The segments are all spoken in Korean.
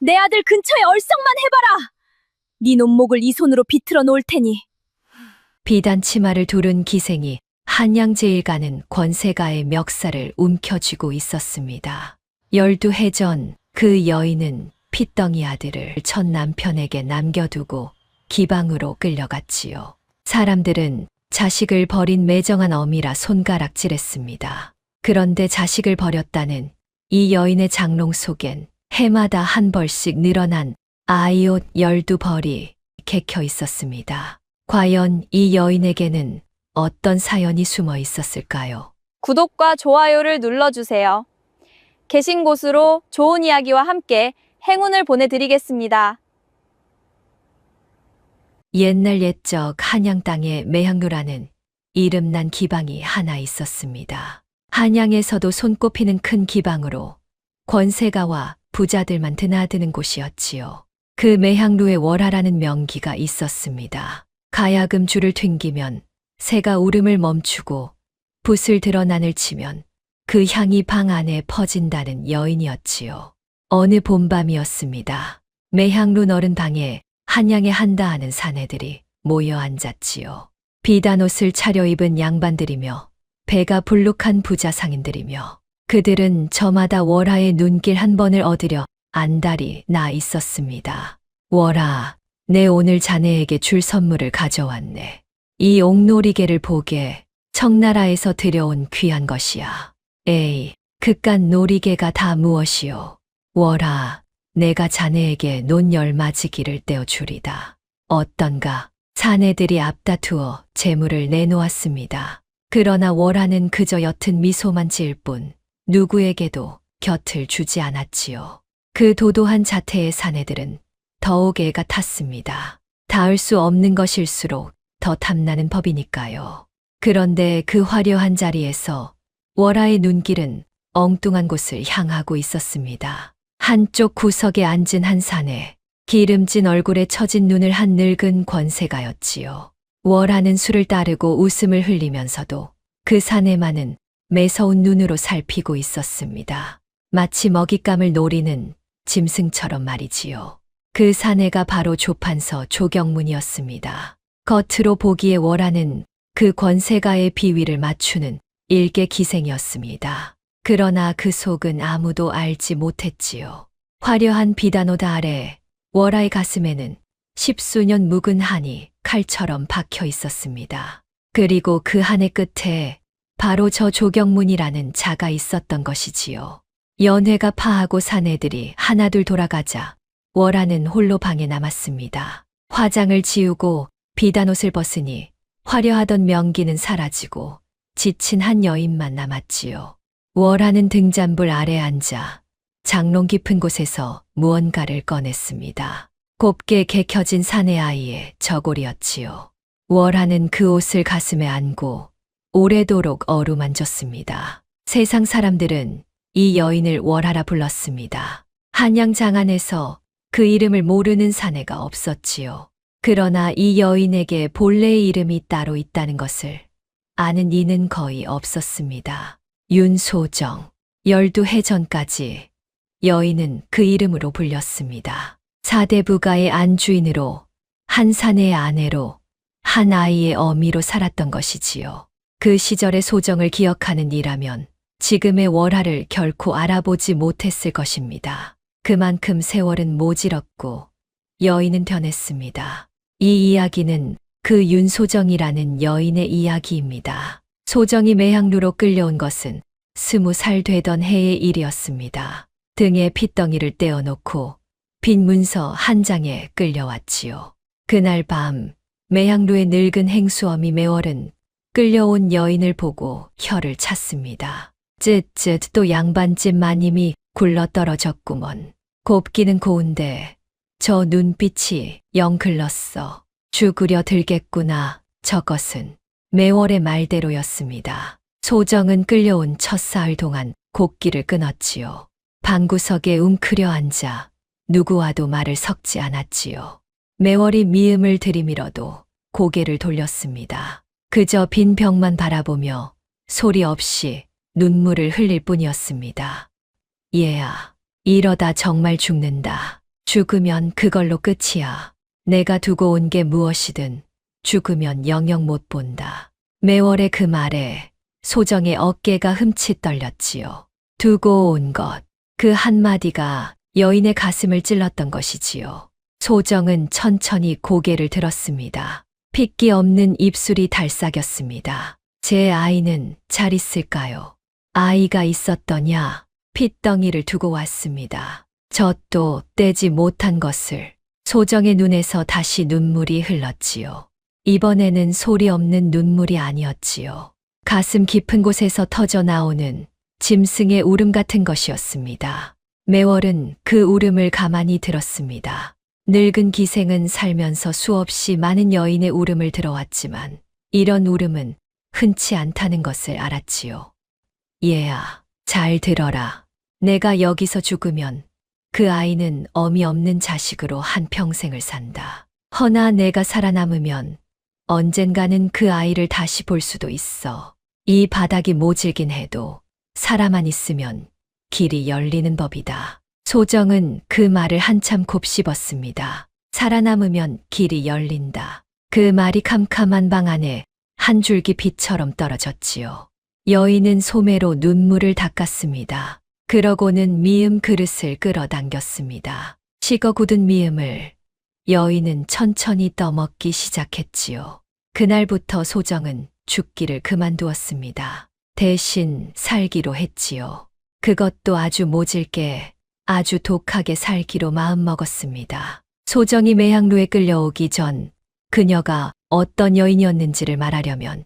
내 아들 근처에 얼썩만 해봐라. 네 논목을 이 손으로 비틀어 놓을 테니. 비단 치마를 두른 기생이 한양제일 가는 권세가의 멱살을 움켜쥐고 있었습니다. 12해 전 그 여인은 핏덩이 아들을 첫 남편에게 남겨두고 기방으로 끌려갔지요. 사람들은 자식을 버린 매정한 어미라 손가락질했습니다. 그런데 자식을 버렸다는 이 여인의 장롱 속엔 해마다 한 벌씩 늘어난 아이옷 12벌이 개켜 있었습니다. 과연 이 여인에게는 어떤 사연이 숨어 있었을까요? 구독과 좋아요를 눌러주세요. 계신 곳으로 좋은 이야기와 함께 행운을 보내드리겠습니다. 옛날 옛적 한양 땅에 매향루라는 이름난 기방이 하나 있었습니다. 한양에서도 손꼽히는 큰 기방으로 권세가와 부자들만 드나드는 곳이었지요. 그 매향루에 월하라는 명기가 있었습니다. 가야금 줄을 튕기면 새가 울음을 멈추고 붓을 들어 난을 치면 그 향이 방 안에 퍼진다는 여인이었지요. 어느 봄밤이었습니다. 매향루 너른 방에 한양에 한다 하는 사내들이 모여 앉았지요. 비단옷을 차려입은 양반들이며 배가 불룩한 부자 상인들이며 그들은 저마다 월하의 눈길 한 번을 얻으려 안달이 나 있었습니다. 월하, 내 오늘 자네에게 줄 선물을 가져왔네. 이 옥놀이개를 보게 청나라에서 들여온 귀한 것이야. 에이, 그깟 놀이개가 다 무엇이오. 월하, 내가 자네에게 논열맞이기를 떼어주리다. 어떤가? 사내들이 앞다투어 재물을 내놓았습니다. 그러나 월하는 그저 옅은 미소만 지을 뿐 누구에게도 곁을 주지 않았지요. 그 도도한 자태의 사내들은 더욱 애가 탔습니다. 닿을 수 없는 것일수록 더 탐나는 법이니까요. 그런데 그 화려한 자리에서 월하의 눈길은 엉뚱한 곳을 향하고 있었습니다. 한쪽 구석에 앉은 한 사내, 기름진 얼굴에 처진 눈을 한 늙은 권세가였지요. 월하는 술을 따르고 웃음을 흘리면서도 그 사내만은 매서운 눈으로 살피고 있었습니다. 마치 먹잇감을 노리는 짐승처럼 말이지요. 그 사내가 바로 조판서 조경문이었습니다. 겉으로 보기에 월하는 그 권세가의 비위를 맞추는 일개 기생이었습니다. 그러나 그 속은 아무도 알지 못했지요. 화려한 비단옷 아래 월하의 가슴에는 십수년 묵은 한이 칼처럼 박혀 있었습니다. 그리고 그 한의 끝에 바로 저 조경문이라는 자가 있었던 것이지요. 연회가 파하고 사내들이 하나둘 돌아가자 월하는 홀로 방에 남았습니다. 화장을 지우고 비단옷을 벗으니 화려하던 명기는 사라지고 지친 한 여인만 남았지요. 월하는 등잔불 아래 앉아 장롱 깊은 곳에서 무언가를 꺼냈습니다. 곱게 개켜진 사내 아이의 저고리였지요. 월하는 그 옷을 가슴에 안고 오래도록 어루만졌습니다. 세상 사람들은 이 여인을 월하라 불렀습니다. 한양 장안에서 그 이름을 모르는 사내가 없었지요. 그러나 이 여인에게 본래의 이름이 따로 있다는 것을 아는 이는 거의 없었습니다. 윤소정. 12해 전까지 여인은 그 이름으로 불렸습니다. 4대 부가의 안주인으로 한 사내의 아내로 한 아이의 어미로 살았던 것이지요. 그 시절의 소정을 기억하는 이라면 지금의 월하를 결코 알아보지 못했을 것입니다. 그만큼 세월은 모질었고 여인은 변했습니다. 이 이야기는 그 윤소정이라는 여인의 이야기입니다. 소정이 매향루로 끌려온 것은 20살 되던 해의 일이었습니다. 등에 핏덩이를 떼어놓고 빈 문서 한 장에 끌려왔지요. 그날 밤 매향루의 늙은 행수어미 매월은 끌려온 여인을 보고 혀를 찼습니다. 쯧쯧 또 양반집 마님이 굴러떨어졌구먼. 곱기는 고운데 저 눈빛이 영 글렀어. 죽으려 들겠구나. 저것은 매월의 말대로였습니다. 소정은 끌려온 첫 사흘 동안 곡기를 끊었지요. 방구석에 웅크려 앉아 누구와도 말을 섞지 않았지요. 매월이 미음을 들이밀어도 고개를 돌렸습니다. 그저 빈 벽만 바라보며 소리 없이 눈물을 흘릴 뿐이었습니다. 얘야, 이러다 정말 죽는다. 죽으면 그걸로 끝이야. 내가 두고 온 게 무엇이든 죽으면 영영 못 본다. 매월의 그 말에 소정의 어깨가 흠칫 떨렸지요. 두고 온 것, 그 한마디가 여인의 가슴을 찔렀던 것이지요. 소정은 천천히 고개를 들었습니다. 핏기 없는 입술이 달싹였습니다. 제 아이는 잘 있을까요? 아이가 있었더냐? 핏덩이를 두고 왔습니다. 젖도 떼지 못한 것을. 소정의 눈에서 다시 눈물이 흘렀지요. 이번에는 소리 없는 눈물이 아니었지요. 가슴 깊은 곳에서 터져 나오는 짐승의 울음 같은 것이었습니다. 매월은 그 울음을 가만히 들었습니다. 늙은 기생은 살면서 수없이 많은 여인의 울음을 들어왔지만 이런 울음은 흔치 않다는 것을 알았지요. 얘야, 잘 들어라. 내가 여기서 죽으면 그 아이는 어미 없는 자식으로 한평생을 산다. 허나 내가 살아남으면 언젠가는 그 아이를 다시 볼 수도 있어. 이 바닥이 모질긴 해도 사람만 있으면 길이 열리는 법이다. 소정은 그 말을 한참 곱씹었습니다. 살아남으면 길이 열린다. 그 말이 캄캄한 방 안에 한 줄기 빛처럼 떨어졌지요. 여인은 소매로 눈물을 닦았습니다. 그러고는 미음 그릇을 끌어당겼습니다. 식어 굳은 미음을 여인은 천천히 떠먹기 시작했지요. 그날부터 소정은 죽기를 그만두었습니다. 대신 살기로 했지요. 그것도 아주 모질게, 아주 독하게 살기로 마음먹었습니다. 소정이 매향루에 끌려오기 전 그녀가 어떤 여인이었는지를 말하려면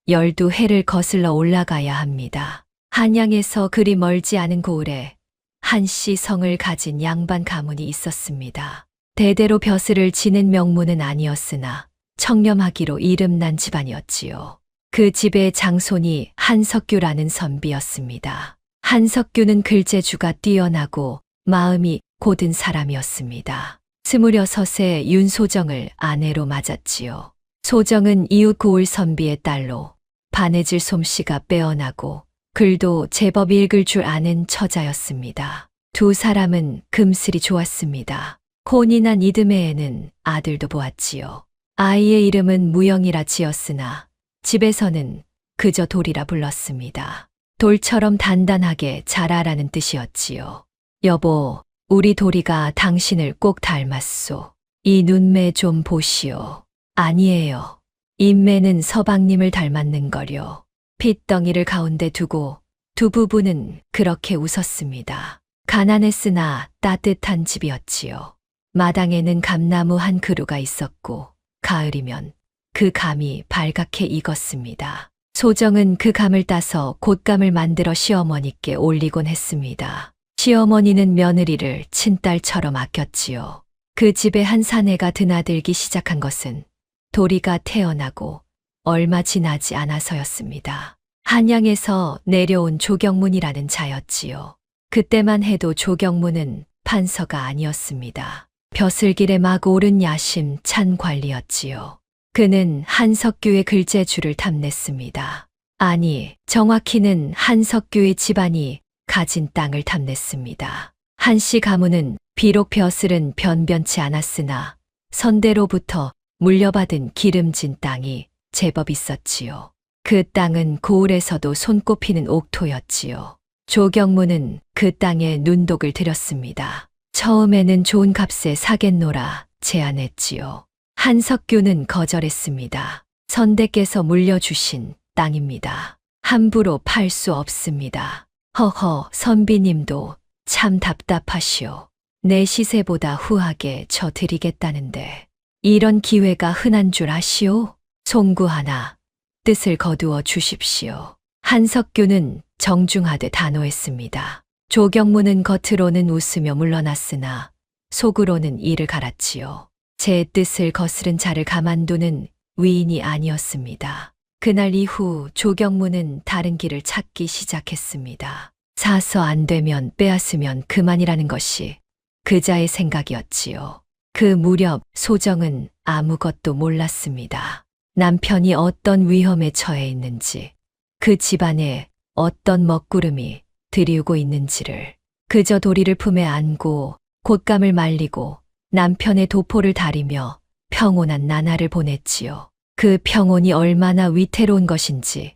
12해를 거슬러 올라가야 합니다. 한양에서 그리 멀지 않은 고을에 한씨 성을 가진 양반 가문이 있었습니다. 대대로 벼슬을 지낸 명문은 아니었으나 청렴하기로 이름난 집안이었지요. 그 집의 장손이 한석규라는 선비였습니다. 한석규는 글재주가 뛰어나고 마음이 고든 사람이었습니다. 26세 윤소정을 아내로 맞았지요. 소정은 이웃 고을 선비의 딸로 바느질 솜씨가 빼어나고 글도 제법 읽을 줄 아는 처자였습니다. 두 사람은 금슬이 좋았습니다. 혼이 난 이듬해에는 아들도 보았지요. 아이의 이름은 무영이라 지었으나 집에서는 그저 돌이라 불렀습니다. 돌처럼 단단하게 자라라는 뜻이었지요. 여보, 우리 돌이가 당신을 꼭 닮았소. 이 눈매 좀 보시오. 아니에요. 인매는 서방님을 닮았는걸요. 핏덩이를 가운데 두고 두 부부는 그렇게 웃었습니다. 가난했으나 따뜻한 집이었지요. 마당에는 감나무 한 그루가 있었고 가을이면 그 감이 발갛게 익었습니다. 소정은 그 감을 따서 곶감을 만들어 시어머니께 올리곤 했습니다. 시어머니는 며느리를 친딸처럼 아꼈지요. 그 집에 한 사내가 드나들기 시작한 것은 도리가 태어나고 얼마 지나지 않아서였습니다. 한양에서 내려온 조경문이라는 자였지요. 그때만 해도 조경문은 판서가 아니었습니다. 벼슬길에 막 오른 야심 찬 관리였지요. 그는 한석규의 글재주를 탐냈습니다. 아니, 정확히는 한석규의 집안이 가진 땅을 탐냈습니다. 한씨 가문은 비록 벼슬은 변변치 않았으나 선대로부터 물려받은 기름진 땅이 제법 있었지요. 그 땅은 고을에서도 손꼽히는 옥토였지요. 조경문은 그 땅에 눈독을 들였습니다. 처음에는 좋은 값에 사겠노라 제안했지요. 한석규는 거절했습니다. 선대께서 물려주신 땅입니다. 함부로 팔 수 없습니다. 허허, 선비님도 참 답답하시오. 내 시세보다 후하게 저 드리겠다는데 이런 기회가 흔한 줄 아시오? 송구하나 뜻을 거두어 주십시오. 한석규는 정중하되 단호했습니다. 조경문은 겉으로는 웃으며 물러났으나 속으로는 이를 갈았지요. 제 뜻을 거스른 자를 가만두는 위인이 아니었습니다. 그날 이후 조경문은 다른 길을 찾기 시작했습니다. 사서 안 되면 빼앗으면 그만이라는 것이 그자의 생각이었지요. 그 무렵 소정은 아무것도 몰랐습니다. 남편이 어떤 위험에 처해 있는지, 그 집안에 어떤 먹구름이 들이우고 있는지를 그저 도리를 품에 안고 곶감을 말리고 남편의 도포를 다리며 평온한 나날을 보냈지요. 그 평온이 얼마나 위태로운 것인지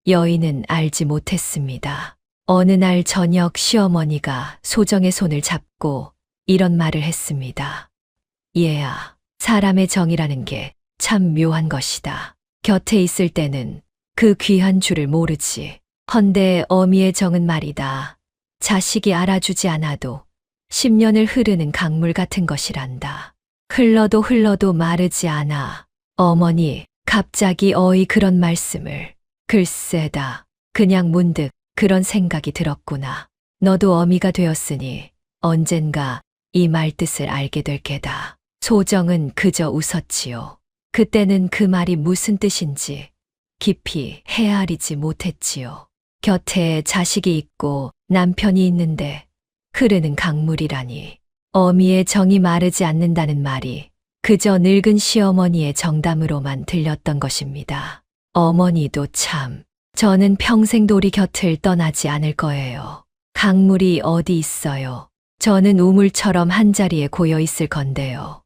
여인은 알지 못했습니다. 어느 날 저녁 시어머니가 소정의 손을 잡고 이런 말을 했습니다. 얘야, 사람의 정이라는 게 참 묘한 것이다. 곁에 있을 때는 그 귀한 줄을 모르지. 헌데 어미의 정은 말이다. 자식이 알아주지 않아도 10년을 흐르는 강물 같은 것이란다. 흘러도 흘러도 마르지 않아. 어머니, 갑자기 어이 그런 말씀을. 글쎄다. 그냥 문득 그런 생각이 들었구나. 너도 어미가 되었으니 언젠가 이 말뜻을 알게 될 게다. 소정은 그저 웃었지요. 그때는 그 말이 무슨 뜻인지 깊이 헤아리지 못했지요. 곁에 자식이 있고 남편이 있는데 흐르는 강물이라니. 어미의 정이 마르지 않는다는 말이 그저 늙은 시어머니의 정담으로만 들렸던 것입니다. 어머니도 참, 저는 평생 도리 곁을 떠나지 않을 거예요. 강물이 어디 있어요. 저는 우물처럼 한자리에 고여 있을 건데요.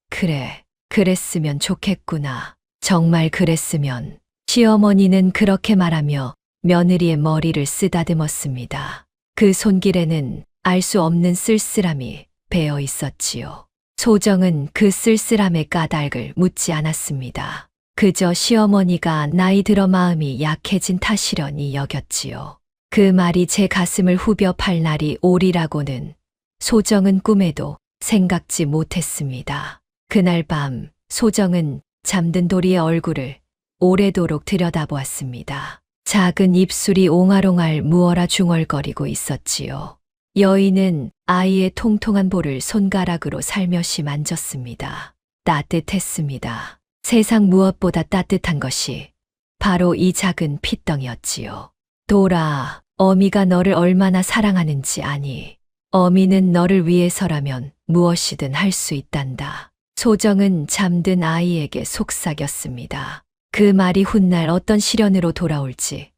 그래, 그랬으면 좋겠구나. 정말 그랬으면. 시어머니는 그렇게 말하며 며느리의 머리를 쓰다듬었습니다. 그 손길에는 알 수 없는 쓸쓸함이 배어 있었지요. 소정은 그 쓸쓸함의 까닭을 묻지 않았습니다. 그저 시어머니가 나이 들어 마음이 약해진 탓이려니 여겼지요. 그 말이 제 가슴을 후벼 팔 날이 오리라고는 소정은 꿈에도 생각지 못했습니다. 그날 밤 소정은 잠든 도리의 얼굴을 오래도록 들여다보았습니다. 작은 입술이 옹알옹알 무어라 중얼거리고 있었지요. 여인은 아이의 통통한 볼을 손가락으로 살며시 만졌습니다. 따뜻했습니다. 세상 무엇보다 따뜻한 것이 바로 이 작은 핏덩이였지요. 도라, 어미가 너를 얼마나 사랑하는지 아니. 어미는 너를 위해서라면 무엇이든 할 수 있단다. 소정은 잠든 아이에게 속삭였습니다. 그 말이 훗날 어떤 시련으로 돌아올지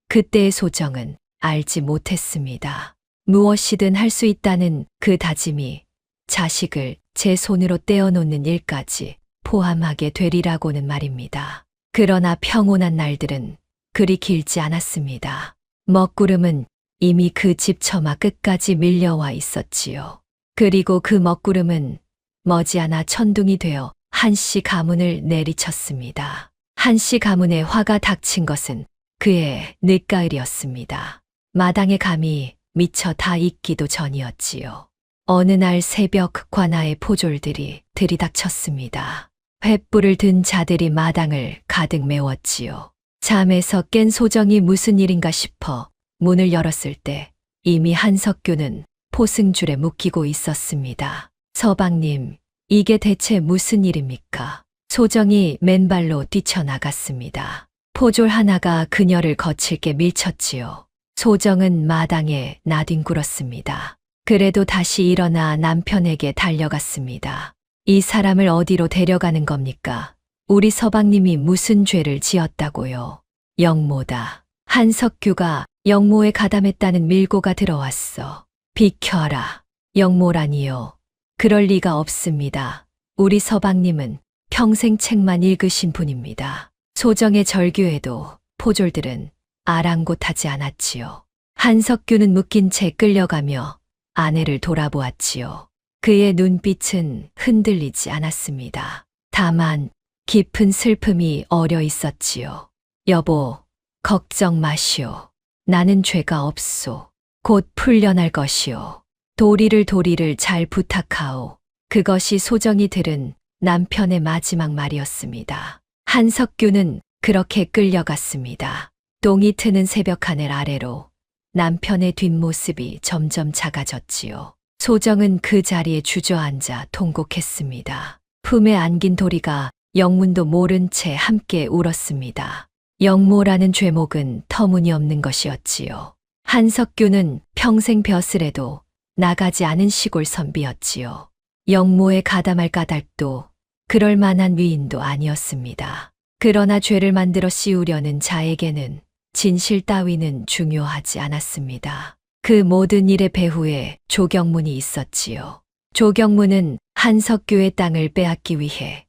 그때의 소정은 알지 못했습니다. 무엇이든 할 수 있다는 그 다짐이 자식을 제 손으로 떼어놓는 일까지 포함하게 되리라고는 말입니다. 그러나 평온한 날들은 그리 길지 않았습니다. 먹구름은 이미 그 집 처마 끝까지 밀려와 있었지요. 그리고 그 먹구름은 머지않아 천둥이 되어 한씨 가문을 내리쳤습니다. 한씨 가문에 화가 닥친 것은 그의 늦가을이었습니다. 마당에 감이 미처 다 익기도 전이었지요. 어느 날 새벽 관아의 포졸들이 들이닥쳤습니다. 횃불을 든 자들이 마당을 가득 메웠지요. 잠에서 깬 소정이 무슨 일인가 싶어 문을 열었을 때 이미 한석규는 포승줄에 묶이고 있었습니다. 서방님, 이게 대체 무슨 일입니까? 소정이 맨발로 뛰쳐나갔습니다. 포졸 하나가 그녀를 거칠게 밀쳤지요. 소정은 마당에 나뒹굴었습니다. 그래도 다시 일어나 남편에게 달려갔습니다. 이 사람을 어디로 데려가는 겁니까? 우리 서방님이 무슨 죄를 지었다고요? 영모다. 한석규가 영모에 가담했다는 밀고가 들어왔어. 비켜라. 영모라니요. 그럴 리가 없습니다. 우리 서방님은 평생 책만 읽으신 분입니다. 소정의 절규에도 포졸들은 아랑곳하지 않았지요. 한석규는 묶인 채 끌려가며 아내를 돌아보았지요. 그의 눈빛은 흔들리지 않았습니다. 다만 깊은 슬픔이 어려 있었지요. 여보, 걱정 마시오. 나는 죄가 없소. 곧 풀려날 것이오. 도리를 잘 부탁하오. 그것이 소정이 들은 남편의 마지막 말이었습니다. 한석규는 그렇게 끌려갔습니다. 똥이 트는 새벽 하늘 아래로 남편의 뒷모습이 점점 작아졌지요. 소정은 그 자리에 주저앉아 통곡했습니다. 품에 안긴 도리가 영문도 모른 채 함께 울었습니다. 영모라는 죄목은 터무니없는 것이었지요. 한석규는 평생 벼슬에도 나가지 않은 시골 선비였지요. 영모에 가담할 까닭도 그럴 만한 위인도 아니었습니다. 그러나 죄를 만들어 씌우려는 자에게는 진실 따위는 중요하지 않았습니다. 그 모든 일의 배후에 조경문이 있었지요. 조경무는 한석규의 땅을 빼앗기 위해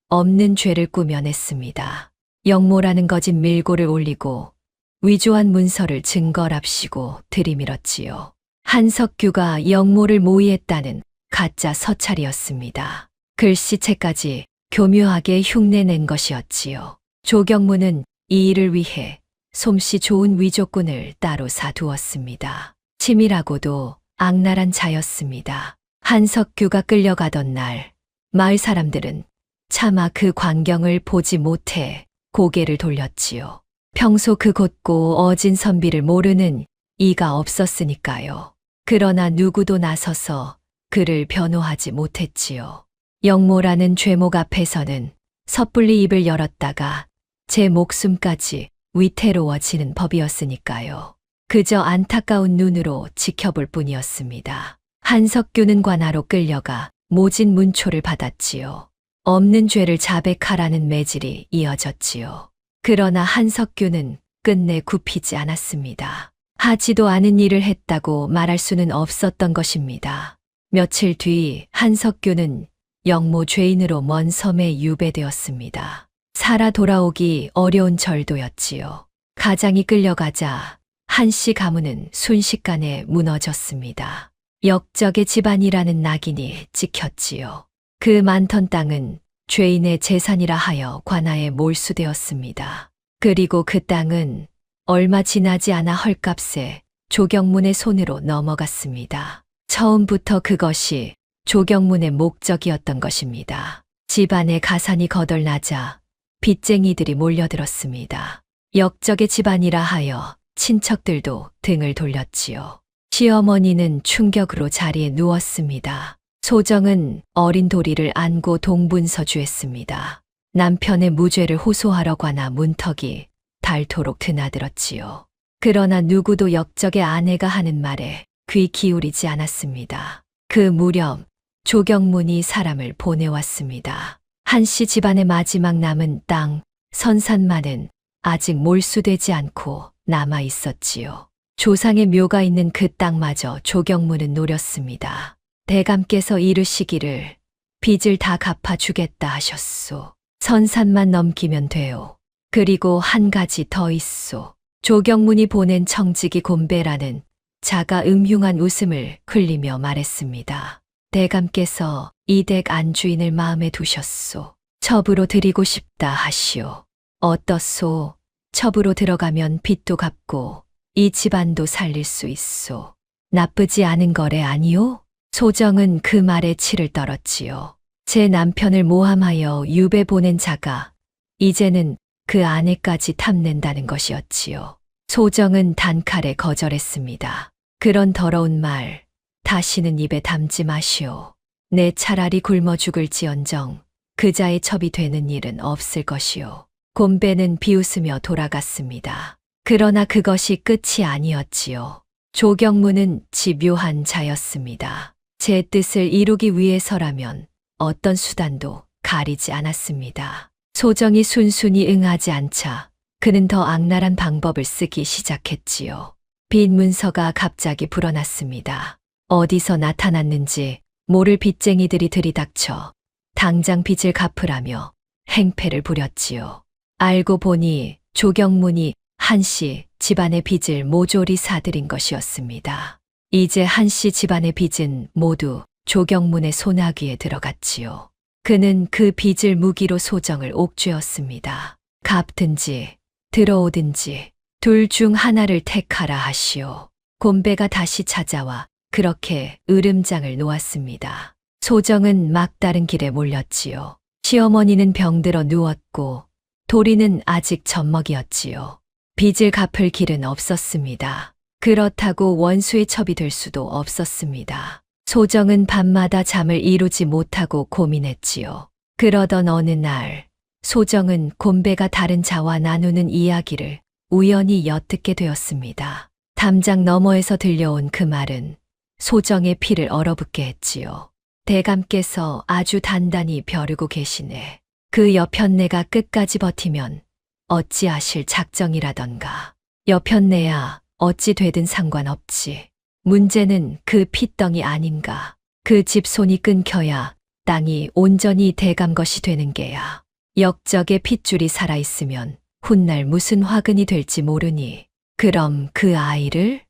없는 죄를 꾸며냈습니다. 영모라는 거짓 밀고를 올리고 위조한 문서를 증거랍시고 들이밀었지요. 한석규가 영모를 모의했다는 가짜 서찰이었습니다. 글씨체까지 교묘하게 흉내낸 것이었지요. 조경무는 이 일을 위해 솜씨 좋은 위조꾼을 따로 사두었습니다. 치밀하고도 악랄한 자였습니다. 한석규가 끌려가던 날 마을 사람들은 차마 그 광경을 보지 못해 고개를 돌렸지요. 평소 그 곧고 어진 선비를 모르는 이가 없었으니까요. 그러나 누구도 나서서 그를 변호하지 못했지요. 영모라는 죄목 앞에서는 섣불리 입을 열었다가 제 목숨까지 위태로워지는 법이었으니까요. 그저 안타까운 눈으로 지켜볼 뿐이었습니다. 한석규는 관하로 끌려가 모진 문초를 받았지요. 없는 죄를 자백하라는 매질이 이어졌지요. 그러나 한석규는 끝내 굽히지 않았습니다. 하지도 않은 일을 했다고 말할 수는 없었던 것입니다. 며칠 뒤 한석규는 영모 죄인으로 먼 섬에 유배되었습니다. 살아 돌아오기 어려운 절도였지요. 가장이 끌려가자 한씨 가문은 순식간에 무너졌습니다. 역적의 집안이라는 낙인이 찍혔지요. 그 많던 땅은 죄인의 재산이라 하여 관아에 몰수되었습니다. 그리고 그 땅은 얼마 지나지 않아 헐값에 조경문의 손으로 넘어갔습니다. 처음부터 그것이 조경문의 목적이었던 것입니다. 집안의 가산이 거덜나자 빚쟁이들이 몰려들었습니다. 역적의 집안이라 하여 친척들도 등을 돌렸지요. 시어머니는 충격으로 자리에 누웠습니다. 소정은 어린 도리를 안고 동분서주했습니다. 남편의 무죄를 호소하러 관아 문턱이 닳도록 드나들었지요. 그러나 누구도 역적의 아내가 하는 말에 귀 기울이지 않았습니다. 그 무렵 조경문이 사람을 보내왔습니다. 한씨 집안의 마지막 남은 땅 선산만은 아직 몰수되지 않고 남아 있었지요. 조상의 묘가 있는 그 땅마저 조경문은 노렸습니다. 대감께서 이르시기를 빚을 다 갚아주겠다 하셨소. 선산만 넘기면 돼요. 그리고 한 가지 더 있소. 조경문이 보낸 청지기 곰배라는 자가 음흉한 웃음을 흘리며 말했습니다. 대감께서 이 댁 안주인을 마음에 두셨소. 첩으로 드리고 싶다 하시오. 어떻소? 첩으로 들어가면 빚도 갚고 이 집안도 살릴 수 있소. 나쁘지 않은 거래 아니오? 소정은 그 말에 치를 떨었지요. 제 남편을 모함하여 유배 보낸 자가 이제는 그 아내까지 탐낸다는 것이었지요. 소정은 단칼에 거절했습니다. 그런 더러운 말 다시는 입에 담지 마시오. 내 차라리 굶어 죽을지언정 그자의 첩이 되는 일은 없을 것이오. 곰배는 비웃으며 돌아갔습니다. 그러나 그것이 끝이 아니었지요. 조경문은 집요한 자였습니다. 제 뜻을 이루기 위해서라면 어떤 수단도 가리지 않았습니다. 소정이 순순히 응하지 않자 그는 더 악랄한 방법을 쓰기 시작했지요. 빚 문서가 갑자기 불어났습니다. 어디서 나타났는지 모를 빚쟁이들이 들이닥쳐 당장 빚을 갚으라며 행패를 부렸지요. 알고 보니 조경문이 한씨 집안의 빚을 모조리 사들인 것이었습니다. 이제 한씨 집안의 빚은 모두 조경문의 손아귀에 들어갔지요. 그는 그 빚을 무기로 소정을 옥죄었습니다. 갚든지 들어오든지 둘 중 하나를 택하라 하시오. 곰배가 다시 찾아와 그렇게 으름장을 놓았습니다. 소정은 막다른 길에 몰렸지요. 시어머니는 병들어 누웠고 도리는 아직 젖먹이었지요. 빚을 갚을 길은 없었습니다. 그렇다고 원수의 첩이 될 수도 없었습니다. 소정은 밤마다 잠을 이루지 못하고 고민했지요. 그러던 어느 날 소정은 곰배가 다른 자와 나누는 이야기를 우연히 엿듣게 되었습니다. 담장 너머에서 들려온 그 말은 소정의 피를 얼어붙게 했지요. 대감께서 아주 단단히 벼르고 계시네. 그 여편네가 끝까지 버티면 어찌하실 작정이라던가. 여편네야 어찌 되든 상관없지. 문제는 그 핏덩이 아닌가. 그 집 손이 끊겨야 땅이 온전히 대감 것이 되는 게야. 역적의 핏줄이 살아있으면 훗날 무슨 화근이 될지 모르니. 그럼 그 아이를?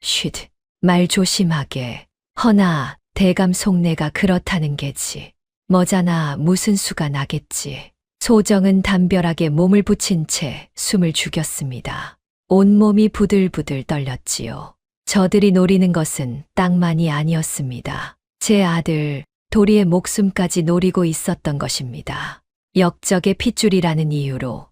쉿, 말 조심하게. 허나 대감 속내가 그렇다는 게지. 머자나 무슨 수가 나겠지. 소정은 담벼락에 몸을 붙인 채 숨을 죽였습니다. 온몸이 부들부들 떨렸지요. 저들이 노리는 것은 땅만이 아니었습니다. 제 아들 도리의 목숨까지 노리고 있었던 것입니다. 역적의 핏줄이라는 이유로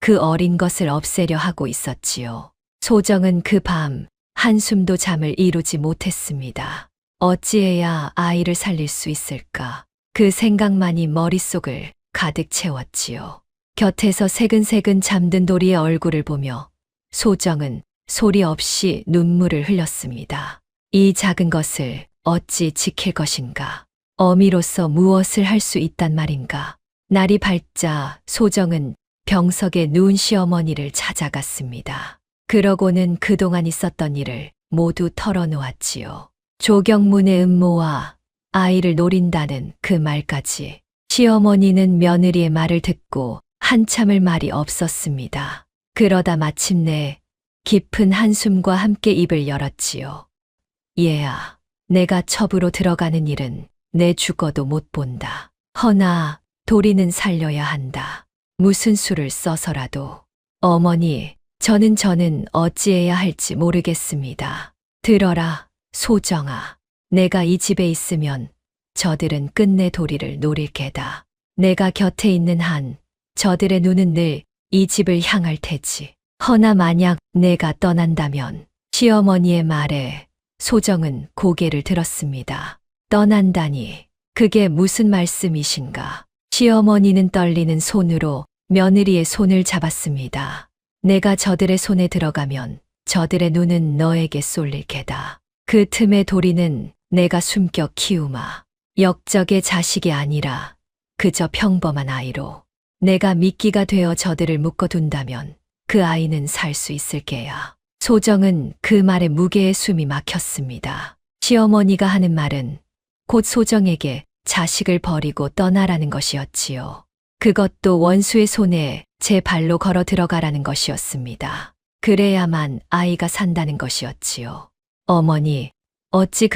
그 어린 것을 없애려 하고 있었지요. 소정은 그 밤 한숨도 잠을 이루지 못했습니다. 어찌해야 아이를 살릴 수 있을까? 그 생각만이 머릿속을 가득 채웠지요. 곁에서 새근새근 잠든 도리의 얼굴을 보며 소정은 소리 없이 눈물을 흘렸습니다. 이 작은 것을 어찌 지킬 것인가? 어미로서 무엇을 할 수 있단 말인가? 날이 밝자 소정은 병석에 누운 시어머니를 찾아갔습니다. 그러고는 그동안 있었던 일을 모두 털어놓았지요. 조경문의 음모와 아이를 노린다는 그 말까지. 시어머니는 며느리의 말을 듣고 한참을 말이 없었습니다. 그러다 마침내 깊은 한숨과 함께 입을 열었지요. 얘야, 내가 첩으로 들어가는 일은 내 죽어도 못 본다. 허나 도리는 살려야 한다. 무슨 수를 써서라도. 어머니, 저는 어찌해야 할지 모르겠습니다. 들어라, 소정아. 내가 이 집에 있으면 저들은 끝내 도리를 노릴 게다. 내가 곁에 있는 한 저들의 눈은 늘 이 집을 향할 테지. 허나 만약 내가 떠난다면. 시어머니의 말에 소정은 고개를 들었습니다. 떠난다니, 그게 무슨 말씀이신가? 시어머니는 떨리는 손으로 며느리의 손을 잡았습니다. 내가 저들의 손에 들어가면 저들의 눈은 너에게 쏠릴 게다. 그 틈에 도리는 내가 숨겨 키우마. 역적의 자식이 아니라 그저 평범한 아이로. 내가 미끼가 되어 저들을 묶어둔다면 그 아이는 살 수 있을 게야. 소정은 그 말에 무게의 숨이 막혔습니다. 시어머니가 하는 말은 곧 소정에게 자식을 버리고 떠나라는 것이었지요. 그것도 원수의 손에 제 발로 걸어 들어가라는 것이었습니다. 그래야만 아이가 산다는 것이었지요. 어머니, 어찌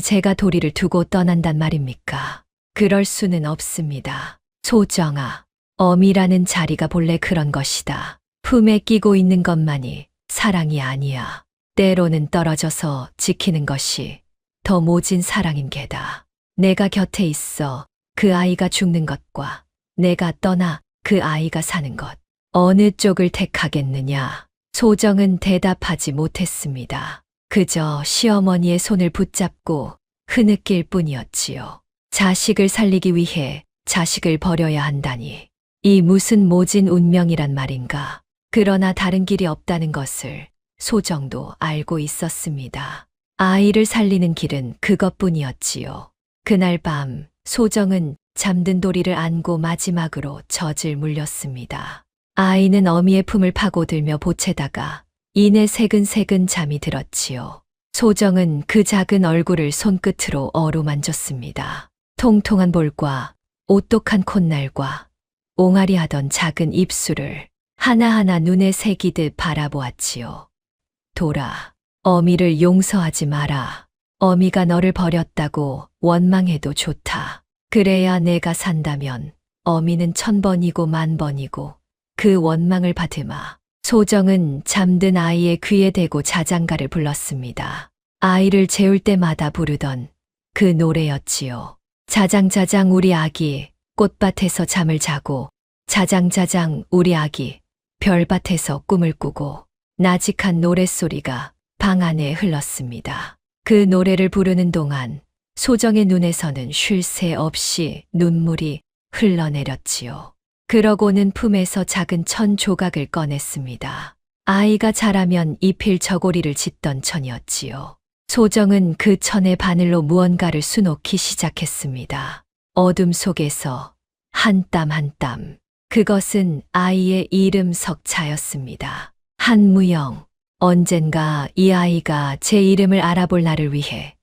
제가 도리를 두고 떠난단 말입니까? 그럴 수는 없습니다. 소정아, 어미라는 자리가 본래 그런 것이다. 품에 끼고 있는 것만이 사랑이 아니야. 때로는 떨어져서 지키는 것이 더 모진 사랑인 게다. 내가 곁에 있어 그 아이가 죽는 것과 내가 떠나 그 아이가 사는 것. 어느 쪽을 택하겠느냐? 소정은 대답하지 못했습니다. 그저 시어머니의 손을 붙잡고 흐느낄 뿐이었지요. 자식을 살리기 위해 자식을 버려야 한다니. 이 무슨 모진 운명이란 말인가. 그러나 다른 길이 없다는 것을 소정도 알고 있었습니다. 아이를 살리는 길은 그것뿐이었지요. 그날 밤 소정은 잠든 도리를 안고 마지막으로 젖을 물렸습니다. 아이는 어미의 품을 파고들며 보채다가 이내 새근새근 잠이 들었지요. 소정은 그 작은 얼굴을 손끝으로 어루만졌습니다. 통통한 볼과 오똑한 콧날과 옹알이하던 작은 입술을 하나하나 눈에 새기듯 바라보았지요. 돌아, 어미를 용서하지 마라. 어미가 너를 버렸다고 원망해도 좋다. 그래야 내가 산다면 어미는 1000번이고 10,000번이고 그 원망을 받으마. 소정은 잠든 아이의 귀에 대고 자장가를 불렀습니다. 아이를 재울 때마다 부르던 그 노래였지요. 자장자장 우리 아기 꽃밭에서 잠을 자고 자장자장 우리 아기 별밭에서 꿈을 꾸고. 나직한 노랫소리가 방 안에 흘렀습니다. 그 노래를 부르는 동안 소정의 눈에서는 쉴 새 없이 눈물이 흘러내렸지요. 그러고는 품에서 작은 천 조각을 꺼냈습니다. 아이가 자라면 잎일 저고리를 짓던 천이었지요. 소정은 그 천의 바늘로 무언가를 수놓기 시작했습니다. 어둠 속에서 한 땀 한 땀. 그것은 아이의 이름 석자였습니다. 한무영. 언젠가 이 아이가 제 이름을 알아볼 날을 위해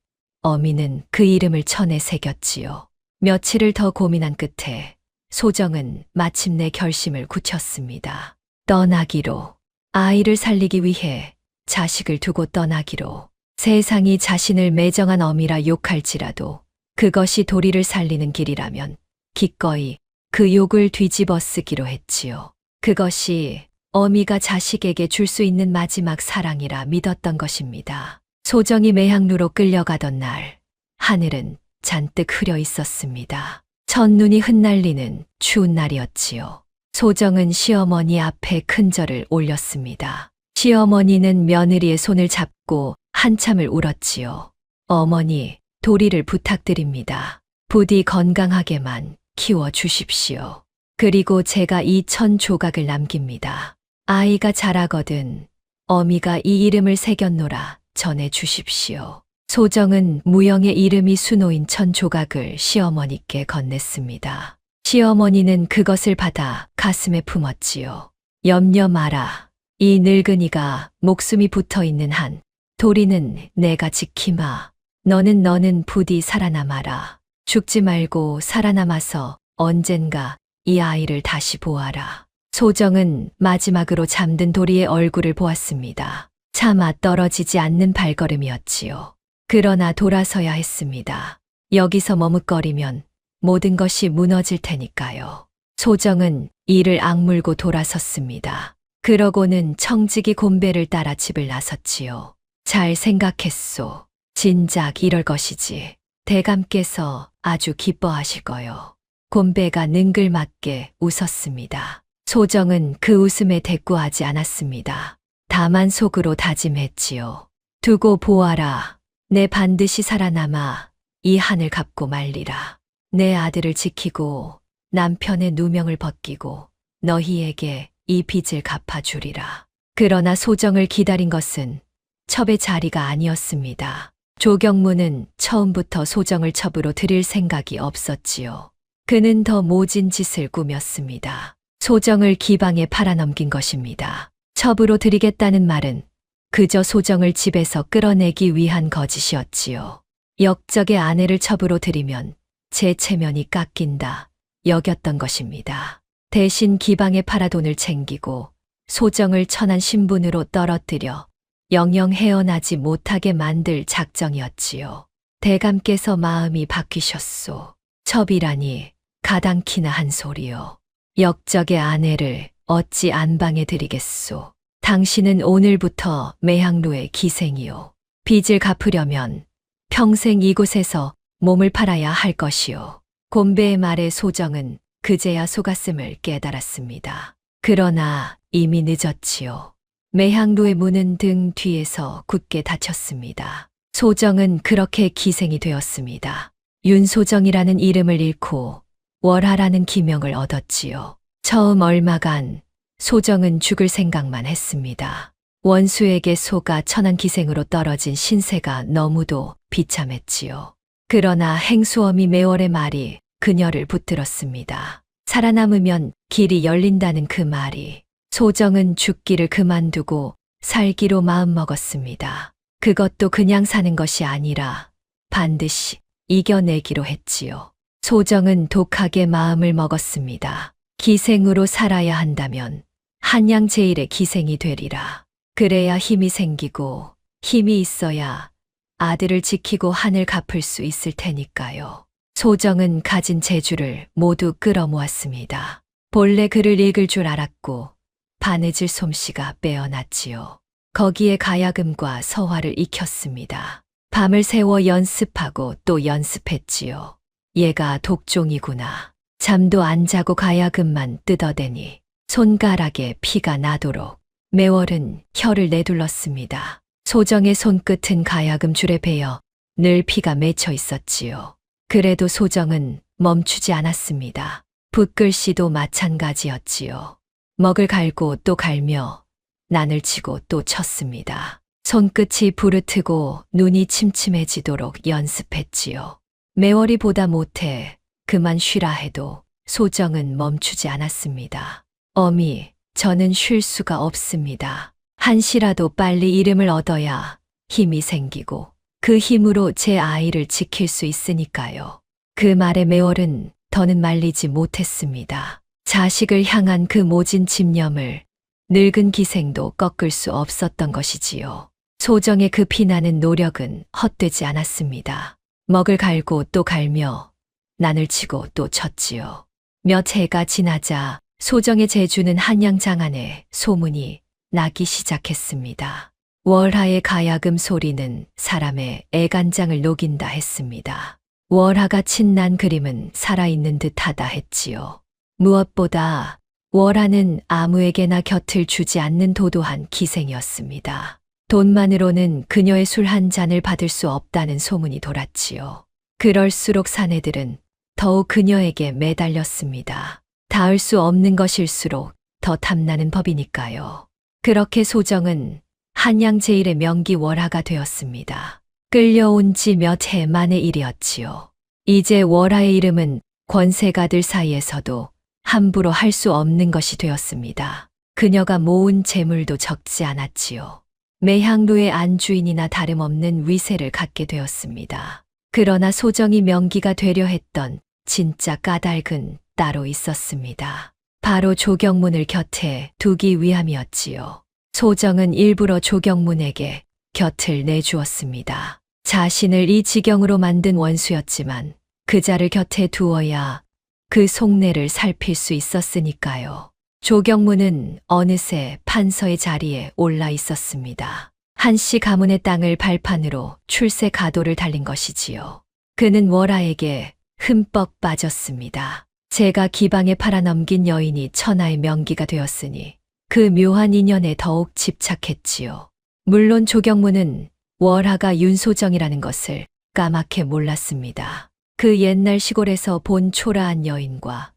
어미는 그 이름을 천에 새겼지요. 며칠을 더 고민한 끝에 소정은 마침내 결심을 굳혔습니다. 떠나기로. 아이를 살리기 위해 자식을 두고 떠나기로. 세상이 자신을 매정한 어미라 욕할지라도 그것이 도리를 살리는 길이라면 기꺼이 그 욕을 뒤집어 쓰기로 했지요. 그것이 어미가 자식에게 줄 수 있는 마지막 사랑이라 믿었던 것입니다. 소정이 매향루로 끌려가던 날, 하늘은 잔뜩 흐려 있었습니다. 첫눈이 흩날리는 추운 날이었지요. 소정은 시어머니 앞에 큰 절을 올렸습니다. 시어머니는 며느리의 손을 잡고 한참을 울었지요. 어머니, 도리를 부탁드립니다. 부디 건강하게만 키워 주십시오. 그리고 제가 이 1000조각을 남깁니다. 아이가 자라거든 어미가 이 이름을 새겼노라 전해 주십시오. 소정은 무영의 이름이 수놓인 1000조각을 시어머니께 건넸습니다. 시어머니는 그것을 받아 가슴에 품었지요. 염려 마라. 이 늙은이가 목숨이 붙어 있는 한 도리는 내가 지키마. 너는 부디 살아남아라. 죽지 말고 살아남아서 언젠가 이 아이를 다시 보아라. 소정은 마지막으로 잠든 도리의 얼굴을 보았습니다. 차마 떨어지지 않는 발걸음이었지요. 그러나 돌아서야 했습니다. 여기서 머뭇거리면 모든 것이 무너질 테니까요. 소정은 이를 악물고 돌아섰습니다. 그러고는 청지기 곤배를 따라 집을 나섰지요. 잘 생각했소. 진작 이럴 것이지. 대감께서 아주 기뻐하실 거요. 곤배가 능글맞게 웃었습니다. 소정은 그 웃음에 대꾸하지 않았습니다. 다만 속으로 다짐했지요. 두고 보아라. 내 반드시 살아남아 이 한을 갚고 말리라. 내 아들을 지키고 남편의 누명을 벗기고 너희에게 이 빚을 갚아주리라. 그러나 소정을 기다린 것은 첩의 자리가 아니었습니다. 조경무는 처음부터 소정을 첩으로 들일 생각이 없었지요. 그는 더 모진 짓을 꾸몄습니다. 소정을 기방에 팔아넘긴 것입니다. 첩으로 들이겠다는 말은 그저 소정을 집에서 끌어내기 위한 거짓이었지요. 역적의 아내를 첩으로 들이면 제 체면이 깎인다 여겼던 것입니다. 대신 기방에 팔아 돈을 챙기고 소정을 천한 신분으로 떨어뜨려 영영 헤어나지 못하게 만들 작정이었지요. 대감께서 마음이 바뀌셨소. 첩이라니 가당키나 한 소리요. 역적의 아내를 어찌 안방에 들이겠소. 당신은 오늘부터 매향루의 기생이요. 빚을 갚으려면 평생 이곳에서 몸을 팔아야 할 것이요. 곤배의 말에 소정은 그제야 속았음을 깨달았습니다. 그러나 이미 늦었지요. 매향루의 문은 등 뒤에서 굳게 닫혔습니다. 소정은 그렇게 기생이 되었습니다. 윤소정이라는 이름을 잃고 월하라는 기명을 얻었지요. 처음 얼마간 소정은 죽을 생각만 했습니다. 원수에게 속아 천한 기생으로 떨어진 신세가 너무도 비참했지요. 그러나 행수어미 매월의 말이 그녀를 붙들었습니다. 살아남으면 길이 열린다는 그 말이. 소정은 죽기를 그만두고 살기로 마음먹었습니다. 그것도 그냥 사는 것이 아니라 반드시 이겨내기로 했지요. 소정은 독하게 마음을 먹었습니다. 기생으로 살아야 한다면 한양 제일의 기생이 되리라. 그래야 힘이 생기고 힘이 있어야 아들을 지키고 한을 갚을 수 있을 테니까요. 소정은 가진 재주를 모두 끌어모았습니다. 본래 글을 읽을 줄 알았고 바느질 솜씨가 빼어났지요. 거기에 가야금과 서화를 익혔습니다. 밤을 새워 연습하고 또 연습했지요. 얘가 독종이구나. 잠도 안 자고 가야금만 뜯어대니 손가락에 피가 나도록. 매월은 혀를 내둘렀습니다. 소정의 손끝은 가야금 줄에 베어 늘 피가 맺혀 있었지요. 그래도 소정은 멈추지 않았습니다. 붓글씨도 마찬가지였지요. 먹을 갈고 또 갈며 난을 치고 또 쳤습니다. 손끝이 부르트고 눈이 침침해지도록 연습했지요. 매월이 보다 못해 그만 쉬라 해도 소정은 멈추지 않았습니다. 어미, 저는 쉴 수가 없습니다. 한시라도 빨리 이름을 얻어야 힘이 생기고 그 힘으로 제 아이를 지킬 수 있으니까요. 그 말에 매월은 더는 말리지 못했습니다. 자식을 향한 그 모진 집념을 늙은 기생도 꺾을 수 없었던 것이지요. 소정의 그 피나는 노력은 헛되지 않았습니다. 먹을 갈고 또 갈며 난을 치고 또 쳤지요. 몇 해가 지나자 소정의 재주는 한양 장안에 소문이 나기 시작했습니다. 월하의 가야금 소리는 사람의 애간장을 녹인다 했습니다. 월하가 친난 그림은 살아있는 듯하다 했지요. 무엇보다 월하는 아무에게나 곁을 주지 않는 도도한 기생이었습니다. 돈만으로는 그녀의 술 한 잔을 받을 수 없다는 소문이 돌았지요. 그럴수록 사내들은 더욱 그녀에게 매달렸습니다. 닿을 수 없는 것일수록 더 탐나는 법이니까요. 그렇게 소정은 한양 제일의 명기 월하가 되었습니다. 끌려온 지 몇 해 만의 일이었지요. 이제 월하의 이름은 권세가들 사이에서도 함부로 할 수 없는 것이 되었습니다. 그녀가 모은 재물도 적지 않았지요. 매향로의 안주인이나 다름없는 위세를 갖게 되었습니다. 그러나 소정이 명기가 되려 했던 진짜 까닭은 따로 있었습니다. 바로 조경문을 곁에 두기 위함이었지요. 소정은 일부러 조경문에게 곁을 내주었습니다. 자신을 이 지경으로 만든 원수였지만 그 자를 곁에 두어야 그 속내를 살필 수 있었으니까요. 조경문은 어느새 판서의 자리에 올라 있었습니다. 한씨 가문의 땅을 발판으로 출세 가도를 달린 것이지요. 그는 월하에게 흠뻑 빠졌습니다. 제가 기방에 팔아넘긴 여인이 천하의 명기가 되었으니 그 묘한 인연에 더욱 집착했지요. 물론 조경문은 월하가 윤소정이라는 것을 까맣게 몰랐습니다. 그 옛날 시골에서 본 초라한 여인과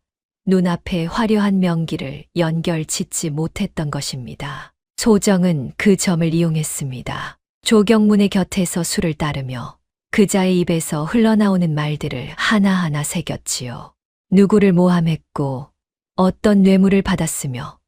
눈앞에 화려한 명기를 연결 짓지 못했던 것입니다. 소정은 그 점을 이용했습니다. 조경문의 곁에서 술을 따르며 그자의 입에서 흘러나오는 말들을 하나하나 새겼지요. 누구를 모함했고 어떤 뇌물을 받았으며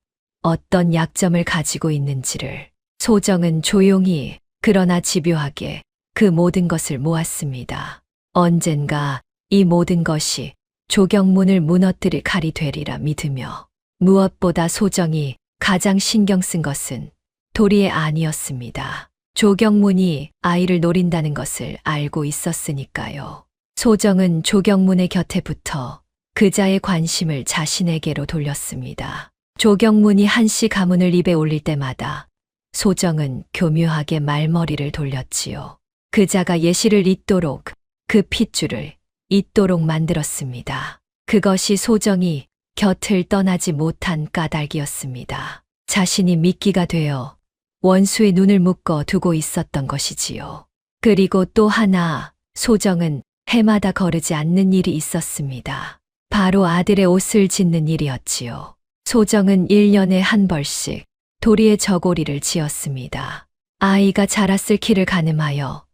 어떤 약점을 가지고 있는지를 소정은 조용히 그러나 집요하게 그 모든 것을 모았습니다. 언젠가 이 모든 것이 조경문을 무너뜨릴 칼이 되리라 믿으며 무엇보다 소정이 가장 신경 쓴 것은 도리의 아니었습니다. 조경문이 아이를 노린다는 것을 알고 있었으니까요. 소정은 조경문의 곁에 붙어 그자의 관심을 자신에게로 돌렸습니다. 조경문이 한씨 가문을 입에 올릴 때마다 소정은 교묘하게 말머리를 돌렸지요. 그자가 예시를 잇도록 그 핏줄을 잇도록 만들었습니다. 그것이 소정이 곁을 떠나지 못한 까닭이었습니다. 자신이 미끼가 되어 원수의 눈을 묶어 두고 있었던 것이지요. 그리고 또 하나 소정은 해마다 거르지 않는 일이 있었습니다. 바로 아들의 옷을 짓는 일이었지요. 소정은 1년에 한 벌씩 도리의 저고리를 지었습니다. 아이가 자랐을 키를 가늠하여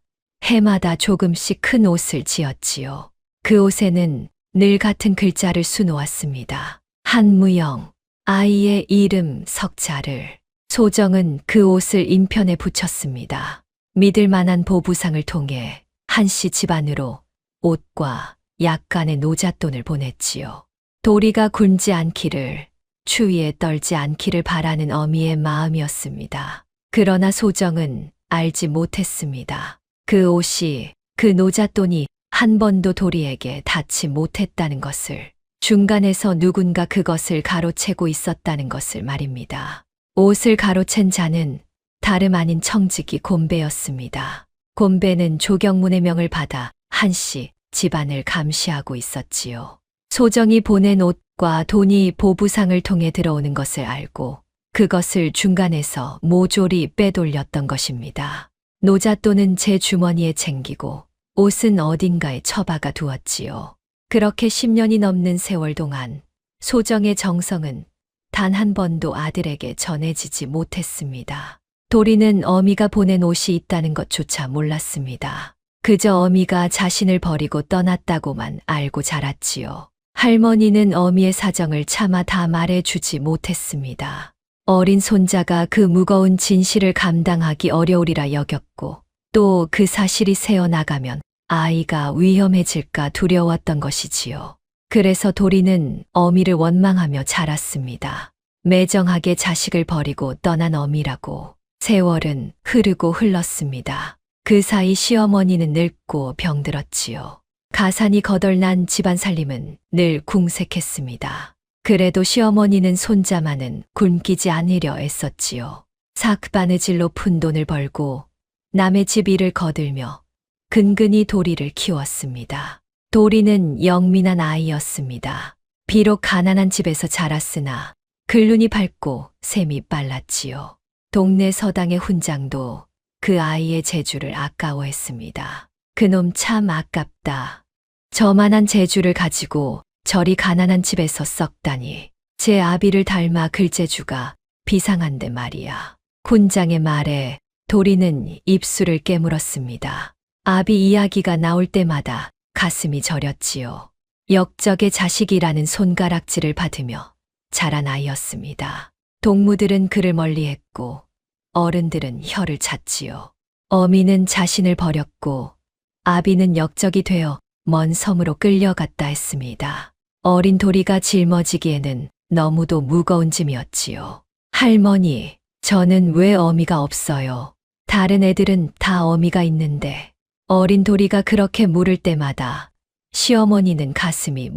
해마다 조금씩 큰 옷을 지었지요. 그 옷에는 늘 같은 글자를 수놓았습니다. 한무영, 아이의 이름 석자를. 소정은 그 옷을 인편에 붙였습니다. 믿을 만한 보부상을 통해 한씨 집안으로 옷과 약간의 노잣돈을 보냈지요. 도리가 굶지 않기를, 추위에 떨지 않기를 바라는 어미의 마음이었습니다. 그러나 소정은 알지 못했습니다. 그 옷이, 그 노잣돈이 한 번도 도리에게 닿지 못했다는 것을, 중간에서 누군가 그것을 가로채고 있었다는 것을 말입니다. 옷을 가로챈 자는 다름 아닌 청지기 곰배였습니다. 곰배는 조경문의 명을 받아 한씨 집안을 감시하고 있었지요. 소정이 보낸 옷과 돈이 보부상을 통해 들어오는 것을 알고 그것을 중간에서 모조리 빼돌렸던 것입니다. 노잣돈은 제 주머니에 챙기고 옷은 어딘가에 처박아 두었지요. 그렇게 10년이 넘는 세월 동안 소정의 정성은 단 한 번도 아들에게 전해지지 못했습니다. 도리는 어미가 보낸 옷이 있다는 것조차 몰랐습니다. 그저 어미가 자신을 버리고 떠났다고만 알고 자랐지요. 할머니는 어미의 사정을 차마 다 말해주지 못했습니다. 어린 손자가 그 무거운 진실을 감당하기 어려우리라 여겼고 또 그 사실이 새어나가면 아이가 위험해질까 두려웠던 것이지요. 그래서 도리는 어미를 원망하며 자랐습니다. 매정하게 자식을 버리고 떠난 어미라고. 세월은 흐르고 흘렀습니다. 그 사이 시어머니는 늙고 병들었지요. 가산이 거덜난 집안 살림은 늘 궁색했습니다. 그래도 시어머니는 손자만은 굶기지 않으려 애썼지요. 삭바느질로 푼 돈을 벌고 남의 집 일을 거들며 근근히 도리를 키웠습니다. 도리는 영민한 아이였습니다. 비록 가난한 집에서 자랐으나 글눈이 밝고 셈이 빨랐지요. 동네 서당의 훈장도 그 아이의 재주를 아까워했습니다. 그놈 참 아깝다. 저만한 재주를 가지고 저리 가난한 집에서 썩다니. 제 아비를 닮아 글재주가 비상한데 말이야. 훈장의 말에 도리는 입술을 깨물었습니다. 아비 이야기가 나올 때마다 가슴이 저렸지요. 역적의 자식이라는 손가락질을 받으며 자란 아이였습니다. 동무들은 그를 멀리했고 어른들은 혀를 찼지요. 어미는 자신을 버렸고 아비는 역적이 되어 먼 섬으로 끌려갔다 했습니다. 어린 도리가 짊어지기에는 너무도 무거운 짐이었지요. 할머니, 저는 왜 어미가 없어요? 다른 애들은 다 어미가 있는데. 어린 도리가 그렇게 물을 때마다 시어머니는 가슴이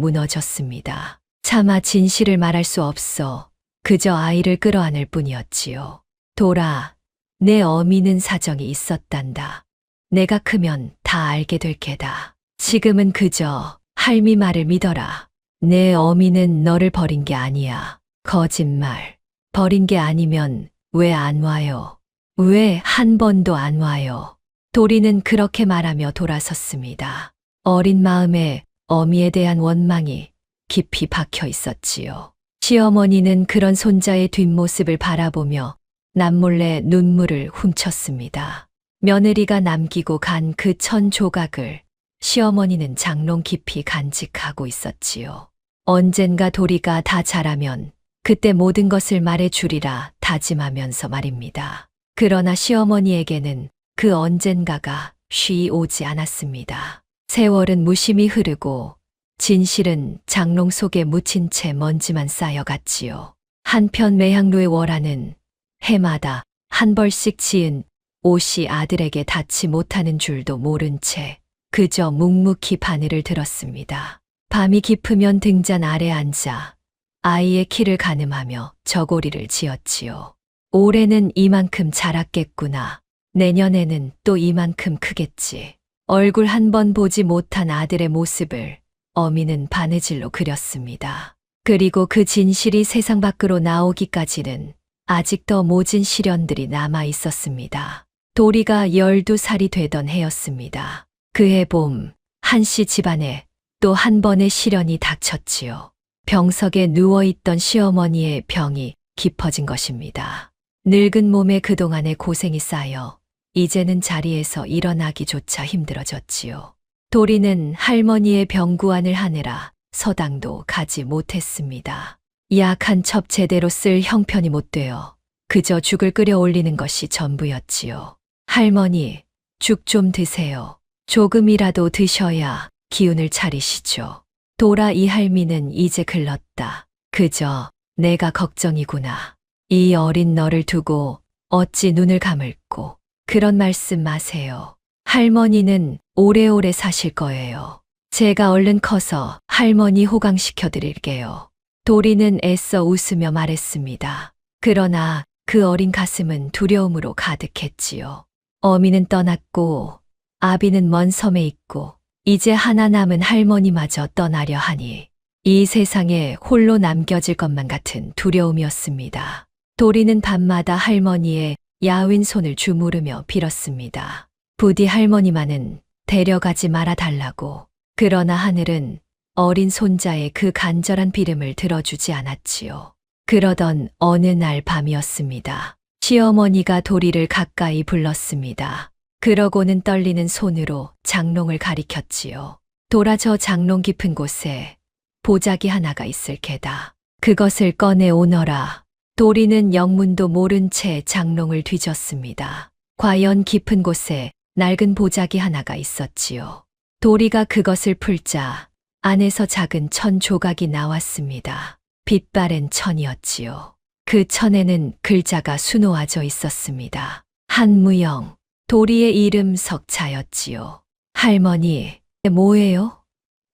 무너졌습니다. 차마 진실을 말할 수 없어 그저 아이를 끌어안을 뿐이었지요. 돌아, 내 어미는 사정이 있었단다. 내가 크면 다 알게 될 게다. 지금은 그저 할미 말을 믿어라. 내 어미는 너를 버린 게 아니야. 거짓말. 버린 게 아니면 왜 안 와요? 왜 한 번도 안 와요? 도리는 그렇게 말하며 돌아섰습니다. 어린 마음에 어미에 대한 원망이 깊이 박혀 있었지요. 시어머니는 그런 손자의 뒷모습을 바라보며 남몰래 눈물을 훔쳤습니다. 며느리가 남기고 간 그 천 조각을 시어머니는 장롱 깊이 간직하고 있었지요. 언젠가 도리가 다 자라면 그때 모든 것을 말해주리라 다짐하면서 말입니다. 그러나 시어머니에게는 그 언젠가가 쉬이 오지 않았습니다. 세월은 무심히 흐르고 진실은 장롱 속에 묻힌 채 먼지만 쌓여갔지요. 한편 매향루의 월화는 해마다 한 벌씩 지은 옷이 아들에게 닿지 못하는 줄도 모른 채 그저 묵묵히 바늘을 들었습니다. 밤이 깊으면 등잔 아래 앉아 아이의 키를 가늠하며 저고리를 지었지요. 올해는 이만큼 자랐겠구나. 내년에는 또 이만큼 크겠지. 얼굴 한 번 보지 못한 아들의 모습을 어미는 바느질로 그렸습니다. 그리고 그 진실이 세상 밖으로 나오기까지는 아직 더 모진 시련들이 남아 있었습니다. 도리가 12살이 되던 해였습니다. 그해 봄, 한씨 집안에 또 한 번의 시련이 닥쳤지요. 병석에 누워있던 시어머니의 병이 깊어진 것입니다. 늙은 몸에 그동안의 고생이 쌓여 이제는 자리에서 일어나기조차 힘들어졌지요. 도리는 할머니의 병구안을 하느라 서당도 가지 못했습니다. 약 한 첩 제대로 쓸 형편이 못 되어 그저 죽을 끓여 올리는 것이 전부였지요. 할머니, 죽 좀 드세요. 조금이라도 드셔야 기운을 차리시죠. 도라 이 할미는 이제 글렀다. 그저 내가 걱정이구나. 이 어린 너를 두고 어찌 눈을 감을꼬. 그런 말씀 마세요. 할머니는 오래오래 사실 거예요. 제가 얼른 커서 할머니 호강시켜 드릴게요. 도리는 애써 웃으며 말했습니다. 그러나 그 어린 가슴은 두려움으로 가득했지요. 어미는 떠났고 아비는 먼 섬에 있고 이제 하나 남은 할머니마저 떠나려 하니 이 세상에 홀로 남겨질 것만 같은 두려움이었습니다. 도리는 밤마다 할머니의 야윈 손을 주무르며 빌었습니다. 부디 할머니만은 데려가지 말아 달라고. 그러나 하늘은 어린 손자의 그 간절한 비름을 들어주지 않았지요. 그러던 어느 날 밤이었습니다. 시어머니가 도리를 가까이 불렀습니다. 그러고는 떨리는 손으로 장롱을 가리켰지요. 돌아 저 장롱 깊은 곳에 보자기 하나가 있을 게다. 그것을 꺼내 오너라. 도리는 영문도 모른 채 장롱을 뒤졌습니다. 과연 깊은 곳에 낡은 보자기 하나가 있었지요. 도리가 그것을 풀자 안에서 작은 천 조각이 나왔습니다. 빛바랜 천이었지요. 그 천에는 글자가 수놓아져 있었습니다. 한무영, 도리의 이름 석자였지요. 할머니, 뭐예요?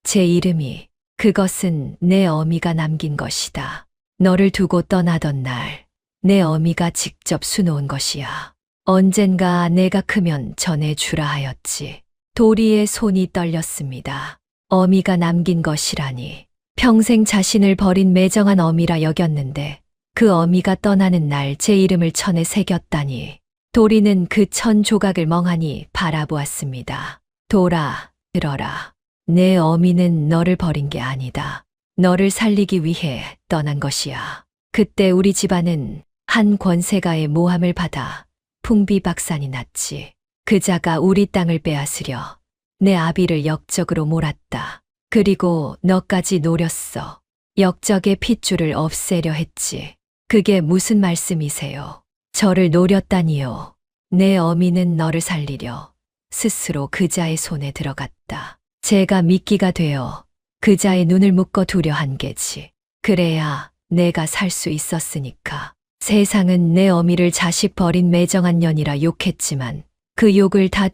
제 이름이, 그것은 내 어미가 남긴 것이다. 너를 두고 떠나던 날, 내 어미가 직접 수놓은 것이야. 언젠가 내가 크면 전해주라 하였지. 도리의 손이 떨렸습니다. 어미가 남긴 것이라니. 평생 자신을 버린 매정한 어미라 여겼는데 그 어미가 떠나는 날 제 이름을 천에 새겼다니. 도리는 그 천 조각을 멍하니 바라보았습니다. 돌아, 들어라. 내 어미는 너를 버린 게 아니다. 너를 살리기 위해 떠난 것이야. 그때 우리 집안은 한 권세가의 모함을 받아 풍비박산이 났지. 그자가 우리 땅을 빼앗으려 내 아비를 역적으로 몰았다. 그리고 너까지 노렸어. 역적의 핏줄을 없애려 했지. 그게 무슨 말씀이세요? 저를 노렸다니요. 내 어미는 너를 살리려 스스로 그자의 손에 들어갔다. 제가 미끼가 되어 그자의 눈을 묶어 두려 한 게지. 그래야 내가 살 수 있었으니까. 세상은 내 어미를 자식 버린 매정한 년이라 욕했지만 그 욕을 다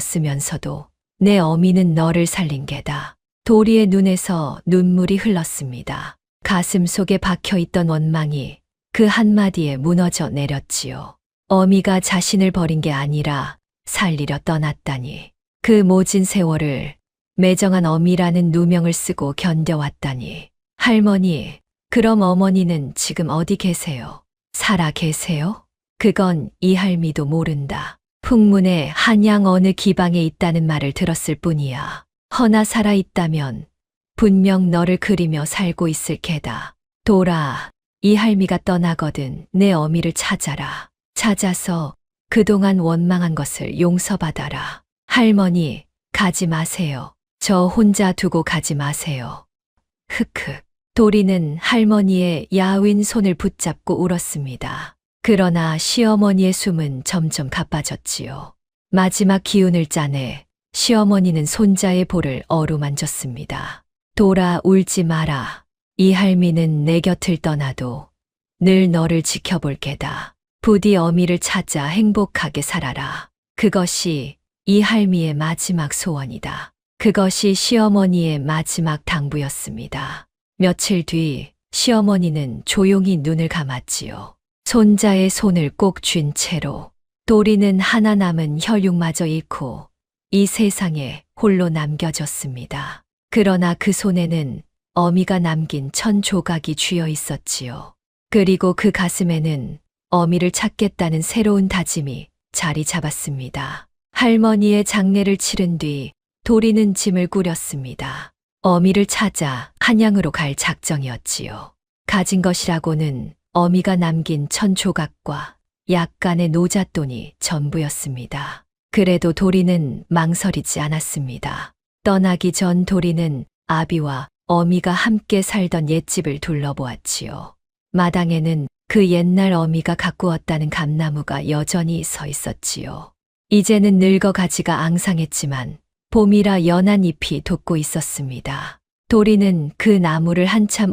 뒤집었으면서도 내 어미는 너를 살린 게다. 도리의 눈에서 눈물이 흘렀습니다. 가슴 속에 박혀있던 원망이 그 한마디에 무너져 내렸지요. 어미가 자신을 버린 게 아니라 살리려 떠났다니. 그 모진 세월을 매정한 어미라는 누명을 쓰고 견뎌왔다니. 할머니, 그럼 어머니는 지금 어디 계세요? 살아 계세요? 그건 이 할미도 모른다. 풍문에 한양 어느 기방에 있다는 말을 들었을 뿐이야. 허나 살아있다면 분명 너를 그리며 살고 있을 게다. 돌아, 이 할미가 떠나거든 내 어미를 찾아라. 찾아서 그동안 원망한 것을 용서받아라. 할머니, 가지 마세요. 저 혼자 두고 가지 마세요. 흑흑. 도리는 할머니의 야윈 손을 붙잡고 울었습니다. 그러나 시어머니의 숨은 점점 가빠졌지요. 마지막 기운을 짜내 시어머니는 손자의 볼을 어루만졌습니다. 돌아, 울지 마라. 이 할미는 내 곁을 떠나도 늘 너를 지켜볼 게다. 부디 어미를 찾아 행복하게 살아라. 그것이 이 할미의 마지막 소원이다. 그것이 시어머니의 마지막 당부였습니다. 며칠 뒤 시어머니는 조용히 눈을 감았지요. 손자의 손을 꼭 쥔 채로. 도리는 하나 남은 혈육마저 잃고 이 세상에 홀로 남겨졌습니다. 그러나 그 손에는 어미가 남긴 천 조각이 쥐어 있었지요. 그리고 그 가슴에는 어미를 찾겠다는 새로운 다짐이 자리 잡았습니다. 할머니의 장례를 치른 뒤 도리는 짐을 꾸렸습니다. 어미를 찾아 한양으로 갈 작정이었지요. 가진 것이라고는 어미가 남긴 천 조각과 약간의 노잣돈이 전부였습니다. 그래도 도리는 망설이지 않았습니다. 떠나기 전 도리는 아비와 어미가 함께 살던 옛집을 둘러보았지요. 마당에는 그 옛날 어미가 가꾸었다는 감나무가 여전히 서 있었지요. 이제는 늙어 가지가 앙상했지만 봄이라 연한 잎이 돋고 있었습니다. 도리는 그 나무를 한참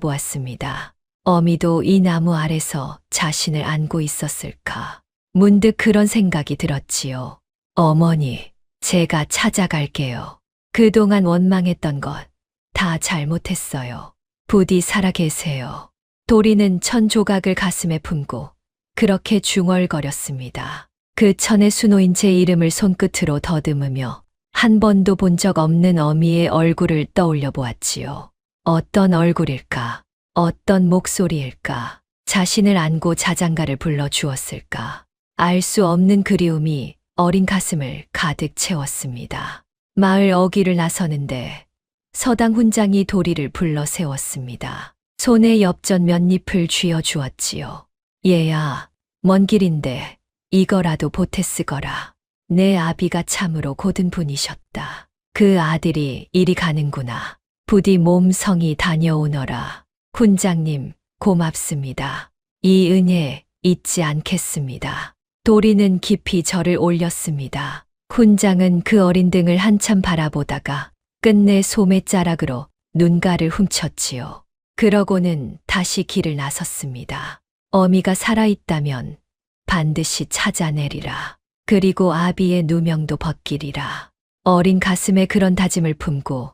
올려다보았습니다. 어미도 이 나무 아래서 자신을 안고 있었을까? 문득 그런 생각이 들었지요. 어머니, 제가 찾아갈게요. 그동안 원망했던 것 다 잘못했어요. 부디 살아계세요. 도리는 천 조각을 가슴에 품고 그렇게 중얼거렸습니다. 그 천에 수놓인 제 이름을 손끝으로 더듬으며 한 번도 본 적 없는 어미의 얼굴을 떠올려 보았지요. 어떤 얼굴일까? 어떤 목소리일까? 자신을 안고 자장가를 불러주었을까? 알 수 없는 그리움이 어린 가슴을 가득 채웠습니다. 마을 어귀를 나서는데 서당 훈장이 도리를 불러 세웠습니다. 손에 엽전 몇 잎을 쥐어 주었지요. 얘야, 먼 길인데 이거라도 보태 쓰거라. 내 아비가 참으로 고든 분이셨다. 그 아들이 이리 가는구나. 부디 몸성이 다녀오너라. 훈장님, 고맙습니다. 이 은혜 잊지 않겠습니다. 도리는 깊이 절을 올렸습니다. 훈장은 그 어린 등을 한참 바라보다가 끝내 소매자락으로 눈가를 훔쳤지요. 그러고는 다시 길을 나섰습니다. 어미가 살아있다면 반드시 찾아내리라. 그리고 아비의 누명도 벗기리라. 어린 가슴에 그런 다짐을 품고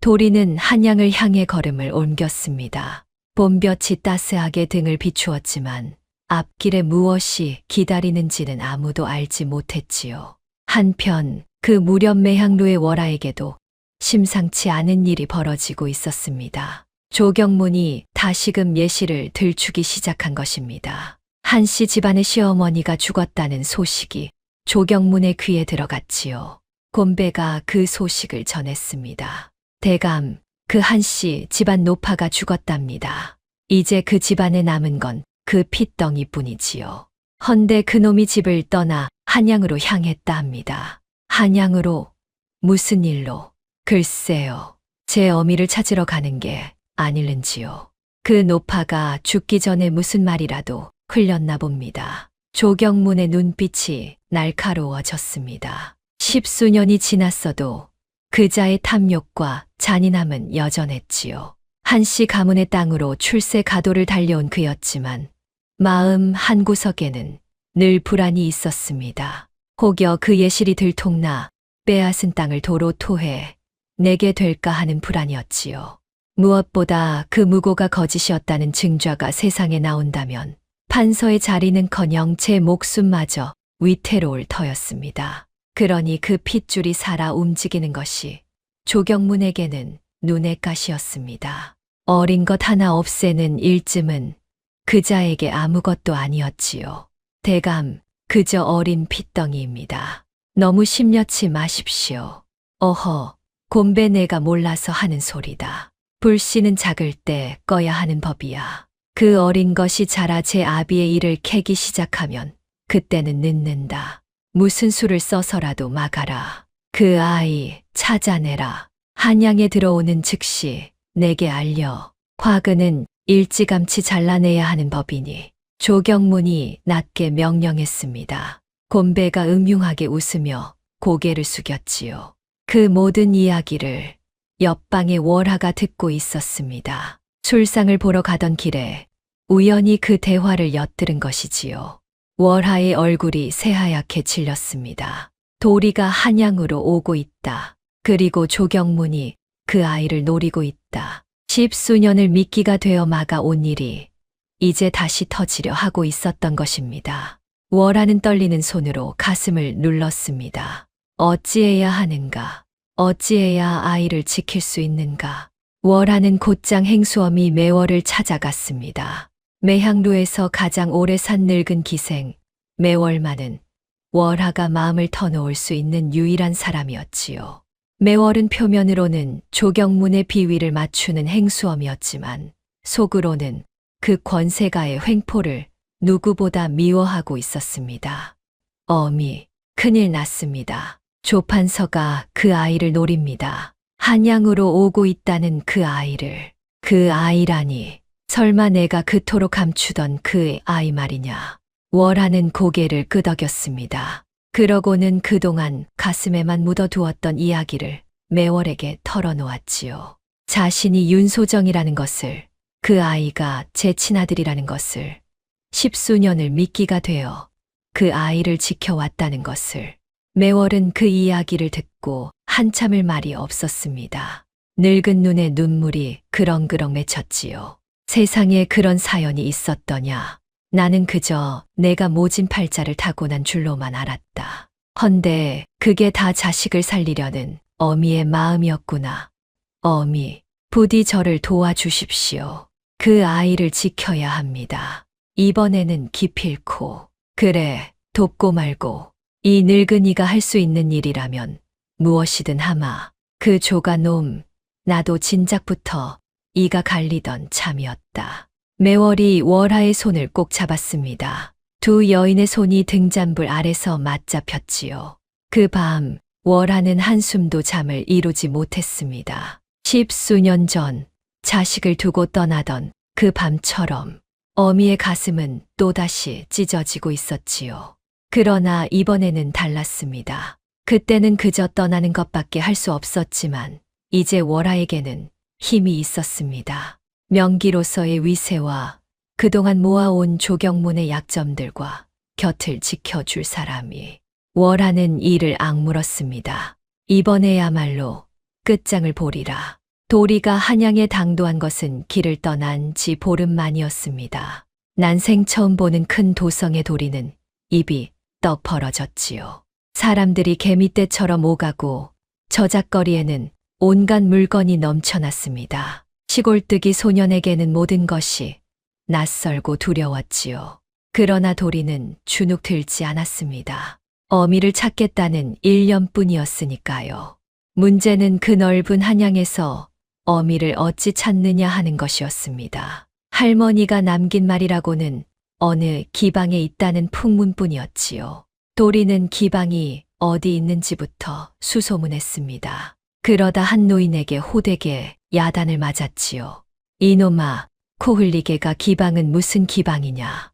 도리는 한양을 향해 걸음을 옮겼습니다. 봄볕이 따스하게 등을 비추었지만 앞길에 무엇이 기다리는지는 아무도 알지 못했지요. 한편 그 무렵 매향루의 월아에게도 심상치 않은 일이 벌어지고 있었습니다. 조경문이 다시금 예시를 들추기 시작한 것입니다. 한씨 집안의 시어머니가 죽었다는 소식이 조경문의 귀에 들어갔지요. 곤배가 그 소식을 전했습니다. 대감, 그 한씨 집안 노파가 죽었답니다. 이제 그 집안에 남은 건 그 핏덩이뿐이지요. 헌데 그놈이 집을 떠나 한양으로 향했다 합니다. 한양으로? 무슨 일로? 글쎄요. 제 어미를 찾으러 가는 게 아닐는지요. 그 노파가 죽기 전에 무슨 말이라도 흘렸나 봅니다. 조경문의 눈빛이 날카로워졌습니다. 10수년이 지났어도 그자의 탐욕과 잔인함은 여전했지요. 한씨 가문의 땅으로 출세 가도를 달려온 그였지만 마음 한구석에는 늘 불안이 있었습니다. 혹여 그 예실이 들통나 빼앗은 땅을 도로 토해 내게 될까 하는 불안이었지요. 무엇보다 그 무고가 거짓이었다는 증좌가 세상에 나온다면 판서의 자리는커녕 제 목숨마저 위태로울 터였습니다. 그러니 그 핏줄이 살아 움직이는 것이 조경문에게는 눈의 가시였습니다. 어린 것 하나 없애는 일쯤은 그자에게 아무것도 아니었지요. 대감, 그저 어린 핏덩이입니다. 너무 심려치 마십시오. 어허, 곤배 내가 몰라서 하는 소리다. 불씨는 작을 때 꺼야 하는 법이야. 그 어린 것이 자라 제 아비의 일을 캐기 시작하면 그때는 늦는다. 무슨 수를 써서라도 막아라. 그 아이 찾아내라. 한양에 들어오는 즉시 내게 알려. 화근은 일찌감치 잘라내야 하는 법이니 조경문이 낮게 명령했습니다. 곤배가 음흉하게 웃으며 고개를 숙였지요. 그 모든 이야기를 옆방의 월하가 듣고 있었습니다. 술상을 보러 가던 길에 우연히 그 대화를 엿들은 것이지요. 월하의 얼굴이 새하얗게 질렸습니다. 도리가 한양으로 오고 있다. 그리고 조경문이 그 아이를 노리고 있다. 10수년을 미끼가 되어 막아온 일이 이제 다시 터지려 하고 있었던 것입니다. 월하는 떨리는 손으로 가슴을 눌렀습니다. 어찌해야 하는가? 어찌해야 아이를 지킬 수 있는가? 월하는 곧장 행수어미 매월을 찾아갔습니다. 매향루에서 가장 오래 산 늙은 기생 매월만은 월하가 마음을 터놓을 수 있는 유일한 사람이었지요. 매월은 표면으로는 조경문의 비위를 맞추는 행수엄이었지만 속으로는 그 권세가의 횡포를 누구보다 미워하고 있었습니다. 어미, 큰일 났습니다. 조판서가 그 아이를 노립니다. 한양으로 오고 있다는 그 아이를. 그 아이라니 설마 내가 그토록 감추던 그 아이 말이냐. 월하는 고개를 끄덕였습니다. 그러고는 그동안 가슴에만 묻어두었던 이야기를 매월에게 털어놓았지요. 자신이 윤소정이라는 것을, 그 아이가 제 친아들이라는 것을, 10수년을 미끼가 되어 그 아이를 지켜왔다는 것을. 매월은 그 이야기를 듣고 한참을 말이 없었습니다. 늙은 눈에 눈물이 그렁그렁 맺혔지요. 세상에 그런 사연이 있었더냐. 나는 그저 내가 모진 팔자를 타고난 줄로만 알았다. 헌데 그게 다 자식을 살리려는 어미의 마음이었구나. 어미, 부디 저를 도와주십시오. 그 아이를 지켜야 합니다. 이번에는 기필코. 그래, 돕고 말고. 이 늙은이가 할 수 있는 일이라면 무엇이든 하마. 그 조가놈, 나도 진작부터 이가 갈리던 참이었다. 매월이 월하의 손을 꼭 잡았습니다. 두 여인의 손이 등잔불 아래서 맞잡혔지요. 그 밤 월하는 한숨도 잠을 이루지 못했습니다. 10수년 전 자식을 두고 떠나던 그 밤처럼 어미의 가슴은 또다시 찢어지고 있었지요. 그러나 이번에는 달랐습니다. 그때는 그저 떠나는 것밖에 할 수 없었지만 이제 월아에게는 힘이 있었습니다. 명기로서의 위세와 그동안 모아온 조경문의 약점들과 곁을 지켜줄 사람이. 월아는 이를 악물었습니다. 이번에야말로 끝장을 보리라. 도리가 한양에 당도한 것은 길을 떠난 지 보름 만이었습니다. 난생 처음 보는 큰 도성의 도리는 입이 떡 벌어졌지요. 사람들이 개미떼처럼 오가고 저작거리에는 온갖 물건이 넘쳐났습니다. 시골뜨기 소년에게는 모든 것이 낯설고 두려웠지요. 그러나 도리는 주눅 들지 않았습니다. 어미를 찾겠다는 일념뿐이었으니까요. 문제는 그 넓은 한양에서 어미를 어찌 찾느냐 하는 것이었습니다. 할머니가 남긴 말이라고는 어느 기방에 있다는 풍문뿐이었지요. 도리는 기방이 어디 있는지부터 수소문했습니다. 그러다 한 노인에게 호되게 야단을 맞았지요. 이놈아, 코 흘리게가 기방은 무슨 기방이냐.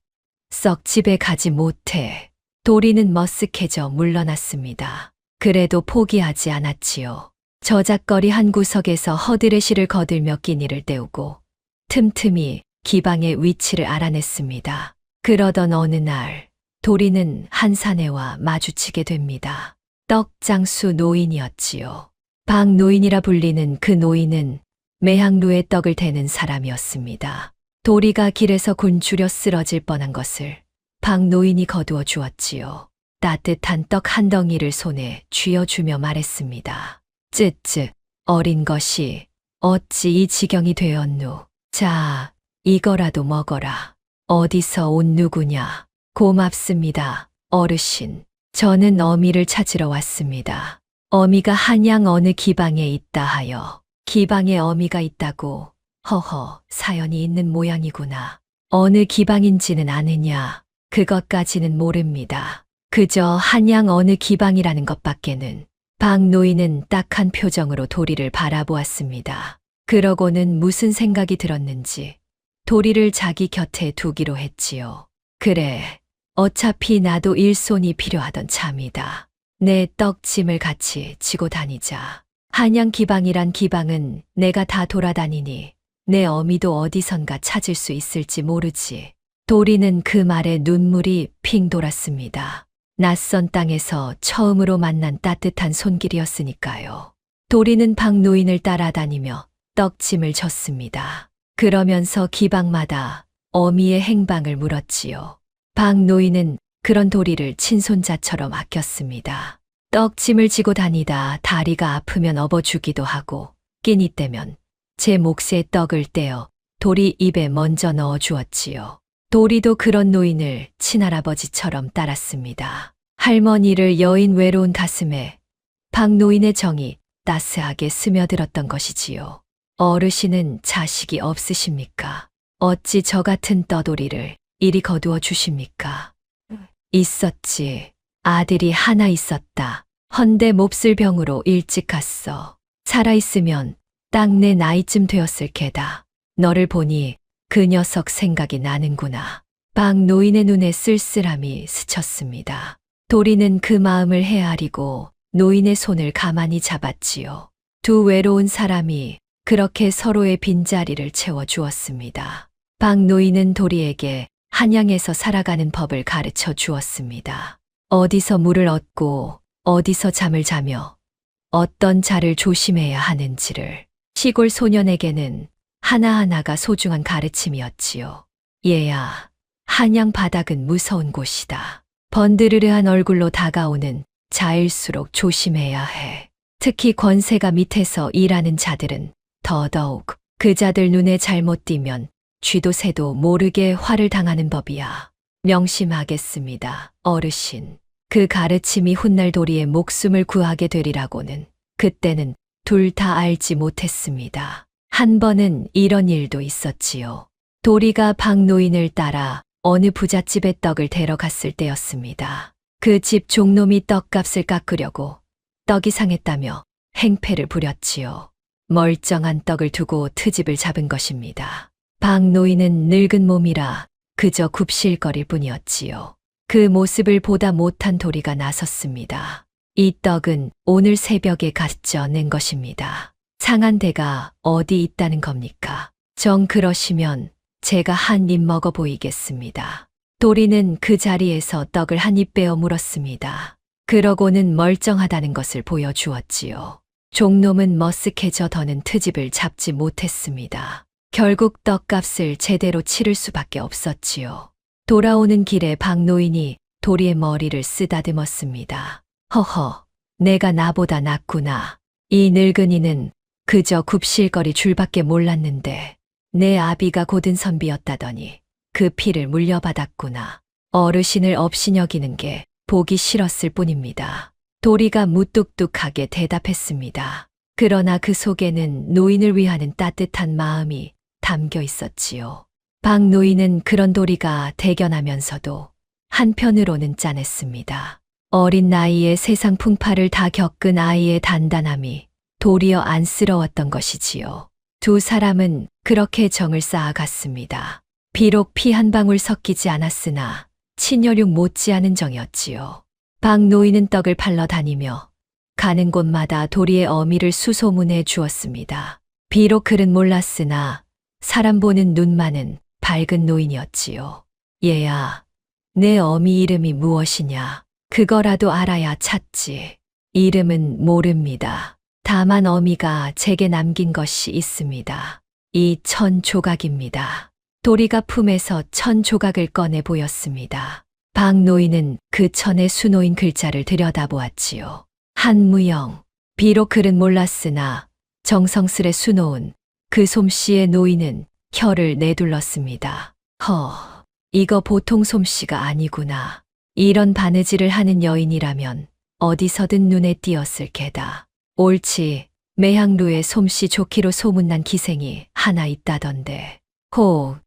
썩 집에 가지 못해. 도리는 머쓱해져 물러났습니다. 그래도 포기하지 않았지요. 저작거리 한 구석에서 허드레시를 거들며 끼니를 때우고 틈틈이 기방의 위치를 알아냈습니다. 그러던 어느 날 도리는 한 사내와 마주치게 됩니다. 떡장수 노인이었지요. 박노인이라 불리는 그 노인은 매향루에 떡을 대는 사람이었습니다. 도리가 길에서 굶주려 쓰러질 뻔한 것을 박노인이 거두어 주었지요. 따뜻한 떡 한 덩이를 손에 쥐어주며 말했습니다. 쯧쯧, 어린 것이 어찌 이 지경이 되었누. 자, 이거라도 먹어라. 어디서 온 누구냐. 고맙습니다, 어르신. 저는 어미를 찾으러 왔습니다. 어미가 한양 어느 기방에 있다 하여. 기방에 어미가 있다고. 허허, 사연이 있는 모양이구나. 어느 기방인지는 아느냐. 그것까지는 모릅니다. 그저 한양 어느 기방이라는 것밖에는. 박노인은 딱한 표정으로 도리를 바라보았습니다. 그러고는 무슨 생각이 들었는지 도리를 자기 곁에 두기로 했지요. 그래, 어차피 나도 일손이 필요하던 참이다. 내 떡짐을 같이 지고 다니자. 한양 기방이란 기방은 내가 다 돌아다니니 내 어미도 어디선가 찾을 수 있을지 모르지. 도리는 그 말에 눈물이 핑 돌았습니다. 낯선 땅에서 처음으로 만난 따뜻한 손길이었으니까요. 도리는 박노인을 따라다니며 떡짐을 졌습니다. 그러면서 기방마다 어미의 행방을 물었지요. 박노인은 그런 도리를 친손자처럼 아꼈습니다. 떡짐을 지고 다니다 다리가 아프면 업어주기도 하고 끼니 때면 제 몫에 떡을 떼어 도리 입에 먼저 넣어 주었지요. 도리도 그런 노인을 친할아버지처럼 따랐습니다. 할머니를 여인 외로운 가슴에 박노인의 정이 따스하게 스며들었던 것이지요. 어르신은 자식이 없으십니까? 어찌 저 같은 떠돌이를 이리 거두어 주십니까? 있었지. 아들이 하나 있었다. 헌데 몹쓸 병으로 일찍 갔어. 살아있으면 딱 내 나이쯤 되었을 게다. 너를 보니 그 녀석 생각이 나는구나. 박노인의 눈에 쓸쓸함이 스쳤습니다. 도리는 그 마음을 헤아리고 노인의 손을 가만히 잡았지요. 두 외로운 사람이 그렇게 서로의 빈자리를 채워주었습니다. 박노인은 도리에게 한양에서 살아가는 법을 가르쳐 주었습니다. 어디서 물을 얻고 어디서 잠을 자며 어떤 자를 조심해야 하는지를. 시골 소년에게는 하나하나가 소중한 가르침이었지요. 얘야, 한양 바닥은 무서운 곳이다. 번드르르한 얼굴로 다가오는 자일수록 조심해야 해. 특히 권세가 밑에서 일하는 자들은 더더욱. 그 자들 눈에 잘못 띄면 쥐도 새도 모르게 화를 당하는 법이야. 명심하겠습니다, 어르신. 그 가르침이 훗날 도리의 목숨을 구하게 되리라고는 그때는 둘 다 알지 못했습니다. 한 번은 이런 일도 있었지요. 도리가 박노인을 따라 어느 부잣집에 떡을 데려 갔을 때였습니다. 그 집 종놈이 떡값을 깎으려고 떡이 상했다며 행패를 부렸지요. 멀쩡한 떡을 두고 트집을 잡은 것입니다. 박노인은 늙은 몸이라 그저 굽실거릴 뿐이었지요. 그 모습을 보다 못한 도리가 나섰습니다. 이 떡은 오늘 새벽에 가져 낸 것입니다. 상한 데가 어디 있다는 겁니까? 정 그러시면 제가 한 입 먹어 보이겠습니다. 도리는 그 자리에서 떡을 한 입 빼어 물었습니다. 그러고는 멀쩡하다는 것을 보여주었지요. 종놈은 머쓱해져 더는 트집을 잡지 못했습니다. 결국 떡값을 제대로 치를 수밖에 없었지요. 돌아오는 길에 박노인이 도리의 머리를 쓰다듬었습니다. 허허, 내가 나보다 낫구나. 이 늙은이는 그저 굽실거리 줄밖에 몰랐는데 내 아비가 고든 선비였다더니 그 피를 물려받았구나. 어르신을 업신여기는 게 보기 싫었을 뿐입니다. 도리가 무뚝뚝하게 대답했습니다. 그러나 그 속에는 노인을 위하는 따뜻한 마음이 담겨 있었지요. 박노인은 그런 도리가 대견하면서도 한편으로는 짠했습니다. 어린 나이에 세상 풍파를 다 겪은 아이의 단단함이 도리어 안쓰러웠던 것이지요. 두 사람은 그렇게 정을 쌓아갔습니다. 비록 피 한 방울 섞이지 않았으나 친혈육 못지않은 정이었지요. 박노인은 떡을 팔러 다니며 가는 곳마다 도리의 어미를 수소문해 주었습니다. 비록 그는 몰랐으나 사람 보는 눈만은 밝은 노인이었지요. 얘야, 내 어미 이름이 무엇이냐? 그거라도 알아야 찾지. 이름은 모릅니다. 다만 어미가 제게 남긴 것이 있습니다. 이 1000조각입니다. 도리가 품에서 1000조각을 꺼내 보였습니다. 박노인은 그 천의 수놓인 글자를 들여다보았지요. 한무영. 비록 글은 몰랐으나 정성스레 수놓은 그 솜씨의 노인은 혀를 내둘렀습니다. 이거 보통 솜씨가 아니구나. 이런 바느질을 하는 여인이라면 어디서든 눈에 띄었을 게다. 옳지, 매향루에 솜씨 좋기로 소문난 기생이 하나 있다던데.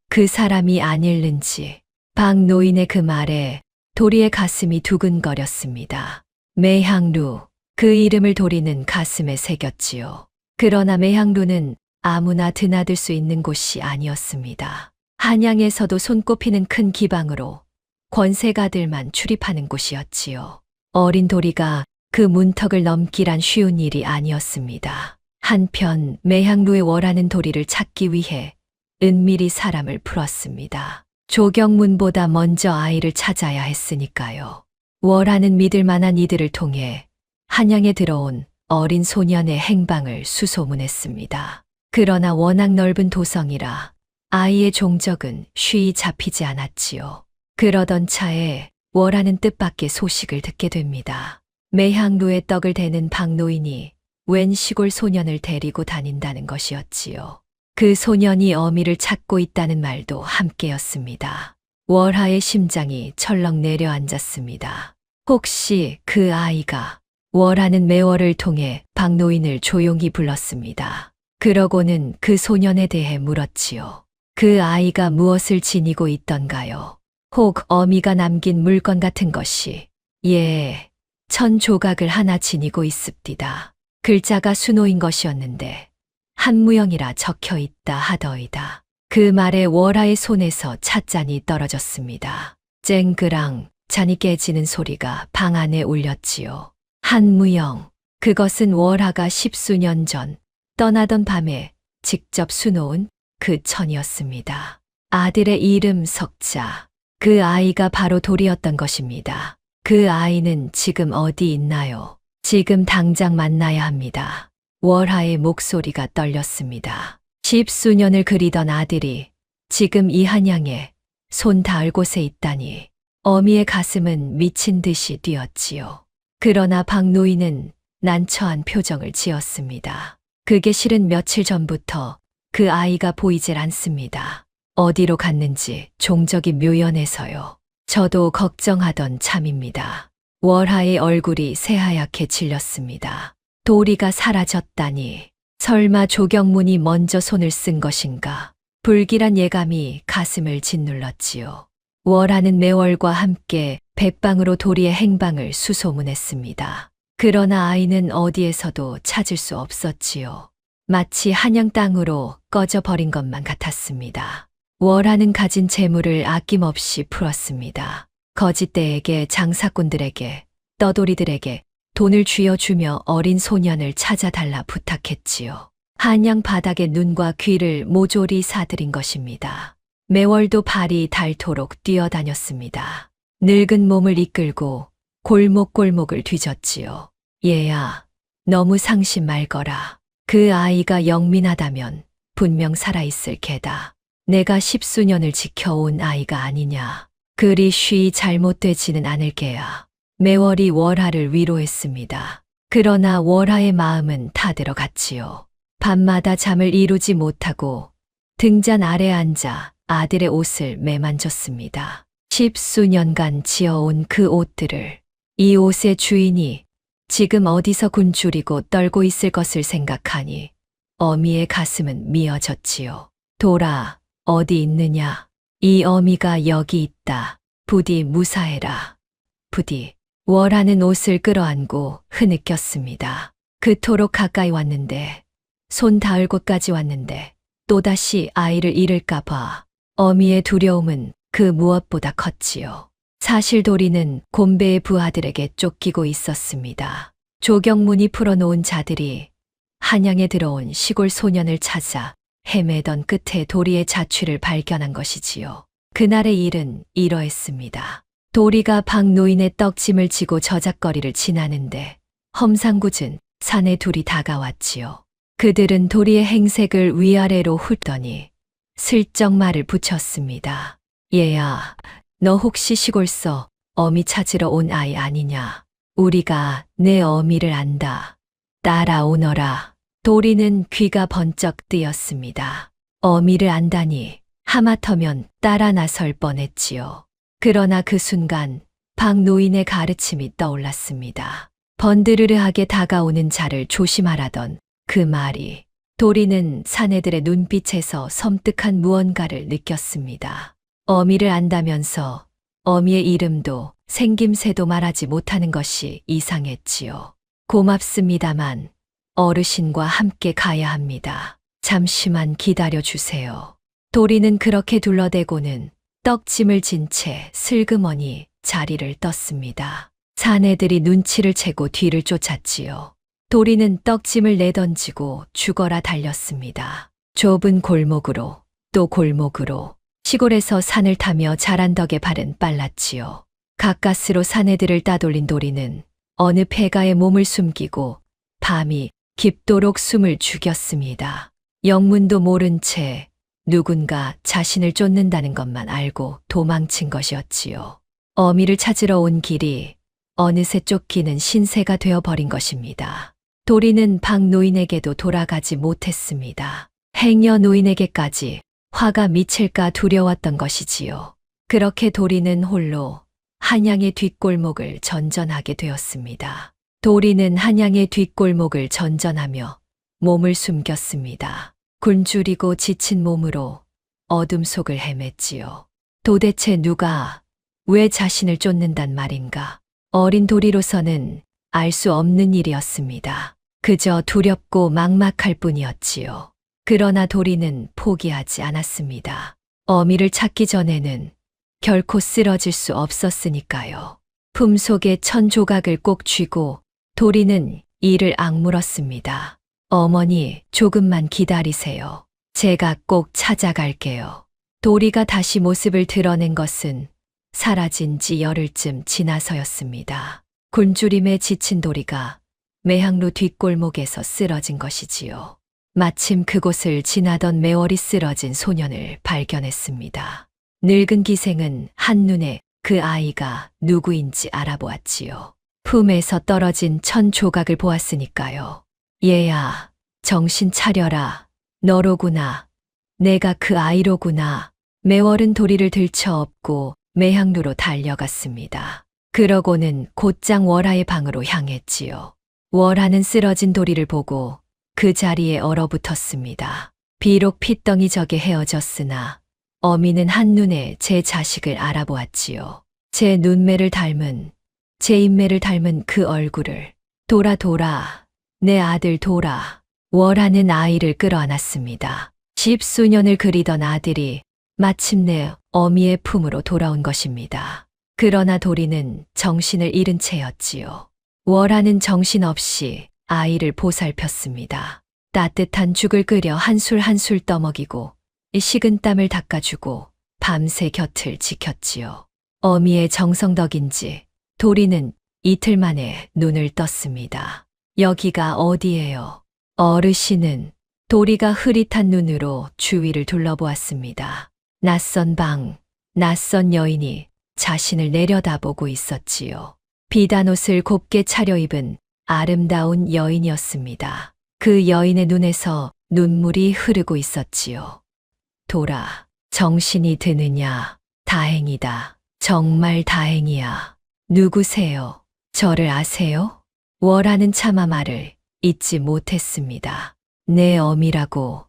그 사람이 아닐는지. 박노인의 그 말에 도리의 가슴이 두근거렸습니다. 매향루, 그 이름을 도리는 가슴에 새겼지요. 그러나 매향루는 아무나 드나들 수 있는 곳이 아니었습니다. 한양에서도 손꼽히는 큰 기방으로 권세가들만 출입하는 곳이었지요. 어린 도리가 그 문턱을 넘기란 쉬운 일이 아니었습니다. 한편 매향루에 월하는 도리를 찾기 위해 은밀히 사람을 풀었습니다. 조경문보다 먼저 아이를 찾아야 했으니까요. 월하는 믿을 만한 이들을 통해 한양에 들어온 어린 소년의 행방을 수소문했습니다. 그러나 워낙 넓은 도성이라 아이의 종적은 쉬이 잡히지 않았지요. 그러던 차에 월하는 뜻밖의 소식을 듣게 됩니다. 매향루에 떡을 대는 박노인이 웬 시골 소년을 데리고 다닌다는 것이었지요. 그 소년이 어미를 찾고 있다는 말도 함께였습니다. 월하의 심장이 철렁 내려앉았습니다. 혹시 그 아이가? 월하는 매월을 통해 박노인을 조용히 불렀습니다. 그러고는 그 소년에 대해 물었지요. 그 아이가 무엇을 지니고 있던가요? 혹 어미가 남긴 물건 같은 것이? 예, 1000조각을 하나 지니고 있습디다. 글자가 수노인 것이었는데 한무영이라 적혀 있다 하더이다. 그 말에 월하의 손에서 찻잔이 떨어졌습니다. 쨍그랑 잔이 깨지는 소리가 방 안에 울렸지요. 한무영, 그것은 월하가 10수년 전 떠나던 밤에 직접 수놓은 그 천이었습니다. 아들의 이름 석자, 그 아이가 바로 도리였던 것입니다. 그 아이는 지금 어디 있나요? 지금 당장 만나야 합니다. 월하의 목소리가 떨렸습니다. 10수년을 그리던 아들이 지금 이 한양에 손 닿을 곳에 있다니 어미의 가슴은 미친 듯이 뛰었지요. 그러나 박노인은 난처한 표정을 지었습니다. 그게 실은 며칠 전부터 그 아이가 보이질 않습니다. 어디로 갔는지 종적이 묘연해서요. 저도 걱정하던 참입니다. 월하의 얼굴이 새하얗게 질렸습니다. 도리가 사라졌다니. 설마 조경문이 먼저 손을 쓴 것인가? 불길한 예감이 가슴을 짓눌렀지요. 월하는 매월과 함께 백방으로 도리의 행방을 수소문했습니다. 그러나 아이는 어디에서도 찾을 수 없었지요. 마치 한양 땅으로 꺼져버린 것만 같았습니다. 월하는 가진 재물을 아낌없이 풀었습니다. 거짓대에게, 장사꾼들에게, 떠돌이들에게, 돈을 쥐어주며 어린 소년을 찾아달라 부탁했지요. 한양 바닥에 눈과 귀를 모조리 사들인 것입니다. 매월도 발이 닳도록 뛰어다녔습니다. 늙은 몸을 이끌고 골목골목을 뒤졌지요. 얘야, 너무 상심 말거라. 그 아이가 영민하다면 분명 살아있을 게다. 내가 십수년을 지켜온 아이가 아니냐. 그리 쉬 잘못되지는 않을 게야. 매월이 월하를 위로했습니다. 그러나 월하의 마음은 타들어갔지요. 밤마다 잠을 이루지 못하고 등잔 아래 앉아 아들의 옷을 매만졌습니다. 십수년간 지어온 그 옷들을, 이 옷의 주인이 지금 어디서 굶주리고 떨고 있을 것을 생각하니 어미의 가슴은 미어졌지요. 돌아, 어디 있느냐? 이 어미가 여기 있다. 부디 무사해라. 부디. 월하는 옷을 끌어안고 흐느꼈습니다. 그토록 가까이 왔는데, 손 닿을 곳까지 왔는데 또다시 아이를 잃을까 봐 어미의 두려움은 그 무엇보다 컸지요. 사실 도리는 곤배의 부하들에게 쫓기고 있었습니다. 조경문이 풀어놓은 자들이 한양에 들어온 시골 소년을 찾아 헤매던 끝에 도리의 자취를 발견한 것이지요. 그날의 일은 이러했습니다. 도리가 박노인의 떡짐을 지고 저작거리를 지나는데 험상궂은 산에 둘이 다가왔지요. 그들은 도리의 행색을 위아래로 훑더니 슬쩍 말을 붙였습니다. 얘야, 너 혹시 시골서 어미 찾으러 온 아이 아니냐? 우리가 내 어미를 안다. 따라오너라. 도리는 귀가 번쩍 뜨였습니다. 어미를 안다니 하마터면 따라 나설 뻔했지요. 그러나 그 순간 박노인의 가르침이 떠올랐습니다. 번드르르하게 다가오는 자를 조심하라던 그 말이, 도리는 사내들의 눈빛에서 섬뜩한 무언가를 느꼈습니다. 어미를 안다면서 어미의 이름도 생김새도 말하지 못하는 것이 이상했지요. 고맙습니다만 어르신과 함께 가야 합니다. 잠시만 기다려 주세요. 도리는 그렇게 둘러대고는 떡짐을 진 채 슬그머니 자리를 떴습니다. 사내들이 눈치를 채고 뒤를 쫓았지요. 도리는 떡짐을 내던지고 죽어라 달렸습니다. 좁은 골목으로 또 골목으로, 시골에서 산을 타며 자란 덕에 발은 빨랐지요. 가까스로 사내들을 따돌린 도리는 어느 폐가에 몸을 숨기고 밤이 깊도록 숨을 죽였습니다. 영문도 모른 채 누군가 자신을 쫓는다는 것만 알고 도망친 것이었지요. 어미를 찾으러 온 길이 어느새 쫓기는 신세가 되어버린 것입니다. 도리는 박노인에게도 돌아가지 못했습니다. 행여 노인에게까지 화가 미칠까 두려웠던 것이지요. 그렇게 도리는 홀로 한양의 뒷골목을 전전하게 되었습니다. 도리는 한양의 뒷골목을 전전하며 몸을 숨겼습니다. 굶주리고 지친 몸으로 어둠 속을 헤맸지요. 도대체 누가 왜 자신을 쫓는단 말인가? 어린 도리로서는 알 수 없는 일이었습니다. 그저 두렵고 막막할 뿐이었지요. 그러나 도리는 포기하지 않았습니다. 어미를 찾기 전에는 결코 쓰러질 수 없었으니까요. 품속에 천 조각을 꼭 쥐고 도리는 이를 악물었습니다. 어머니, 조금만 기다리세요. 제가 꼭 찾아갈게요. 도리가 다시 모습을 드러낸 것은 사라진 지 열흘쯤 지나서였습니다. 굶주림에 지친 도리가 매항로 뒷골목에서 쓰러진 것이지요. 마침 그곳을 지나던 매월이 쓰러진 소년을 발견했습니다. 늙은 기생은 한눈에 그 아이가 누구인지 알아보았지요. 품에서 떨어진 천 조각을 보았으니까요. 얘야, 정신 차려라. 너로구나. 내가 그 아이로구나. 매월은 도리를 들쳐업고 매항로로 달려갔습니다. 그러고는 곧장 월하의 방으로 향했지요. 월하는 쓰러진 도리를 보고 그 자리에 얼어붙었습니다. 비록 핏덩이 적에 헤어졌으나 어미는 한눈에 제 자식을 알아보았지요. 제 눈매를 닮은, 제 인매를 닮은 그 얼굴을. 돌아, 내 아들 돌아. 월하는 아이를 끌어안았습니다. 십수년을 그리던 아들이 마침내 어미의 품으로 돌아온 것입니다. 그러나 도리는 정신을 잃은 채였지요. 월하는 정신없이 아이를 보살폈습니다. 따뜻한 죽을 끓여 한술 한술 떠먹이고 식은 땀을 닦아주고 밤새 곁을 지켰지요. 어미의 정성 덕인지 도리는 이틀 만에 눈을 떴습니다. 여기가 어디예요? 어르신은 도리가 흐릿한 눈으로 주위를 둘러보았습니다. 낯선 방, 낯선 여인이 자신을 내려다보고 있었지요. 비단 옷을 곱게 차려입은 아름다운 여인이었습니다. 그 여인의 눈에서 눈물이 흐르고 있었지요. 돌아, 정신이 드느냐? 다행이다. 정말 다행이야. 누구세요? 저를 아세요? 월하는 차마 말을 잊지 못했습니다. 내 어미라고,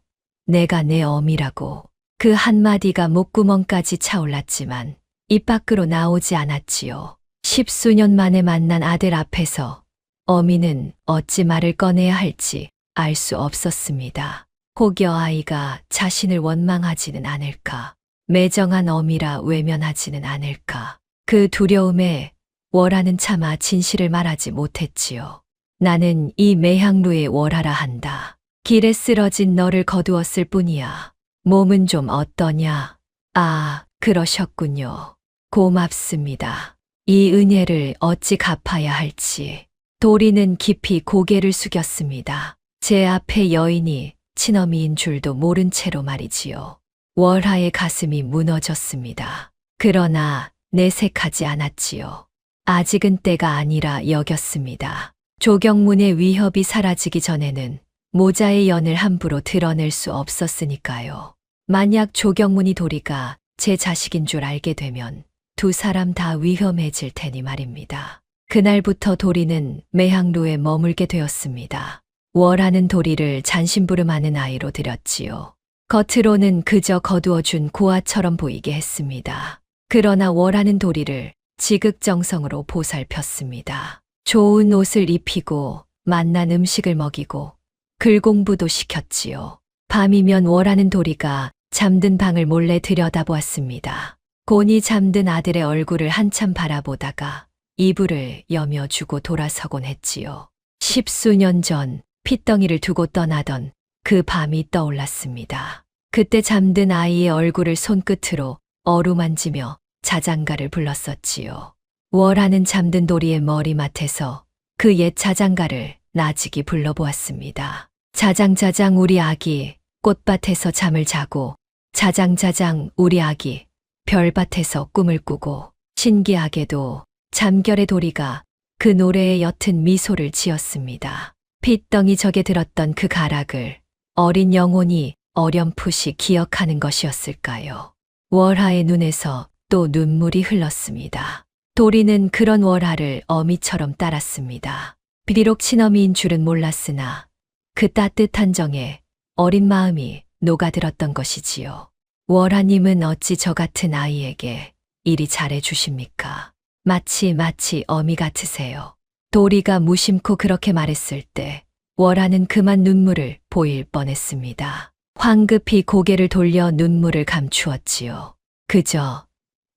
내가 내 어미라고. 그 한마디가 목구멍까지 차올랐지만 입 밖으로 나오지 않았지요. 10수년 만에 만난 아들 앞에서 어미는 어찌 말을 꺼내야 할지 알 수 없었습니다. 혹여 아이가 자신을 원망하지는 않을까, 매정한 어미라 외면하지는 않을까. 그 두려움에 월하는 차마 진실을 말하지 못했지요. 나는 이 매향루의 월하라 한다. 길에 쓰러진 너를 거두었을 뿐이야. 몸은 좀 어떠냐? 아, 그러셨군요. 고맙습니다. 이 은혜를 어찌 갚아야 할지. 도리는 깊이 고개를 숙였습니다. 제 앞에 여인이 친어미인 줄도 모른 채로 말이지요. 월하의 가슴이 무너졌습니다. 그러나 내색하지 않았지요. 아직은 때가 아니라 여겼습니다. 조경문의 위협이 사라지기 전에는 모자의 연을 함부로 드러낼 수 없었으니까요. 만약 조경문이 도리가 제 자식인 줄 알게 되면 두 사람 다 위험해질 테니 말입니다. 그날부터 도리는 매향루에 머물게 되었습니다. 월하는 도리를 잔심부름하는 아이로 들였지요. 겉으로는 그저 거두어준 고아처럼 보이게 했습니다. 그러나 월하는 도리를 지극정성으로 보살폈습니다. 좋은 옷을 입히고 맛난 음식을 먹이고 글 공부도 시켰지요. 밤이면 월하는 도리가 잠든 방을 몰래 들여다보았습니다. 곤히 잠든 아들의 얼굴을 한참 바라보다가 이불을 여며주고 돌아서곤 했지요. 10수년 전 핏덩이를 두고 떠나던 그 밤이 떠올랐습니다. 그때 잠든 아이의 얼굴을 손끝으로 어루만지며 자장가를 불렀었지요. 월하는 잠든 도리의 머리맡에서 그 옛 자장가를 나직이 불러보았습니다. 자장자장 우리 아기 꽃밭에서 잠을 자고, 자장자장 우리 아기 별밭에서 꿈을 꾸고. 신기하게도 잠결의 도리가 그 노래에 옅은 미소를 지었습니다. 핏덩이 적에 들었던 그 가락을 어린 영혼이 어렴풋이 기억하는 것이었을까요? 월하의 눈에서 또 눈물이 흘렀습니다. 도리는 그런 월하를 어미처럼 따랐습니다. 비록 친어미인 줄은 몰랐으나 그 따뜻한 정에 어린 마음이 녹아들었던 것이지요. 월하님은 어찌 저 같은 아이에게 이리 잘해 주십니까? 마치 어미 같으세요. 도리가 무심코 그렇게 말했을 때 월하는 그만 눈물을 보일 뻔했습니다. 황급히 고개를 돌려 눈물을 감추었지요. 그저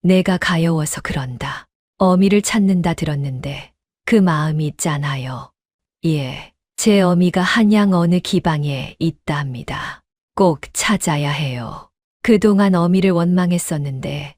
내가 가여워서 그런다. 어미를 찾는다 들었는데 그 마음이 짠하여. 예, 제 어미가 한양 어느 기방에 있다 합니다. 꼭 찾아야 해요. 그동안 어미를 원망했었는데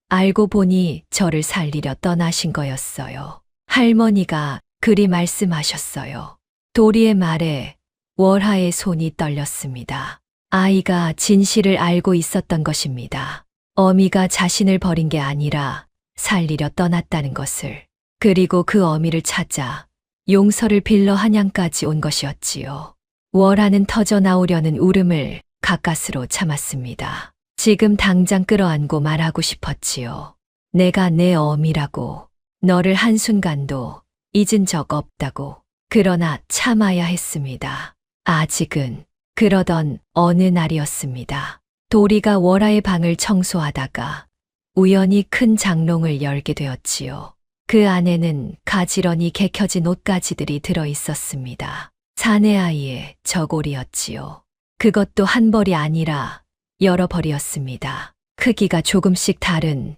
알고 보니 저를 살리려 떠나신 거였어요. 할머니가 그리 말씀하셨어요. 도리의 말에 월하의 손이 떨렸습니다. 아이가 진실을 알고 있었던 것입니다. 어미가 자신을 버린 게 아니라 살리려 떠났다는 것을. 그리고 그 어미를 찾아 용서를 빌러 한양까지 온 것이었지요. 월하는 터져 나오려는 울음을 가까스로 참았습니다. 지금 당장 끌어안고 말하고 싶었지요. 내가 내 어미라고, 너를 한순간도 잊은 적 없다고. 그러나 참아야 했습니다. 아직은. 그러던 어느 날이었습니다. 도리가 월하의 방을 청소하다가 우연히 큰 장롱을 열게 되었지요. 그 안에는 가지런히 개켜진 옷가지들이 들어 있었습니다. 사내 아이의 저고리였지요. 그것도 한 벌이 아니라 여러 벌이었습니다. 크기가 조금씩 다른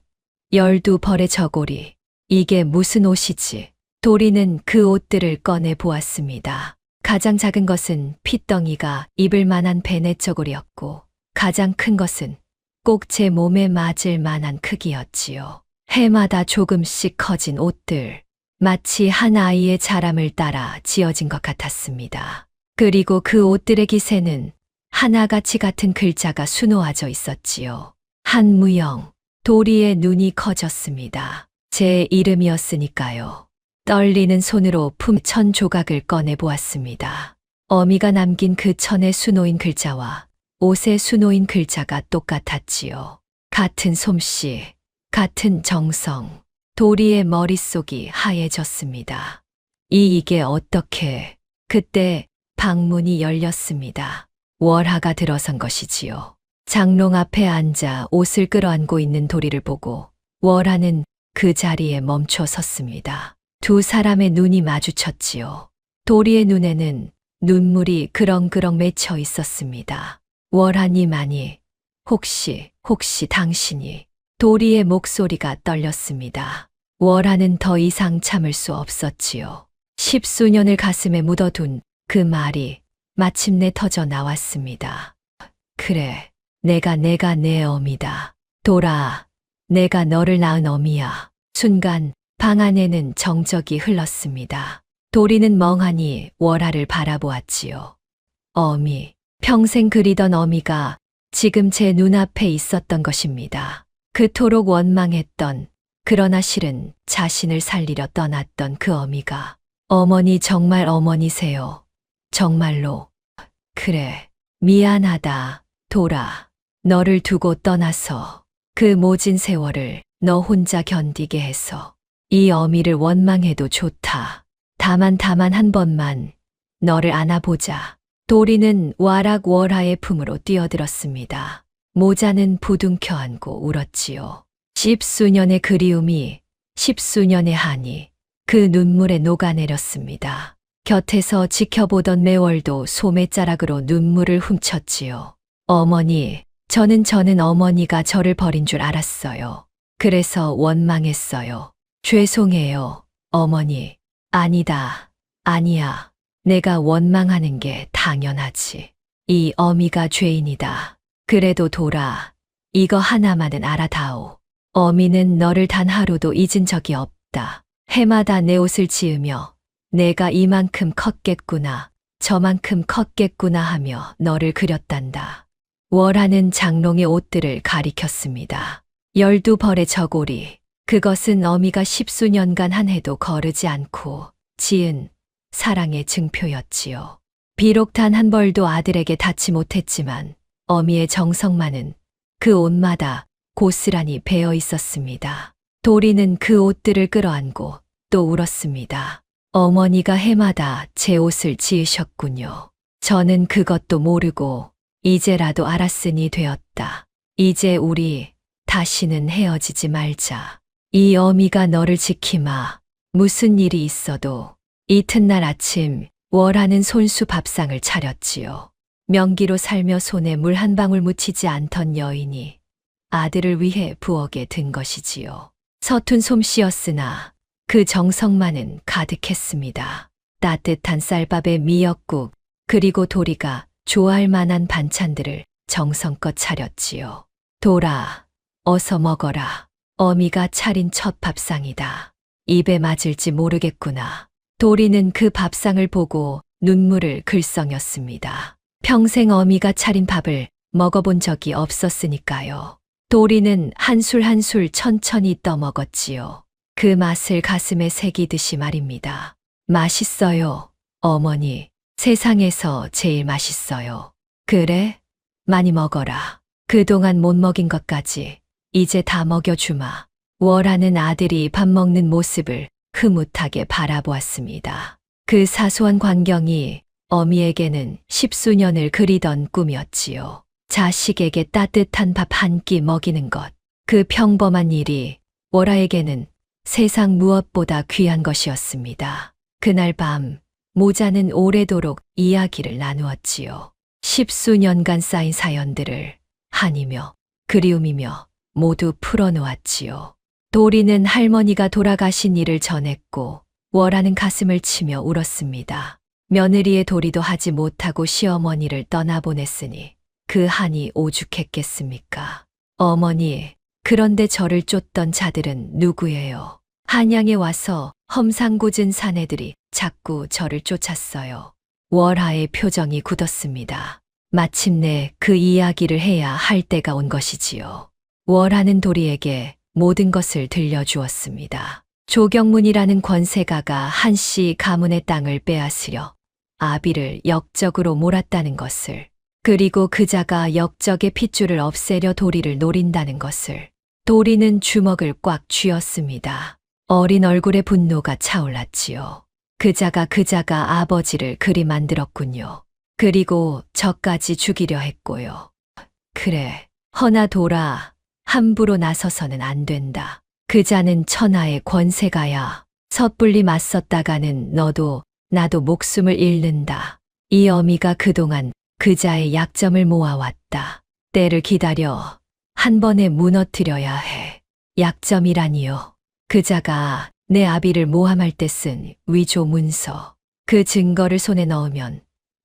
12벌의 저고리. 이게 무슨 옷이지? 도리는 그 옷들을 꺼내 보았습니다. 가장 작은 것은 핏덩이가 입을 만한 배냇저고리였고, 가장 큰 것은 꼭 제 몸에 맞을 만한 크기였지요. 해마다 조금씩 커진 옷들, 마치 한 아이의 자람을 따라 지어진 것 같았습니다. 그리고 그 옷들의 기세는 하나같이 같은 글자가 수놓아져 있었지요. 한무영. 도리의 눈이 커졌습니다. 제 이름이었으니까요. 떨리는 손으로 품1,000 조각을 꺼내 보았습니다. 어미가 남긴 그 천에 수놓인 글자와 옷에 수놓인 글자가 똑같았지요. 같은 솜씨, 같은 정성. 도리의 머릿속이 하얘졌습니다. 이게 어떻게... 그때 방문이 열렸습니다. 월하가 들어선 것이지요. 장롱 앞에 앉아 옷을 끌어안고 있는 도리를 보고 월하는 그 자리에 멈춰 섰습니다. 두 사람의 눈이 마주쳤지요. 도리의 눈에는 눈물이 그렁그렁 맺혀 있었습니다. 월하님아니, 혹시 당신이... 도리의 목소리가 떨렸습니다. 월하는 더 이상 참을 수 없었지요. 10수년을 가슴에 묻어둔 그 말이 마침내 터져 나왔습니다. 그래, 내가 내 어미다. 돌아, 내가 너를 낳은 어미야. 순간 방 안에는 정적이 흘렀습니다. 도리는 멍하니 월하를 바라보았지요. 어미, 평생 그리던 어미가 지금 제 눈앞에 있었던 것입니다. 그토록 원망했던, 그러나 실은 자신을 살리려 떠났던 그 어미가. 어머니 정말 어머니세요. 정말로. 그래, 미안하다, 돌아. 너를 두고 떠나서 그 모진 세월을 너 혼자 견디게 해서 이 어미를 원망해도 좋다. 다만 한 번만 너를 안아보자. 도리는 와락 월하의 품으로 뛰어들었습니다. 모자는 부둥켜 안고 울었지요. 10수년의 그리움이, 10수년의 한이 그 눈물에 녹아내렸습니다. 곁에서 지켜보던 매월도 소매자락으로 눈물을 훔쳤지요. 어머니, 저는 어머니가 저를 버린 줄 알았어요. 그래서 원망했어요. 죄송해요, 어머니. 아니다, 아니야. 내가 원망하는 게 당연하지. 이 어미가 죄인이다. 그래도 돌아, 이거 하나만은 알아다오. 어미는 너를 단 하루도 잊은 적이 없다. 해마다 내 옷을 지으며 내가 이만큼 컸겠구나, 저만큼 컸겠구나 하며 너를 그렸단다. 월하는 장롱의 옷들을 가리켰습니다. 12벌의 저고리, 그것은 어미가 10수년간 한 해도 거르지 않고 지은 사랑의 증표였지요. 비록 단 한 벌도 아들에게 닿지 못했지만 어미의 정성만은 그 옷마다 고스란히 배어 있었습니다. 도리는 그 옷들을 끌어안고 또 울었습니다. 어머니가 해마다 제 옷을 지으셨군요. 저는 그것도 모르고 이제라도 알았으니 되었다. 이제 우리 다시는 헤어지지 말자. 이 어미가 너를 지키마. 무슨 일이 있어도. 이튿날 아침 월하는 손수 밥상을 차렸지요. 명기로 살며 손에 물 한 방울 묻히지 않던 여인이 아들을 위해 부엌에 든 것이지요. 서툰 솜씨였으나 그 정성만은 가득했습니다. 따뜻한 쌀밥에 미역국, 그리고 도리가 좋아할 만한 반찬들을 정성껏 차렸지요. 돌아, 어서 먹어라. 어미가 차린 첫 밥상이다. 입에 맞을지 모르겠구나. 도리는 그 밥상을 보고 눈물을 글썽였습니다. 평생 어미가 차린 밥을 먹어본 적이 없었으니까요. 도리는 한술 한술 천천히 떠먹었지요. 그 맛을 가슴에 새기듯이 말입니다. 맛있어요, 어머니. 세상에서 제일 맛있어요. 그래? 많이 먹어라. 그동안 못 먹인 것까지 이제 다 먹여주마. 월하는 아들이 밥 먹는 모습을 흐뭇하게 바라보았습니다. 그 사소한 광경이 어미에게는 10수년을 그리던 꿈이었지요. 자식에게 따뜻한 밥 한 끼 먹이는 것. 그 평범한 일이 월하에게는 세상 무엇보다 귀한 것이었습니다. 그날 밤 모자는 오래도록 이야기를 나누었지요. 10수년간 쌓인 사연들을 한이며 그리움이며 모두 풀어놓았지요. 도리는 할머니가 돌아가신 일을 전했고 월하는 가슴을 치며 울었습니다. 며느리의 도리도 하지 못하고 시어머니를 떠나보냈으니 그 한이 오죽했겠습니까? 어머니, 그런데 저를 쫓던 자들은 누구예요? 한양에 와서 험상궂은 사내들이 자꾸 저를 쫓았어요. 월하의 표정이 굳었습니다. 마침내 그 이야기를 해야 할 때가 온 것이지요. 월하는 도리에게 모든 것을 들려주었습니다. 조경문이라는 권세가가 한씨 가문의 땅을 빼앗으려 아비를 역적으로 몰았다는 것을, 그리고 그자가 역적의 핏줄을 없애려 도리를 노린다는 것을. 도리는 주먹을 꽉 쥐었습니다. 어린 얼굴에 분노가 차올랐지요. 그자가 아버지를 그리 만들었군요. 그리고 저까지 죽이려 했고요. 그래, 허나 돌아, 함부로 나서서는 안 된다. 그자는 천하의 권세가야. 섣불리 맞섰다가는 너도 나도 목숨을 잃는다. 이 어미가 그동안 그자의 약점을 모아왔다. 때를 기다려 한 번에 무너뜨려야 해. 약점이라니요. 그자가 내 아비를 모함할 때 쓴 위조 문서. 그 증거를 손에 넣으면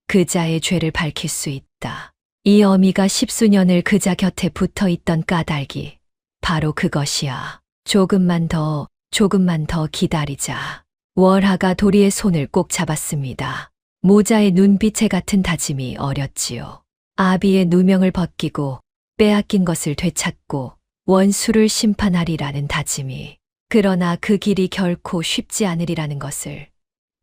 그자의 죄를 밝힐 수 있다. 이 어미가 10수년을 그자 곁에 붙어 있던 까닭이 바로 그것이야. 조금만 더 기다리자. 월하가 도리의 손을 꼭 잡았습니다. 모자의 눈빛에 같은 다짐이 어렸지요. 아비의 누명을 벗기고 빼앗긴 것을 되찾고 원수를 심판하리라는 다짐이. 그러나 그 길이 결코 쉽지 않으리라는 것을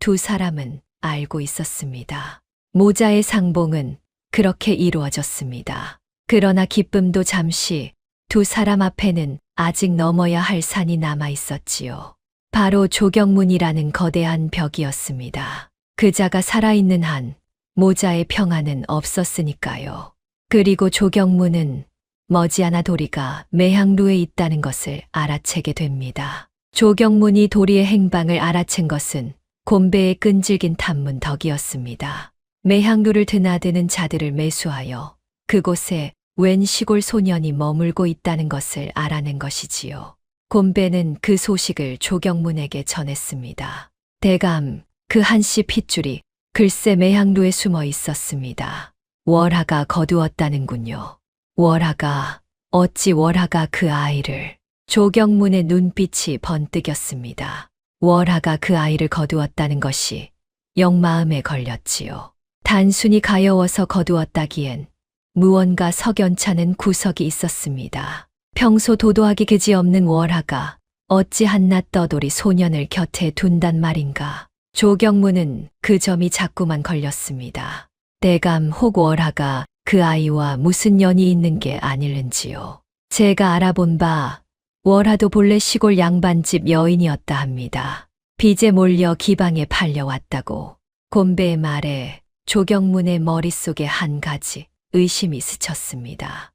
두 사람은 알고 있었습니다. 모자의 상봉은 그렇게 이루어졌습니다. 그러나 기쁨도 잠시 두 사람 앞에는 아직 넘어야 할 산이 남아 있었지요. 바로 조경문이라는 거대한 벽이었습니다. 그자가 살아있는 한 모자의 평안은 없었으니까요. 그리고 조경문은 머지않아 도리가 매향루에 있다는 것을 알아채게 됩니다. 조경문이 도리의 행방을 알아챈 것은 곤배의 끈질긴 탐문 덕이었습니다. 매향루를 드나드는 자들을 매수하여 그곳에 웬 시골 소년이 머물고 있다는 것을 알아낸 것이지요. 곤배는 그 소식을 조경문에게 전했습니다. 대감, 그 한씨 핏줄이 글쎄 매향루에 숨어 있었습니다. 월하가 거두었다는군요. 월하가, 어찌 월하가 그 아이를. 조경문의 눈빛이 번뜩였습니다. 월하가 그 아이를 거두었다는 것이 영 마음에 걸렸지요. 단순히 가여워서 거두었다기엔 무언가 석연찮은 구석이 있었습니다. 평소 도도하기 그지없는 월하가 어찌 한낱 떠돌이 소년을 곁에 둔단 말인가. 조경문은 그 점이 자꾸만 걸렸습니다. 대감 혹 월하가 그 아이와 무슨 연이 있는 게 아닐는지요. 제가 알아본 바 월하도 본래 시골 양반집 여인이었다 합니다. 빚에 몰려 기방에 팔려왔다고. 곤배의 말에 조경문의 머릿속에 한 가지 의심이 스쳤습니다.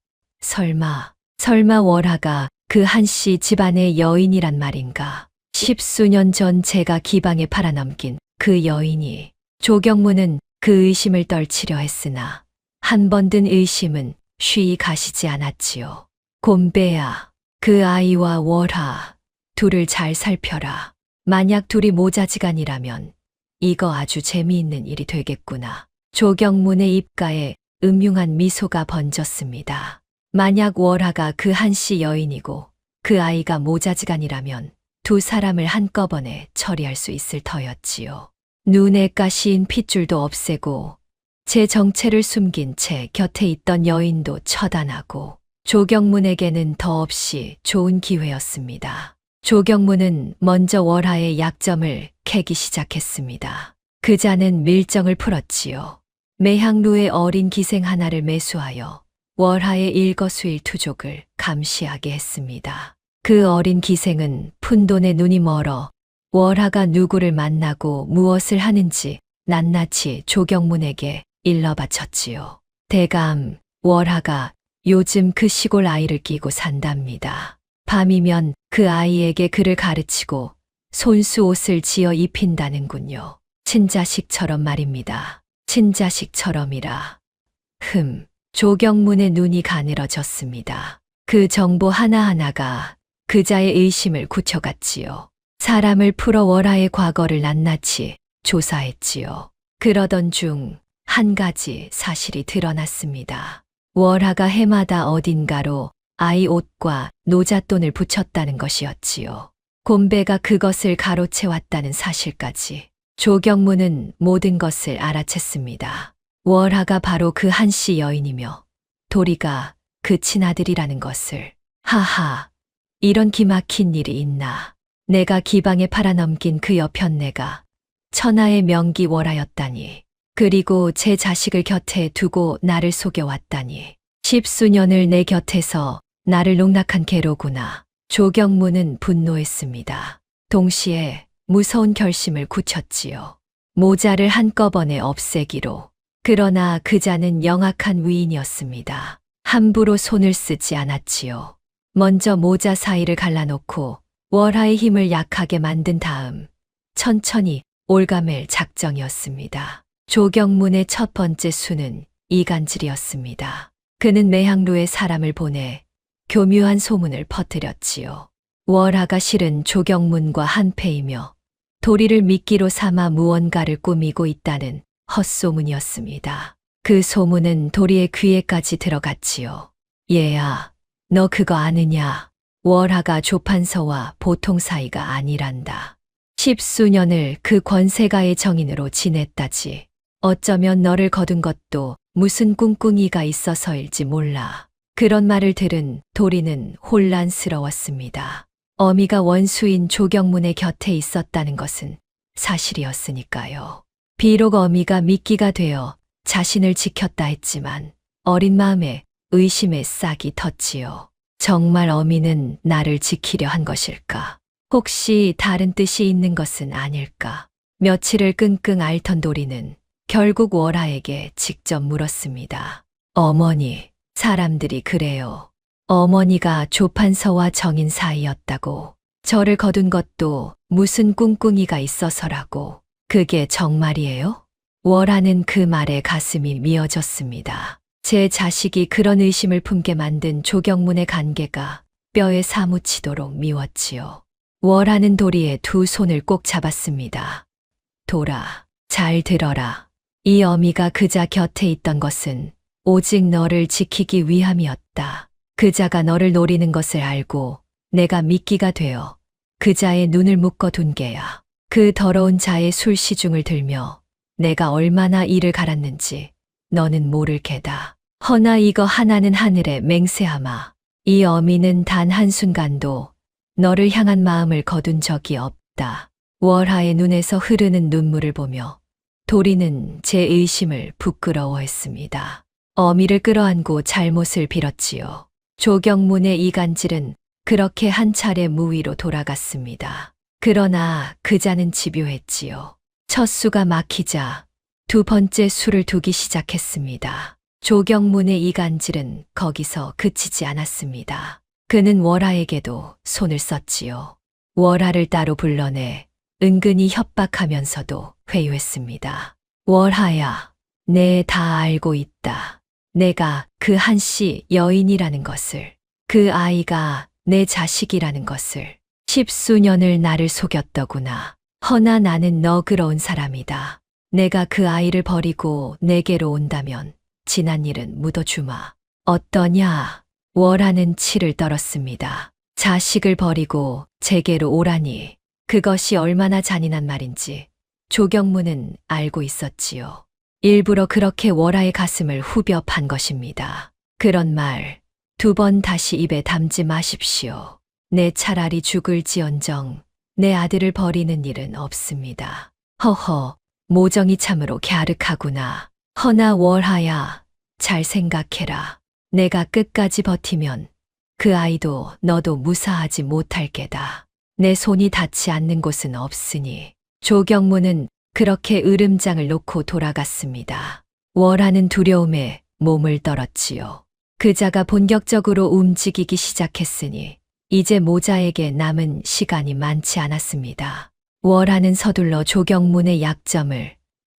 설마 월하가 그 한씨 집안의 여인이란 말인가. 10수년 전 제가 기방에 팔아넘긴 그 여인이. 조경문은 그 의심을 떨치려 했으나 한 번 든 의심은 쉬이 가시지 않았지요. 곤배야, 그 아이와 월하 둘을 잘 살펴라. 만약 둘이 모자지간이라면 이거 아주 재미있는 일이 되겠구나. 조경문의 입가에 음흉한 미소가 번졌습니다. 만약 월하가 그 한씨 여인이고 그 아이가 모자지간이라면 두 사람을 한꺼번에 처리할 수 있을 터였지요. 눈에 가시인 핏줄도 없애고 제 정체를 숨긴 채 곁에 있던 여인도 처단하고. 조경문에게는 더없이 좋은 기회였습니다. 조경문은 먼저 월하의 약점을 캐기 시작했습니다. 그자는 밀정을 풀었지요. 매향루의 어린 기생 하나를 매수하여 월하의 일거수일투족을 감시하게 했습니다. 그 어린 기생은 푼돈에 눈이 멀어 월하가 누구를 만나고 무엇을 하는지 낱낱이 조경문에게 일러 바쳤지요. 대감, 월하가 요즘 그 시골 아이를 끼고 산답니다. 밤이면 그 아이에게 글을 가르치고 손수 옷을 지어 입힌다는군요. 친자식처럼 말입니다. 친자식처럼이라. 조경문의 눈이 가늘어졌습니다. 그 정보 하나하나가 그자의 의심을 굳혀갔지요. 사람을 풀어 월하의 과거를 낱낱이 조사했지요. 그러던 중 한 가지 사실이 드러났습니다. 월하가 해마다 어딘가로 아이 옷과 노잣돈을 붙였다는 것이었지요. 곤배가 그것을 가로채왔다는 사실까지. 조경무는 모든 것을 알아챘습니다. 월하가 바로 그 한씨 여인이며 도리가 그 친아들이라는 것을. 하하, 이런 기막힌 일이 있나. 내가 기방에 팔아넘긴 그 여편네가 천하의 명기 월하였다니. 그리고 제 자식을 곁에 두고 나를 속여왔다니. 10수년을 내 곁에서 나를 농락한 개로구나. 조경무는 분노했습니다. 동시에 무서운 결심을 굳혔지요. 모자를 한꺼번에 없애기로. 그러나 그자는 영악한 위인이었습니다. 함부로 손을 쓰지 않았지요. 먼저 모자 사이를 갈라놓고 월하의 힘을 약하게 만든 다음 천천히 올가맬 작정이었습니다. 조경문의 첫 번째 수는 이간질이었습니다. 그는 매향루에 사람을 보내 교묘한 소문을 퍼뜨렸지요. 월하가 실은 조경문과 한패이며 도리를 미끼로 삼아 무언가를 꾸미고 있다는 헛소문이었습니다. 그 소문은 도리의 귀에까지 들어갔지요. 얘야, 너 그거 아느냐? 월하가 조판서와 보통 사이가 아니란다. 10수년을 그 권세가의 정인으로 지냈다지. 어쩌면 너를 거둔 것도 무슨 꿍꿍이가 있어서일지 몰라. 그런 말을 들은 도리는 혼란스러웠습니다. 어미가 원수인 조경문의 곁에 있었다는 것은 사실이었으니까요. 비록 어미가 미끼가 되어 자신을 지켰다 했지만 어린 마음에 의심의 싹이 텄지요. 정말 어미는 나를 지키려 한 것일까? 혹시 다른 뜻이 있는 것은 아닐까? 며칠을 끙끙 앓던 도리는 결국 월하에게 직접 물었습니다. 어머니, 사람들이 그래요. 어머니가 조판서와 정인 사이였다고. 저를 거둔 것도 무슨 꿍꿍이가 있어서라고. 그게 정말이에요? 월하는 그 말에 가슴이 미어졌습니다. 제 자식이 그런 의심을 품게 만든 조경문의 간계가 뼈에 사무치도록 미웠지요. 월하는 도리의 두 손을 꼭 잡았습니다. 돌아, 잘 들어라. 이 어미가 그자 곁에 있던 것은 오직 너를 지키기 위함이었다. 그자가 너를 노리는 것을 알고 내가 미끼가 되어 그자의 눈을 묶어둔 게야. 그 더러운 자의 술시중을 들며 내가 얼마나 이를 갈았는지 너는 모를 게다. 허나 이거 하나는 하늘에 맹세하마. 이 어미는 단 한순간도 너를 향한 마음을 거둔 적이 없다. 월하의 눈에서 흐르는 눈물을 보며 도리는 제 의심을 부끄러워했습니다. 어미를 끌어안고 잘못을 빌었지요. 조경문의 이간질은 그렇게 한 차례 무위로 돌아갔습니다. 그러나 그자는 집요했지요. 첫 수가 막히자 두 번째 수를 두기 시작했습니다. 조경문의 이간질은 거기서 그치지 않았습니다. 그는 월하에게도 손을 썼지요. 월하를 따로 불러내 은근히 협박하면서도 회유했습니다. 월하야, 내 다 알고 있다. 내가 그 한씨 여인이라는 것을, 그 아이가 내 자식이라는 것을. 10수년을 나를 속였더구나. 허나 나는 너그러운 사람이다. 내가 그 아이를 버리고 내게로 온다면 지난 일은 묻어주마. 어떠냐? 월하는 치를 떨었습니다. 자식을 버리고 제게로 오라니. 그것이 얼마나 잔인한 말인지 조경문은 알고 있었지요. 일부러 그렇게 월하의 가슴을 후벼 판 것입니다. 그런 말 두 번 다시 입에 담지 마십시오. 내 차라리 죽을지언정 내 아들을 버리는 일은 없습니다. 허허, 모정이 참으로 갸륵하구나. 허나 월하야, 잘 생각해라. 내가 끝까지 버티면 그 아이도 너도 무사하지 못할 게다. 내 손이 닿지 않는 곳은 없으니. 조경문은 그렇게 으름장을 놓고 돌아갔습니다. 월하는 두려움에 몸을 떨었지요. 그자가 본격적으로 움직이기 시작했으니 이제 모자에게 남은 시간이 많지 않았습니다. 월하는 서둘러 조경문의 약점을,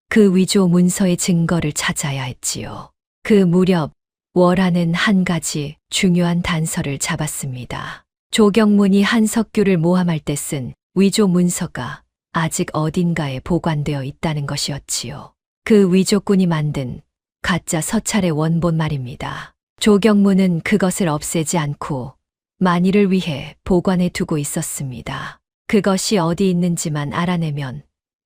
그 위조 문서의 증거를 찾아야 했지요. 그 무렵 월하는 한 가지 중요한 단서를 잡았습니다. 조경문이 한석규를 모함할 때 쓴 위조 문서가 아직 어딘가에 보관되어 있다는 것이었지요. 그 위조꾼이 만든 가짜 서찰의 원본 말입니다. 조경무는 그것을 없애지 않고 만일을 위해 보관해 두고 있었습니다. 그것이 어디 있는지만 알아내면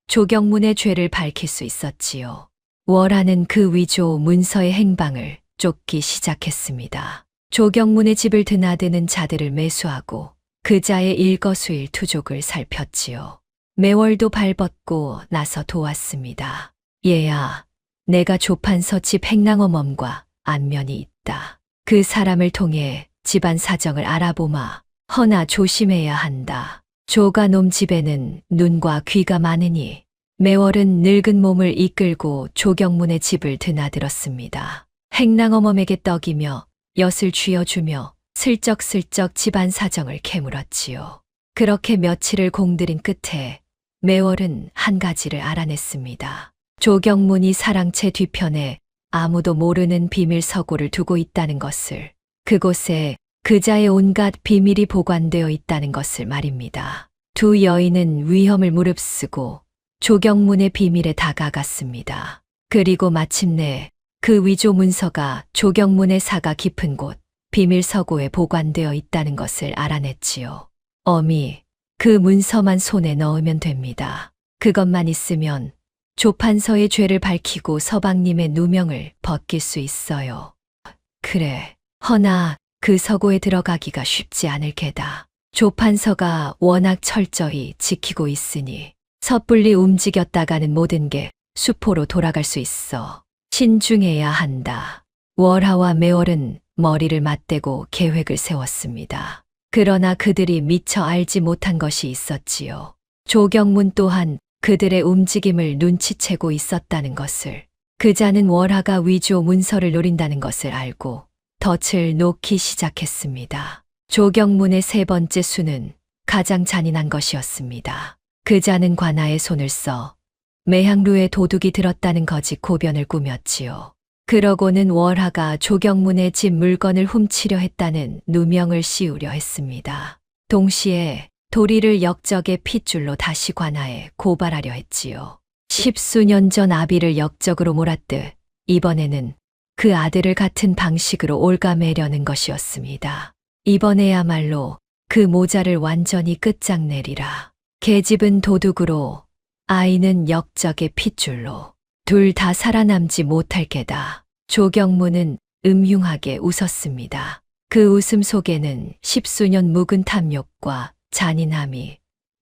조경문의 죄를 밝힐 수 있었지요. 월하는 그 위조 문서의 행방을 쫓기 시작했습니다. 조경문의 집을 드나드는 자들을 매수하고 그자의 일거수일투족을 살폈지요. 매월도 발벗고 나서 도왔습니다. 얘야, 내가 조판서 집 행랑어멈과 안면이 있다. 그 사람을 통해 집안 사정을 알아보마. 허나 조심해야 한다. 조가놈 집에는 눈과 귀가 많으니 매월은 늙은 몸을 이끌고 조경문의 집을 드나들었습니다. 행랑어멈에게 떡이며 엿을 쥐어주며 슬쩍슬쩍 집안 사정을 캐물었지요. 그렇게 며칠을 공들인 끝에 매월은 한 가지를 알아냈습니다. 조경문이 사랑채 뒤편에 아무도 모르는 비밀 서고를 두고 있다는 것을, 그곳에 그자의 온갖 비밀이 보관되어 있다는 것을 말입니다. 두 여인은 위험을 무릅쓰고 조경문의 비밀에 다가갔습니다. 그리고 마침내 그 위조 문서가 조경문의 사가 깊은 곳 비밀 서고에 보관되어 있다는 것을 알아냈지요. 어미, 그 문서만 손에 넣으면 됩니다. 그것만 있으면 조판서의 죄를 밝히고 서방님의 누명을 벗길 수 있어요. 그래, 허나 그 서고에 들어가기가 쉽지 않을 게다. 조판서가 워낙 철저히 지키고 있으니 섣불리 움직였다가는 모든 게 수포로 돌아갈 수 있어. 신중해야 한다. 월하와 매월은 머리를 맞대고 계획을 세웠습니다. 그러나 그들이 미처 알지 못한 것이 있었지요. 조경문 또한 그들의 움직임을 눈치채고 있었다는 것을. 그자는 월하가 위조 문서를 노린다는 것을 알고 덫을 놓기 시작했습니다. 조경문의 세 번째 수는 가장 잔인한 것이었습니다. 그자는 관아에 손을 써 매향루에 도둑이 들었다는 거짓 고변을 꾸몄지요. 그러고는 월하가 조경문의 집 물건을 훔치려 했다는 누명을 씌우려 했습니다. 동시에 도리를 역적의 핏줄로 다시 관아에 고발하려 했지요. 10수년 전 아비를 역적으로 몰았듯 이번에는 그 아들을 같은 방식으로 올가매려는 것이었습니다. 이번에야말로 그 모자를 완전히 끝장내리라. 계집은 도둑으로, 아이는 역적의 핏줄로. 둘 다 살아남지 못할 게다. 조경문은 음흉하게 웃었습니다. 그 웃음 속에는 10수년 묵은 탐욕과 잔인함이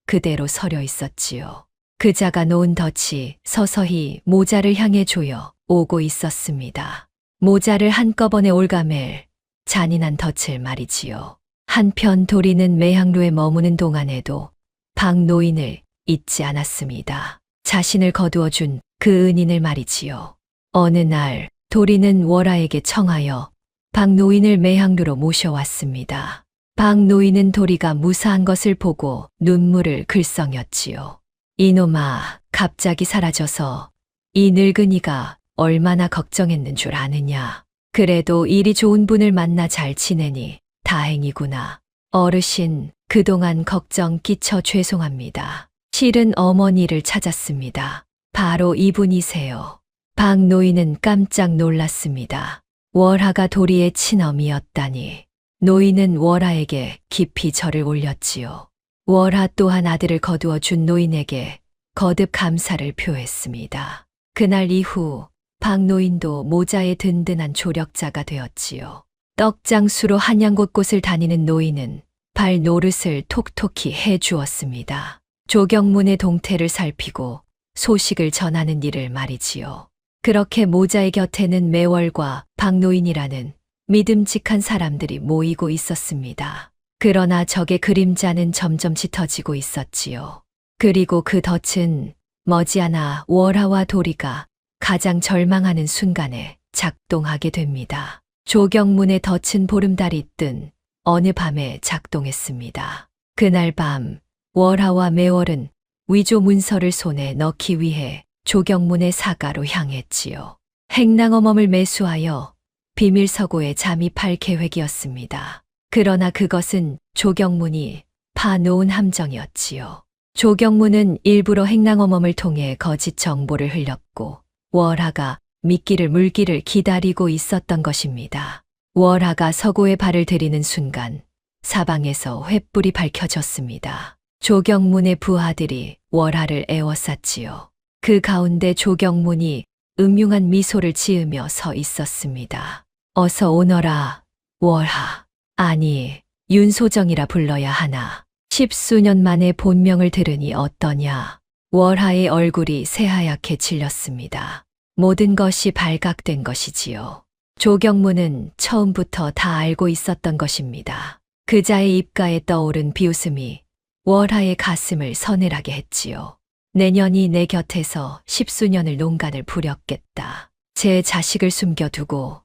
그대로 서려 있었지요. 그자가 놓은 덫이 서서히 모자를 향해 조여 오고 있었습니다. 모자를 한꺼번에 올가맬 잔인한 덫을 말이지요. 한편 도리는 매향루에 머무는 동안에도 박노인을 잊지 않았습니다. 자신을 거두어준 그 은인을 말이지요. 어느 날 도리는 월하에게 청하여 박노인을 매향루로 모셔왔습니다. 박노인은 도리가 무사한 것을 보고 눈물을 글썽였지요. 이놈아, 갑자기 사라져서 이 늙은이가 얼마나 걱정했는 줄 아느냐. 그래도 일이 좋은 분을 만나 잘 지내니 다행이구나. 어르신, 그동안 걱정 끼쳐 죄송합니다. 실은 어머니를 찾았습니다. 바로 이분이세요. 박노인은 깜짝 놀랐습니다. 월하가 도리의 친엄이었다니. 노인은 월하에게 깊이 절을 올렸지요. 월하 또한 아들을 거두어 준 노인에게 거듭 감사를 표했습니다. 그날 이후 박노인도 모자의 든든한 조력자가 되었지요. 떡장수로 한양 곳곳을 다니는 노인은 발 노릇을 톡톡히 해 주었습니다. 조경문의 동태를 살피고 소식을 전하는 일을 말이지요. 그렇게 모자의 곁에는 매월과 박노인이라는 믿음직한 사람들이 모이고 있었습니다. 그러나 적의 그림자는 점점 짙어지고 있었지요. 그리고 그 덫은 머지않아 월하와 도리가 가장 절망하는 순간에 작동하게 됩니다. 조경문의 덫은 보름달이 뜬 어느 밤에 작동했습니다. 그날 밤 월하와 매월은 위조 문서를 손에 넣기 위해 조경문의 사가로 향했지요. 행랑어멈을 매수하여 비밀 서고에 잠입할 계획이었습니다. 그러나 그것은 조경문이 파놓은 함정이었지요. 조경무는 일부러 행랑어멈을 통해 거짓 정보를 흘렸고 월하가 미끼를 물기를 기다리고 있었던 것입니다. 월하가 서고에 발을 들이는 순간 사방에서 횃불이 밝혀졌습니다. 조경문의 부하들이 월하를 에워쌌지요. 그 가운데 조경문이 음흉한 미소를 지으며 서 있었습니다. 어서 오너라, 월하. 아니, 윤소정이라 불러야 하나. 10수년 만에 본명을 들으니 어떠냐. 월하의 얼굴이 새하얗게 질렸습니다. 모든 것이 발각된 것이지요. 조경문은 처음부터 다 알고 있었던 것입니다. 그자의 입가에 떠오른 비웃음이 월하의 가슴을 서늘하게 했지요. 내년이 내 곁에서 10수년을 농간을 부렸겠다. 제 자식을 숨겨두고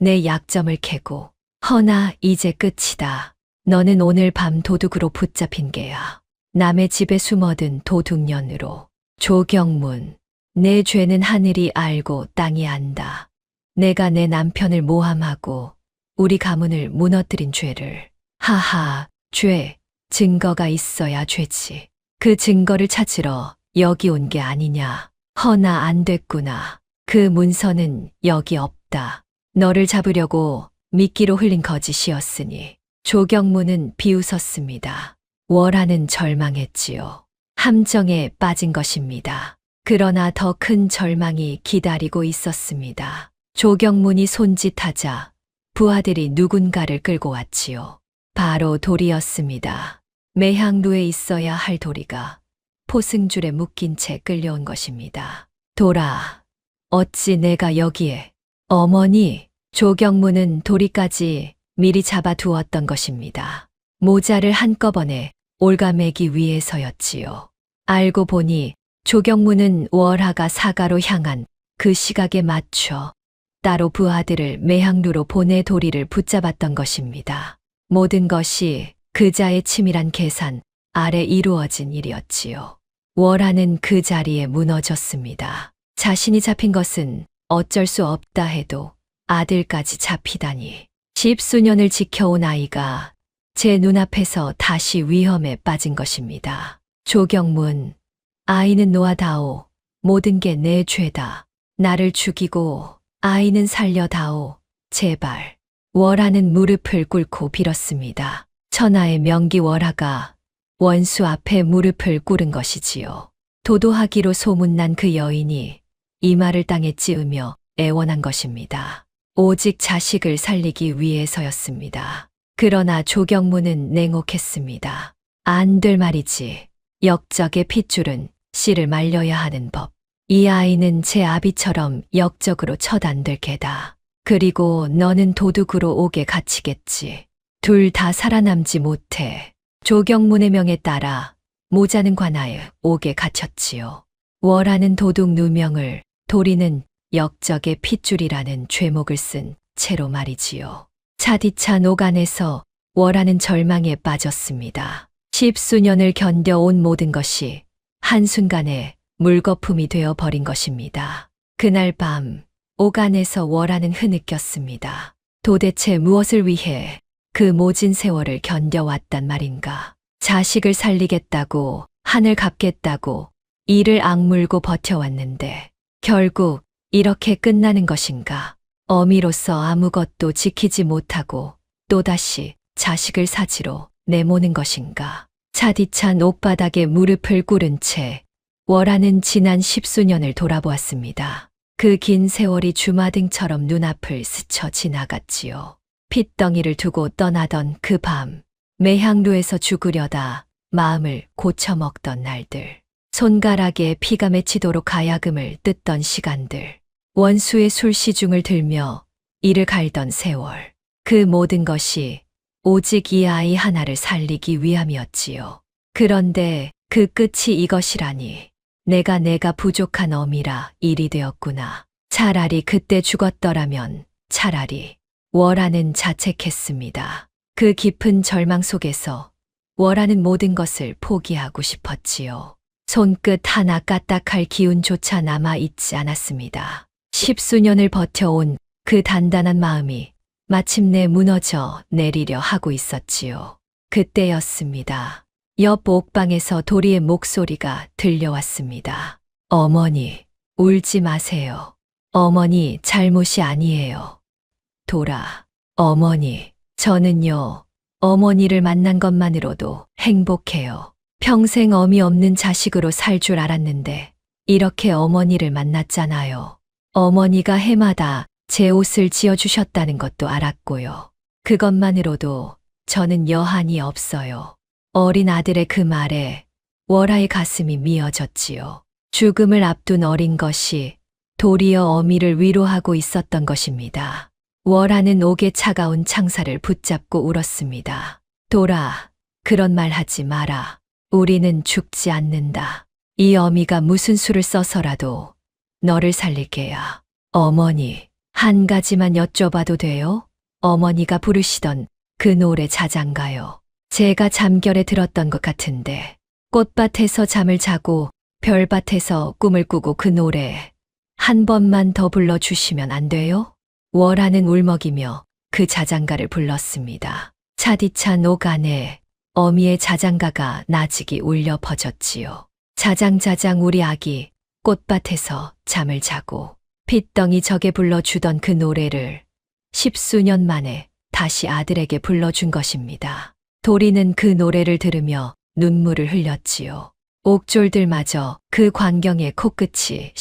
내 약점을 캐고 허나 이제 끝이다. 너는 오늘 밤 도둑으로 붙잡힌 게야. 남의 집에 숨어든 도둑년으로. 조경문, 내 죄는 하늘이 알고 땅이 안다. 내가 내 남편을 모함하고 우리 가문을 무너뜨린 죄를. 하하, 죄, 증거가 있어야 죄지. 그 증거를 찾으러 여기 온 게 아니냐. 허나 안 됐구나. 그 문서는 여기 없다. 너를 잡으려고 미끼로 흘린 거짓이었으니. 조경문은 비웃었습니다. 월하는 절망했지요. 함정에 빠진 것입니다. 그러나 더 큰 절망이 기다리고 있었습니다. 조경문이 손짓하자 부하들이 누군가를 끌고 왔지요. 바로 돌이었습니다. 매향루에 있어야 할 도리가 포승줄에 묶인 채 끌려온 것입니다. 돌아, 어찌 내가 여기에. 어머니, 조경문은 도리까지 미리 잡아두었던 것입니다. 모자를 한꺼번에 올가매기 위해서였지요. 알고 보니 조경문은 월하가 사가로 향한 그 시각에 맞춰 따로 부하들을 매향루로 보내 도리를 붙잡았던 것입니다. 모든 것이 그자의 치밀한 계산 아래 이루어진 일이었지요. 월하는 그 자리에 무너졌습니다. 자신이 잡힌 것은 어쩔 수 없다 해도 아들까지 잡히다니. 10수년을 지켜온 아이가 제 눈앞에서 다시 위험에 빠진 것입니다. 조경문, 아이는 놓아다오. 모든 게 내 죄다. 나를 죽이고 아이는 살려다오. 제발. 월하는 무릎을 꿇고 빌었습니다. 천하의 명기 월하가 원수 앞에 무릎을 꿇은 것이지요. 도도하기로 소문난 그 여인이 이 말을 땅에 찌으며 애원한 것입니다. 오직 자식을 살리기 위해서였습니다. 그러나 조경문은 냉혹했습니다. 안 될 말이지. 역적의 핏줄은 씨를 말려야 하는 법. 이 아이는 제 아비처럼 역적으로 처단될 게다. 그리고 너는 도둑으로 옥에 갇히겠지. 둘 다 살아남지 못해. 조경문의 명에 따라 모자는 관하에 옥에 갇혔지요. 월하는 도둑 누명을, 도리는 역적의 핏줄이라는 죄목을 쓴 채로 말이지요. 차디찬 옥 안에서 월하는 절망에 빠졌습니다. 10수년을 견뎌온 모든 것이 한순간에 물거품이 되어 버린 것입니다. 그날 밤 옥 안에서 월하는 흐느꼈습니다. 도대체 무엇을 위해 그 모진 세월을 견뎌왔단 말인가. 자식을 살리겠다고, 한을 갚겠다고 이를 악물고 버텨왔는데 결국 이렇게 끝나는 것인가. 어미로서 아무것도 지키지 못하고 또다시 자식을 사지로 내모는 것인가. 차디찬 옥바닥에 무릎을 꿇은 채 월하는 지난 10수년을 돌아보았습니다. 그 긴 세월이 주마등처럼 눈앞을 스쳐 지나갔지요. 핏덩이를 두고 떠나던 그 밤, 매향루에서 죽으려다 마음을 고쳐먹던 날들, 손가락에 피가 맺히도록 가야금을 뜯던 시간들, 원수의 술시중을 들며 이를 갈던 세월, 그 모든 것이 오직 이 아이 하나를 살리기 위함이었지요. 그런데 그 끝이 이것이라니. 내가 부족한 어미라 일이 되었구나. 차라리 그때 죽었더라면 차라리. 월하는 자책했습니다. 그 깊은 절망 속에서 월하는 모든 것을 포기하고 싶었지요. 손끝 하나 까딱할 기운조차 남아있지 않았습니다. 10수년을 버텨온 그 단단한 마음이 마침내 무너져 내리려 하고 있었지요. 그때였습니다. 옆 옥방에서 도리의 목소리가 들려왔습니다. 어머니, 울지 마세요. 어머니 잘못이 아니에요. 돌아, 어머니, 저는요, 어머니를 만난 것만으로도 행복해요. 평생 어미 없는 자식으로 살 줄 알았는데, 이렇게 어머니를 만났잖아요. 어머니가 해마다 제 옷을 지어주셨다는 것도 알았고요. 그것만으로도 저는 여한이 없어요. 어린 아들의 그 말에 월하의 가슴이 미어졌지요. 죽음을 앞둔 어린 것이 도리어 어미를 위로하고 있었던 것입니다. 월하는 옥에 차가운 창살을 붙잡고 울었습니다. 돌아, 그런 말 하지 마라. 우리는 죽지 않는다. 이 어미가 무슨 수를 써서라도 너를 살릴 게야. 어머니, 한 가지만 여쭤봐도 돼요? 어머니가 부르시던 그 노래 자장가요. 제가 잠결에 들었던 것 같은데, 꽃밭에서 잠을 자고 별밭에서 꿈을 꾸고 그 노래 한 번만 더 불러주시면 안 돼요? 월하는 울먹이며 그 자장가를 불렀습니다. 차디찬 옥 안에 어미의 자장가가 나직이 울려 퍼졌지요. 자장자장 우리 아기 꽃밭에서 잠을 자고 핏덩이 적에 불러주던 그 노래를 10수년 만에 다시 아들에게 불러준 것입니다. 도리는 그 노래를 들으며 눈물을 흘렸지요. 옥졸들마저 그 광경에 코끝이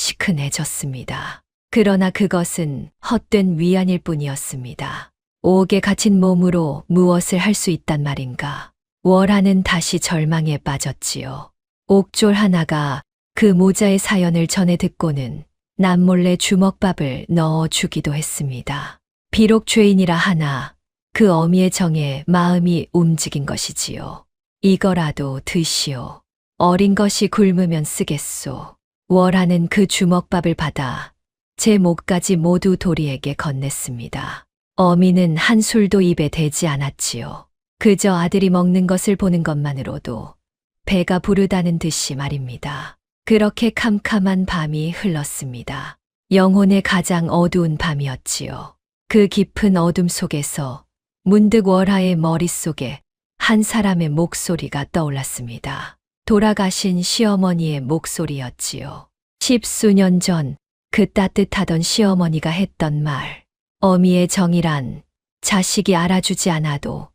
시큰해졌습니다. 그러나 그것은 헛된 위안일 뿐이었습니다. 옥에 갇힌 몸으로 무엇을 할 수 있단 말인가. 월하는 다시 절망에 빠졌지요. 옥졸 하나가 그 모자의 사연을 전해 듣고는 남몰래 주먹밥을 넣어 주기도 했습니다. 비록 죄인이라 하나 그 어미의 정에 마음이 움직인 것이지요. 이거라도 드시오. 어린 것이 굶으면 쓰겠소. 월하는 그 주먹밥을 받아 제 목까지 모두 도리에게 건넸습니다. 어미는 한 술도 입에 대지 않았지요. 그저 아들이 먹는 것을 보는 것만으로도 배가 부르다는 듯이 말입니다. 그렇게 캄캄한 밤이 흘렀습니다. 영혼의 가장 어두운 밤이었지요. 그 깊은 어둠 속에서 문득 월하의 머릿속에 한 사람의 목소리가 떠올랐습니다. 돌아가신 시어머니의 목소리였지요. 10수년 전 그 따뜻하던 시어머니가 했던 말. 어미의 정이란 자식이 알아주지 않아도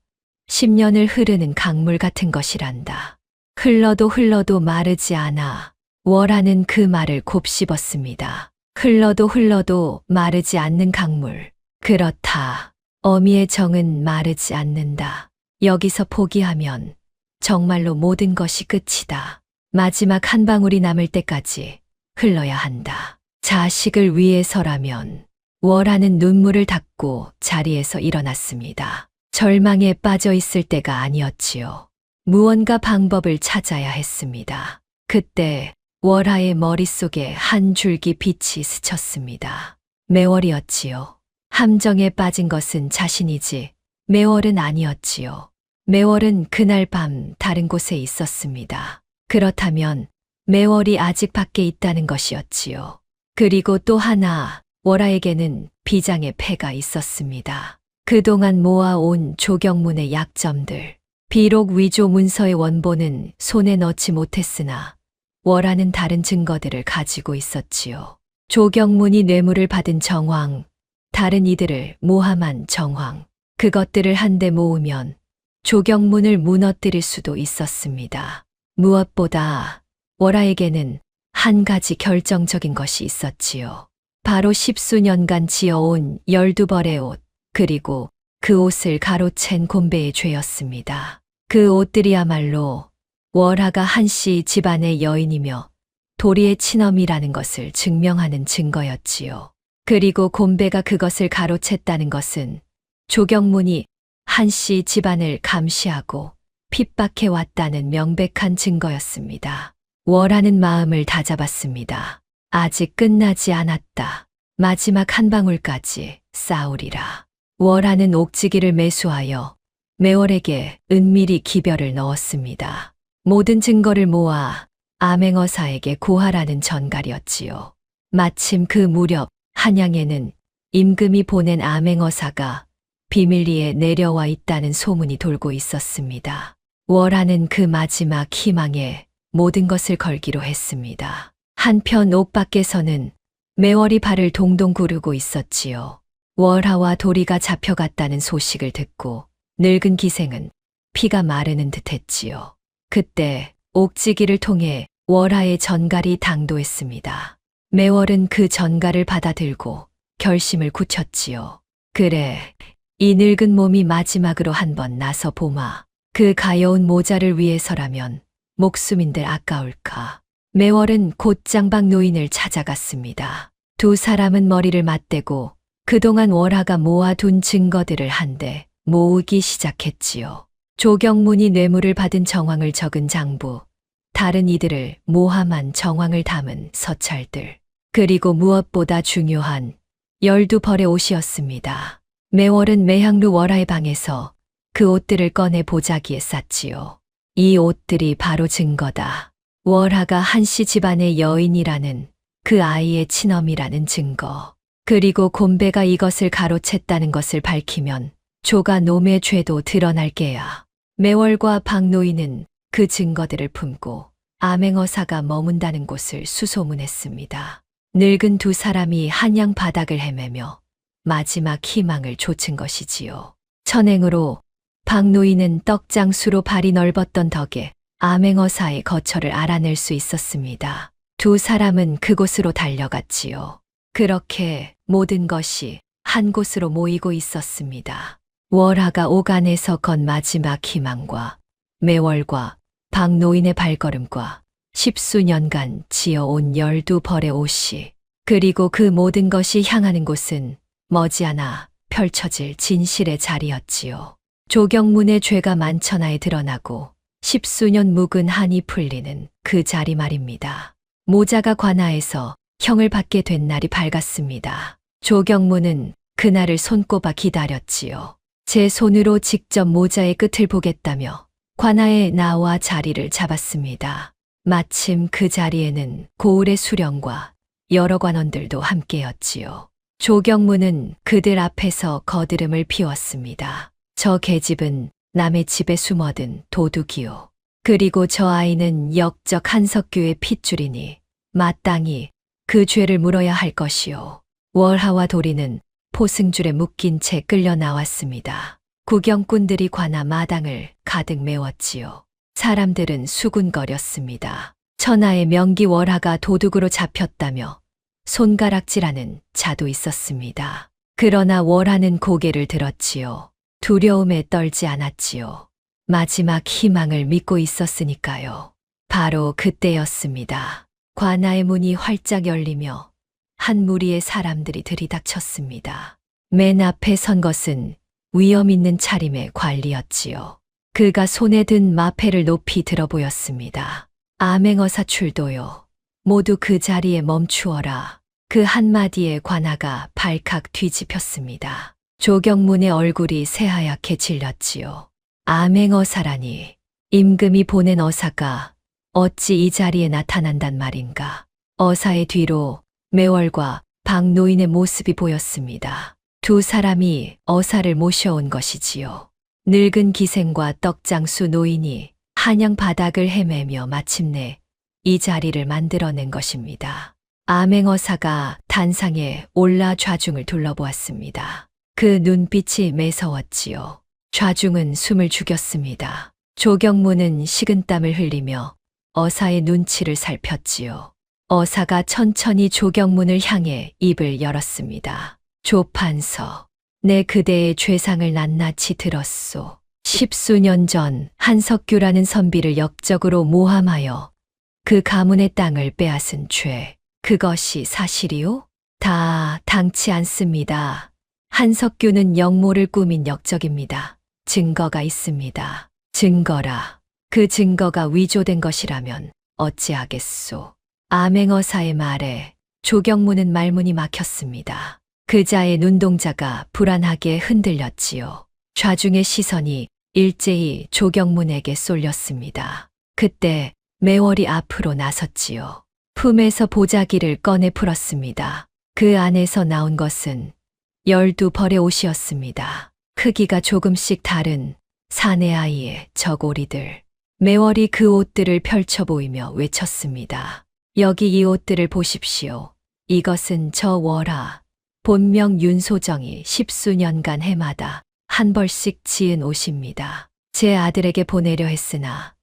10년을 흐르는 강물 같은 것이란다. 흘러도 흘러도 마르지 않아. 월하는 그 말을 곱씹었습니다. 흘러도 흘러도 마르지 않는 강물. 그렇다. 어미의 정은 마르지 않는다. 여기서 포기하면 정말로 모든 것이 끝이다. 마지막 한 방울이 남을 때까지 흘러야 한다. 자식을 위해서라면. 월하는 눈물을 닦고 자리에서 일어났습니다. 절망에 빠져 있을 때가 아니었지요. 무언가 방법을 찾아야 했습니다. 그때 월하의 머릿속에 한 줄기 빛이 스쳤습니다. 매월이었지요. 함정에 빠진 것은 자신이지 매월은 아니었지요. 매월은 그날 밤 다른 곳에 있었습니다. 그렇다면 매월이 아직 밖에 있다는 것이었지요. 그리고 또 하나 월하에게는 비장의 패가 있었습니다. 그동안 모아온 조경문의 약점들. 비록 위조 문서의 원본은 손에 넣지 못했으나 월하는 다른 증거들을 가지고 있었지요. 조경문이 뇌물을 받은 정황, 다른 이들을 모함한 정황. 그것들을 한데 모으면 조경문을 무너뜨릴 수도 있었습니다. 무엇보다 월하에게는 한 가지 결정적인 것이 있었지요. 바로 10수년간 지어온 12벌의 옷, 그리고 그 옷을 가로챈 곤배의 죄였습니다. 그 옷들이야말로 월하가 한씨 집안의 여인이며 도리의 친엄이라는 것을 증명하는 증거였지요. 그리고 곤배가 그것을 가로챘다는 것은 조경문이 한씨 집안을 감시하고 핍박해 왔다는 명백한 증거였습니다. 월하는 마음을 다잡았습니다. 아직 끝나지 않았다. 마지막 한 방울까지 싸우리라. 월하는 옥지기를 매수하여 매월에게 은밀히 기별을 넣었습니다. 모든 증거를 모아 암행어사에게 고하라는 전갈이었지요. 마침 그 무렵 한양에는 임금이 보낸 암행어사가 비밀리에 내려와 있다는 소문이 돌고 있었습니다. 월하는 그 마지막 희망에 모든 것을 걸기로 했습니다. 한편 옥 밖에서는 매월이 발을 동동 구르고 있었지요. 월하와 도리가 잡혀갔다는 소식을 듣고 늙은 기생은 피가 마르는 듯 했지요. 그때 옥지기를 통해 월하의 전갈이 당도했습니다. 매월은 그 전갈을 받아들고 결심을 굳혔지요. 그래, 이 늙은 몸이 마지막으로 한번 나서 보마. 그 가여운 모자를 위해서라면 목숨인들 아까울까. 매월은 곧 장박 노인을 찾아갔습니다. 두 사람은 머리를 맞대고 그동안 월하가 모아둔 증거들을 한데 모으기 시작했지요. 조경문이 뇌물을 받은 정황을 적은 장부, 다른 이들을 모함한 정황을 담은 서찰들, 그리고 무엇보다 중요한 12벌의 옷이었습니다. 매월은 매향루 월하의 방에서 그 옷들을 꺼내 보자기에 쌌지요. 이 옷들이 바로 증거다. 월하가 한씨 집안의 여인이라는, 그 아이의 친엄이라는 증거. 그리고 곤배가 이것을 가로챘다는 것을 밝히면 조가 놈의 죄도 드러날 게야. 매월과 박노인은 그 증거들을 품고 암행어사가 머문다는 곳을 수소문했습니다. 늙은 두 사람이 한양 바닥을 헤매며 마지막 희망을 좇은 것이지요. 천행으로 박노인은 떡장수로 발이 넓었던 덕에 암행어사의 거처를 알아낼 수 있었습니다. 두 사람은 그곳으로 달려갔지요. 그렇게 모든 것이 한 곳으로 모이고 있었습니다. 월하가 오간에서 건 마지막 희망과 매월과 박노인의 발걸음과 10수년간 지어온 12벌의 옷이, 그리고 그 모든 것이 향하는 곳은 머지않아 펼쳐질 진실의 자리였지요. 조경문의 죄가 만천하에 드러나고 10수년 묵은 한이 풀리는 그 자리 말입니다. 모자가 관하에서 형을 받게 된 날이 밝았습니다. 조경문은 그날을 손꼽아 기다렸지요. 제 손으로 직접 모자의 끝을 보겠다며 관하에 나와 자리를 잡았습니다. 마침 그 자리에는 고을의 수령과 여러 관원들도 함께였지요. 조경문은 그들 앞에서 거드름을 피웠습니다. 저 계집은 남의 집에 숨어든 도둑이요. 그리고 저 아이는 역적 한석규의 핏줄이니 마땅히 그 죄를 물어야 할 것이요. 월하와 도리는 포승줄에 묶인 채 끌려 나왔습니다. 구경꾼들이 관아 마당을 가득 메웠지요. 사람들은 수군거렸습니다. 천하의 명기 월하가 도둑으로 잡혔다며 손가락질하는 자도 있었습니다. 그러나 월하는 고개를 들었지요. 두려움에 떨지 않았지요. 마지막 희망을 믿고 있었으니까요. 바로 그때였습니다. 관아의 문이 활짝 열리며 한 무리의 사람들이 들이닥쳤습니다. 맨 앞에 선 것은 위엄 있는 차림의 관리였지요. 그가 손에 든 마패를 높이 들어 보였습니다. 암행어사 출도요. 모두 그 자리에 멈추어라. 그 한마디에 관아가 발칵 뒤집혔습니다. 조경문의 얼굴이 새하얗게 질렸지요. 암행어사라니, 임금이 보낸 어사가 어찌 이 자리에 나타난단 말인가. 어사의 뒤로 매월과 박노인의 모습이 보였습니다. 두 사람이 어사를 모셔온 것이지요. 늙은 기생과 떡장수 노인이 한양 바닥을 헤매며 마침내 이 자리를 만들어낸 것입니다. 암행어사가 단상에 올라 좌중을 둘러보았습니다. 그 눈빛이 매서웠지요. 좌중은 숨을 죽였습니다. 조경문은 식은땀을 흘리며 어사의 눈치를 살폈지요. 어사가 천천히 조경문을 향해 입을 열었습니다. 조판서, 내 그대의 죄상을 낱낱이 들었소. 10수년 전 한석규라는 선비를 역적으로 모함하여 그 가문의 땅을 빼앗은 죄, 그것이 사실이요? 다 당치 않습니다. 한석규는 역모를 꾸민 역적입니다. 증거가 있습니다. 증거라. 그 증거가 위조된 것이라면 어찌하겠소. 암행어사의 말에 조경문은 말문이 막혔습니다. 그자의 눈동자가 불안하게 흔들렸지요. 좌중의 시선이 일제히 조경문에게 쏠렸습니다. 그때 매월이 앞으로 나섰지요. 품에서 보자기를 꺼내 풀었습니다. 그 안에서 나온 것은 12벌의 옷이었습니다. 크기가 조금씩 다른 사내 아이의 저고리들. 매월이 그 옷들을 펼쳐 보이며 외쳤습니다. 여기 이 옷들을 보십시오. 이것은 저 월하, 본명 윤소정이 10수년간 해마다 한 벌씩 지은 옷입니다. 제 아들에게 보내려 했으나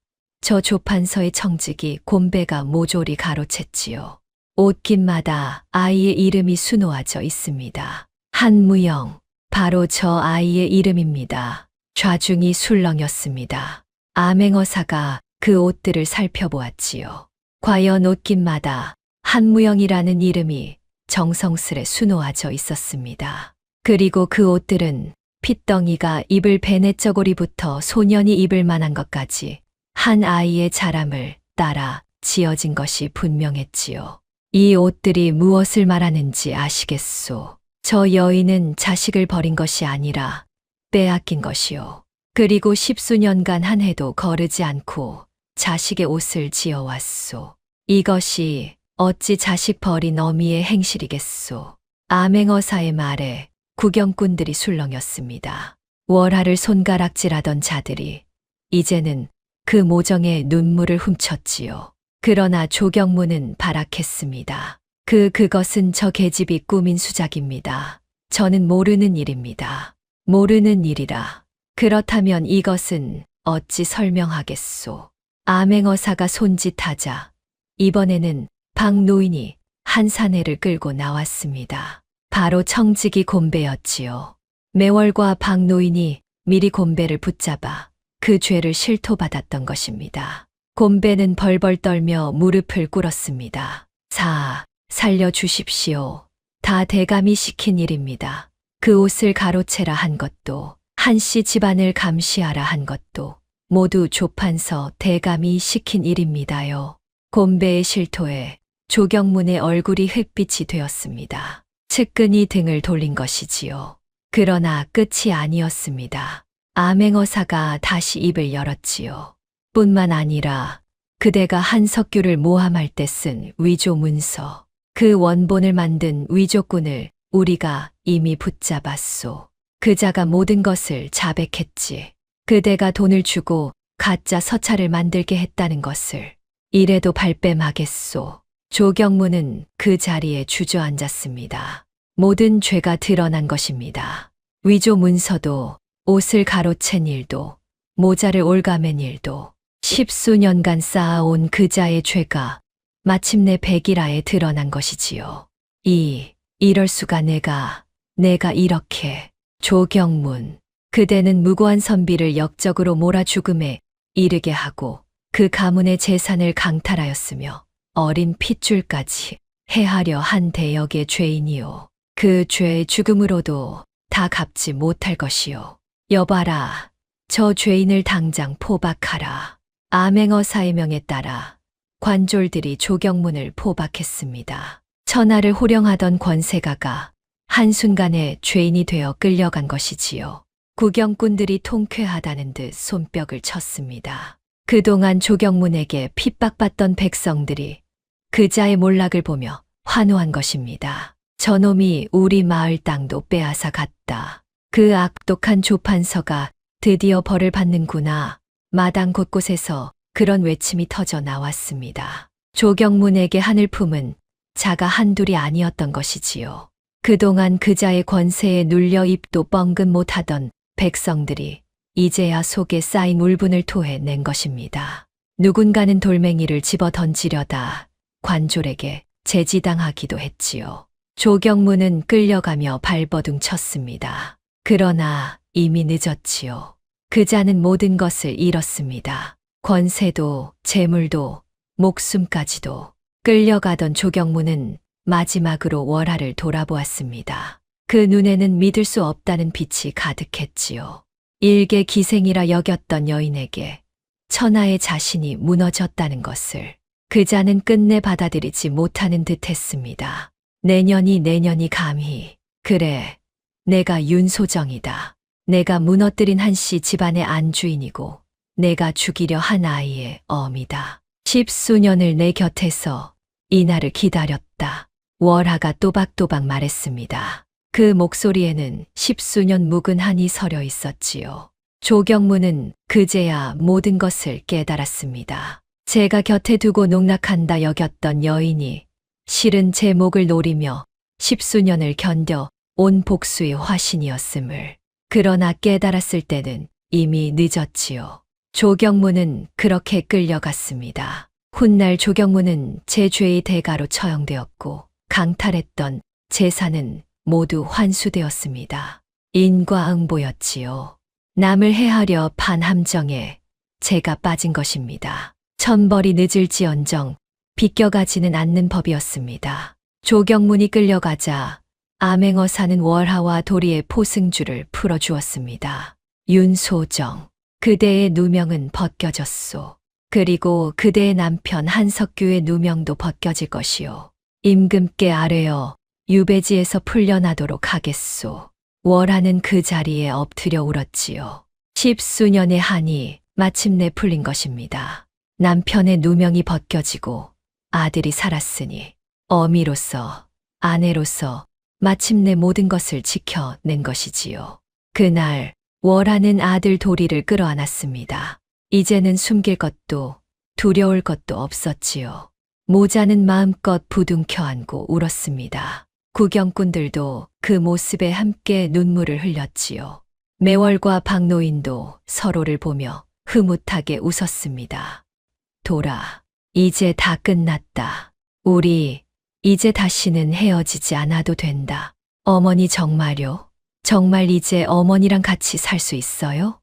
저 조판서의 청직이 곰배가 모조리 가로챘지요. 옷깃마다 아이의 이름이 수놓아져 있습니다. 한무영, 바로 저 아이의 이름입니다. 좌중이 술렁였습니다. 암행어사가 그 옷들을 살펴보았지요. 과연 옷깃마다 한무영이라는 이름이 정성스레 수놓아져 있었습니다. 그리고 그 옷들은 핏덩이가 입을 베네저고리부터 소년이 입을 만한 것까지 한 아이의 자람을 따라 지어진 것이 분명했지요. 이 옷들이 무엇을 말하는지 아시겠소? 저 여인은 자식을 버린 것이 아니라 빼앗긴 것이요. 그리고 10수년간 한 해도 거르지 않고 자식의 옷을 지어왔소. 이것이 어찌 자식 버린 어미의 행실이겠소. 암행어사의 말에 구경꾼들이 술렁였습니다. 월하를 손가락질하던 자들이 이제는 그 모정에 눈물을 훔쳤지요. 그러나 조경무는 발악했습니다. 그것은 저 계집이 꾸민 수작입니다. 저는 모르는 일입니다. 모르는 일이라. 그렇다면 이것은 어찌 설명하겠소. 암행어사가 손짓하자 이번에는 박 노인이 한 사내를 끌고 나왔습니다. 바로 청직이 곰배였지요. 매월과 박 노인이 미리 곰배를 붙잡아 그 죄를 실토받았던 것입니다. 곰배는 벌벌 떨며 무릎을 꿇었습니다. 살려주십시오. 다 대감이 시킨 일입니다. 그 옷을 가로채라 한 것도 한씨 집안을 감시하라 한 것도 모두 조판서 대감이 시킨 일입니다요. 곰배의 실토에 조경문의 얼굴이 햇빛이 되었습니다. 측근이 등을 돌린 것이지요. 그러나 끝이 아니었습니다. 암행어사가 다시 입을 열었지요. 뿐만 아니라 그대가 한석규를 모함할 때 쓴 위조 문서, 그 원본을 만든 위조꾼을 우리가 이미 붙잡았소. 그자가 모든 것을 자백했지. 그대가 돈을 주고 가짜 서찰을 만들게 했다는 것을. 이래도 발뺌하겠소. 조경무는 그 자리에 주저앉았습니다. 모든 죄가 드러난 것입니다. 위조 문서도, 옷을 가로챈 일도, 모자를 올가맨 일도, 10수년간 쌓아온 그자의 죄가 마침내 백일하에 드러난 것이지요. 이럴 수가 내가 이렇게. 조경문, 그대는 무고한 선비를 역적으로 몰아 죽음에 이르게 하고 그 가문의 재산을 강탈하였으며 어린 핏줄까지 해하려 한 대역의 죄인이요. 그 죄의 죽음으로도 다 갚지 못할 것이요. 여봐라, 저 죄인을 당장 포박하라. 암행어사의 명에 따라 관졸들이 조경문을 포박했습니다. 천하를 호령하던 권세가가 한순간에 죄인이 되어 끌려간 것이지요. 구경꾼들이 통쾌하다는 듯 손뼉을 쳤습니다. 그동안 조경문에게 핍박받던 백성들이 그자의 몰락을 보며 환호한 것입니다. 저놈이 우리 마을 땅도 빼앗아 갔다. 그 악독한 조판서가 드디어 벌을 받는구나. 마당 곳곳에서 그런 외침이 터져 나왔습니다. 조경문에게 하늘 품은 자가 한둘이 아니었던 것이지요. 그동안 그자의 권세에 눌려 입도 뻥긋 못하던 백성들이 이제야 속에 쌓인 울분을 토해낸 것입니다. 누군가는 돌멩이를 집어 던지려다 관졸에게 제지당하기도 했지요. 조경문은 끌려가며 발버둥 쳤습니다. 그러나 이미 늦었지요. 그자는 모든 것을 잃었습니다. 권세도, 재물도, 목숨까지도. 끌려가던 조경문은 마지막으로 월하를 돌아보았습니다. 그 눈에는 믿을 수 없다는 빛이 가득했지요. 일개 기생이라 여겼던 여인에게 천하의 자신이 무너졌다는 것을 그자는 끝내 받아들이지 못하는 듯 했습니다. 내년이 감히. 그래, 내가 윤소정이다. 내가 무너뜨린 한씨 집안의 안주인이고 내가 죽이려 한 아이의 어미다. 10수년을 내 곁에서 이 날을 기다렸다. 월하가 또박또박 말했습니다. 그 목소리에는 10수년 묵은 한이 서려 있었지요. 조경무는 그제야 모든 것을 깨달았습니다. 제가 곁에 두고 농락한다 여겼던 여인이 실은 제 목을 노리며 십수년을 견뎌 온 복수의 화신이었음을. 그러나 깨달았을 때는 이미 늦었지요. 조경무는 그렇게 끌려갔습니다. 훗날 조경무는 제 죄의 대가로 처형되었고 강탈했던 재산은 모두 환수되었습니다. 인과응보였지요. 남을 해하려 판 함정에 제가 빠진 것입니다. 천벌이 늦을지언정 비껴가지는 않는 법이었습니다. 조경문이 끌려가자 암행어 사는 월하와 도리의 포승줄을 풀어주었습니다. 윤소정, 그대의 누명은 벗겨졌소. 그리고 그대의 남편 한석규의 누명도 벗겨질 것이요. 임금께 아뢰어 유배지에서 풀려나도록 하겠소. 월하는 그 자리에 엎드려 울었지요. 십수년의 한이 마침내 풀린 것입니다. 남편의 누명이 벗겨지고 아들이 살았으니 어미로서, 아내로서 마침내 모든 것을 지켜낸 것이지요. 그날 월하는 아들 도리를 끌어안았습니다. 이제는 숨길 것도 두려울 것도 없었지요. 모자는 마음껏 부둥켜 안고 울었습니다. 구경꾼들도 그 모습에 함께 눈물을 흘렸지요. 매월과 박노인도 서로를 보며 흐뭇하게 웃었습니다. 돌아, 이제 다 끝났다. 우리 이제 다시는 헤어지지 않아도 된다. 어머니 정말요? 정말 이제 어머니랑 같이 살 수 있어요?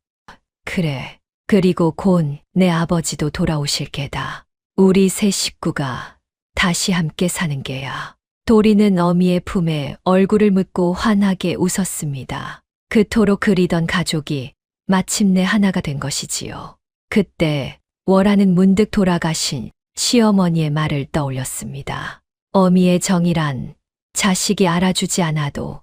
그래. 그리고 곧 내 아버지도 돌아오실 게다. 우리 세 식구가 다시 함께 사는 게야. 도리는 어미의 품에 얼굴을 묻고 환하게 웃었습니다. 그토록 그리던 가족이 마침내 하나가 된 것이지요. 그때 월하는 문득 돌아가신 시어머니의 말을 떠올렸습니다. 어미의 정이란 자식이 알아주지 않아도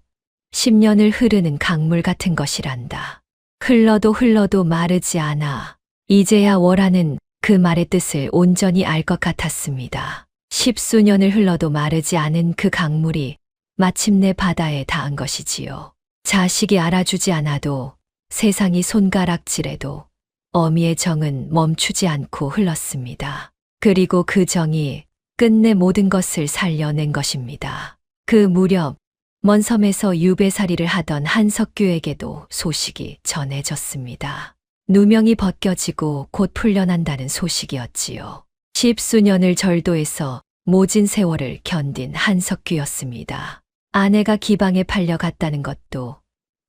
10년을 흐르는 강물 같은 것이란다. 흘러도 흘러도 마르지 않아. 이제야 월하는 그 말의 뜻을 온전히 알 것 같았습니다. 십수년을 흘러도 마르지 않은 그 강물이 마침내 바다에 닿은 것이지요. 자식이 알아주지 않아도 세상이 손가락질해도 어미의 정은 멈추지 않고 흘렀습니다. 그리고 그 정이 끝내 모든 것을 살려낸 것입니다. 그 무렵 먼 섬에서 유배살이를 하던 한석규에게도 소식이 전해졌습니다. 누명이 벗겨지고 곧 풀려난다는 소식이었지요. 십수년을 절도해서 모진 세월을 견딘 한석규였습니다. 아내가 기방에 팔려갔다는 것도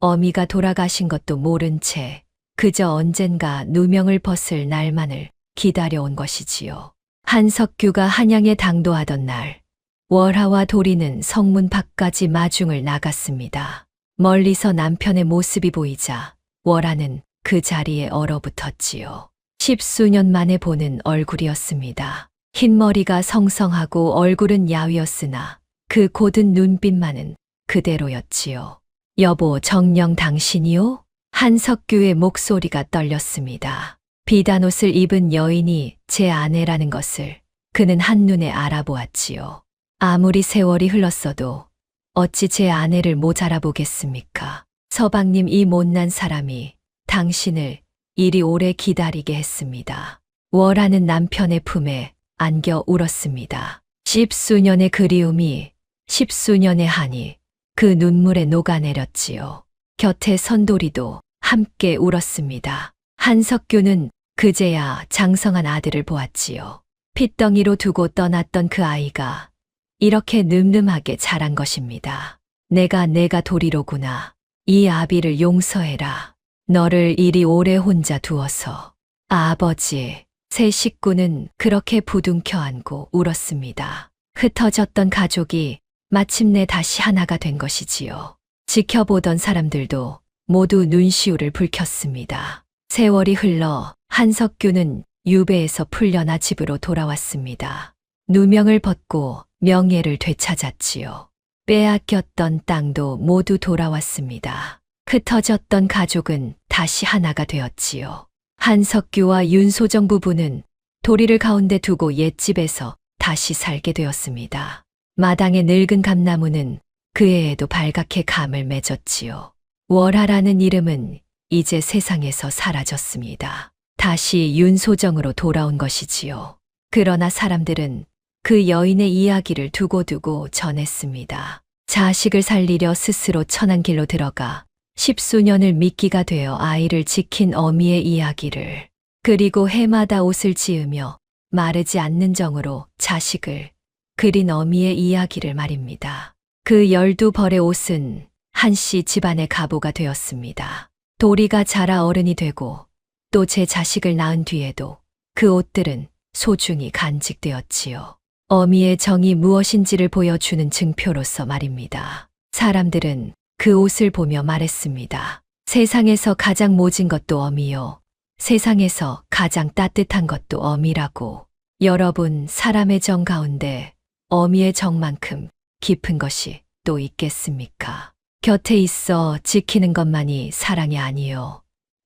어미가 돌아가신 것도 모른 채 그저 언젠가 누명을 벗을 날만을 기다려온 것이지요. 한석규가 한양에 당도하던 날 월하와 도리는 성문 밖까지 마중을 나갔습니다. 멀리서 남편의 모습이 보이자 월하는 그 자리에 얼어붙었지요. 십수년 만에 보는 얼굴이었습니다. 흰머리가 성성하고 얼굴은 야위었으나 그 고든 눈빛만은 그대로였지요. 여보, 정녕 당신이요? 한석규의 목소리가 떨렸습니다. 비단옷을 입은 여인이 제 아내라는 것을 그는 한눈에 알아보았지요. 아무리 세월이 흘렀어도 어찌 제 아내를 못 알아보겠습니까? 서방님, 이 못난 사람이 당신을 이리 오래 기다리게 했습니다. 월하는 남편의 품에 안겨 울었습니다. 십수년의 그리움이, 십수년의 한이 그 눈물에 녹아내렸지요. 곁에 선도리도 함께 울었습니다. 한석규는 그제야 장성한 아들을 보았지요. 핏덩이로 두고 떠났던 그 아이가 이렇게 늠름하게 자란 것입니다. 내가 도리로구나. 이 아비를 용서해라. 너를 이리 오래 혼자 두어서. 아버지, 세 식구는 그렇게 부둥켜 안고 울었습니다. 흩어졌던 가족이 마침내 다시 하나가 된 것이지요. 지켜보던 사람들도 모두 눈시울을 붉혔습니다. 세월이 흘러 한석규는 유배에서 풀려나 집으로 돌아왔습니다. 누명을 벗고 명예를 되찾았지요. 빼앗겼던 땅도 모두 돌아왔습니다. 흩어졌던 가족은 다시 하나가 되었지요. 한석규와 윤소정 부부는 도리를 가운데 두고 옛집에서 다시 살게 되었습니다. 마당의 늙은 감나무는 그 해에도 발갛게 감을 맺었지요. 월하라는 이름은 이제 세상에서 사라졌습니다. 다시 윤소정으로 돌아온 것이지요. 그러나 사람들은 그 여인의 이야기를 두고두고 전했습니다. 자식을 살리려 스스로 천한 길로 들어가 십수년을 미끼가 되어 아이를 지킨 어미의 이야기를, 그리고 해마다 옷을 지으며 마르지 않는 정으로 자식을 그린 어미의 이야기를 말입니다. 그 12벌의 옷은 한씨 집안의 가보가 되었습니다. 도리가 자라 어른이 되고 또 제 자식을 낳은 뒤에도 그 옷들은 소중히 간직되었지요. 어미의 정이 무엇인지를 보여주는 증표로서 말입니다. 사람들은 그 옷을 보며 말했습니다. 세상에서 가장 모진 것도 어미요. 세상에서 가장 따뜻한 것도 어미라고. 여러분, 사람의 정 가운데 어미의 정만큼 깊은 것이 또 있겠습니까? 곁에 있어 지키는 것만이 사랑이 아니요.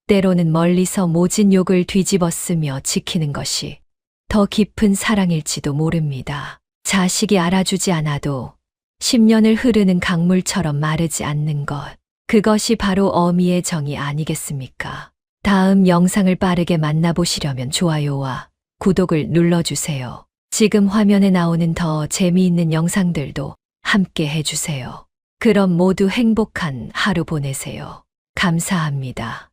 때로는 멀리서 모진 욕을 뒤집어 쓰며 지키는 것이 더 깊은 사랑일지도 모릅니다. 자식이 알아주지 않아도 10년을 흐르는 강물처럼 마르지 않는 것. 그것이 바로 어미의 정이 아니겠습니까? 다음 영상을 빠르게 만나보시려면 좋아요와 구독을 눌러주세요. 지금 화면에 나오는 더 재미있는 영상들도 함께 해주세요. 그럼 모두 행복한 하루 보내세요. 감사합니다.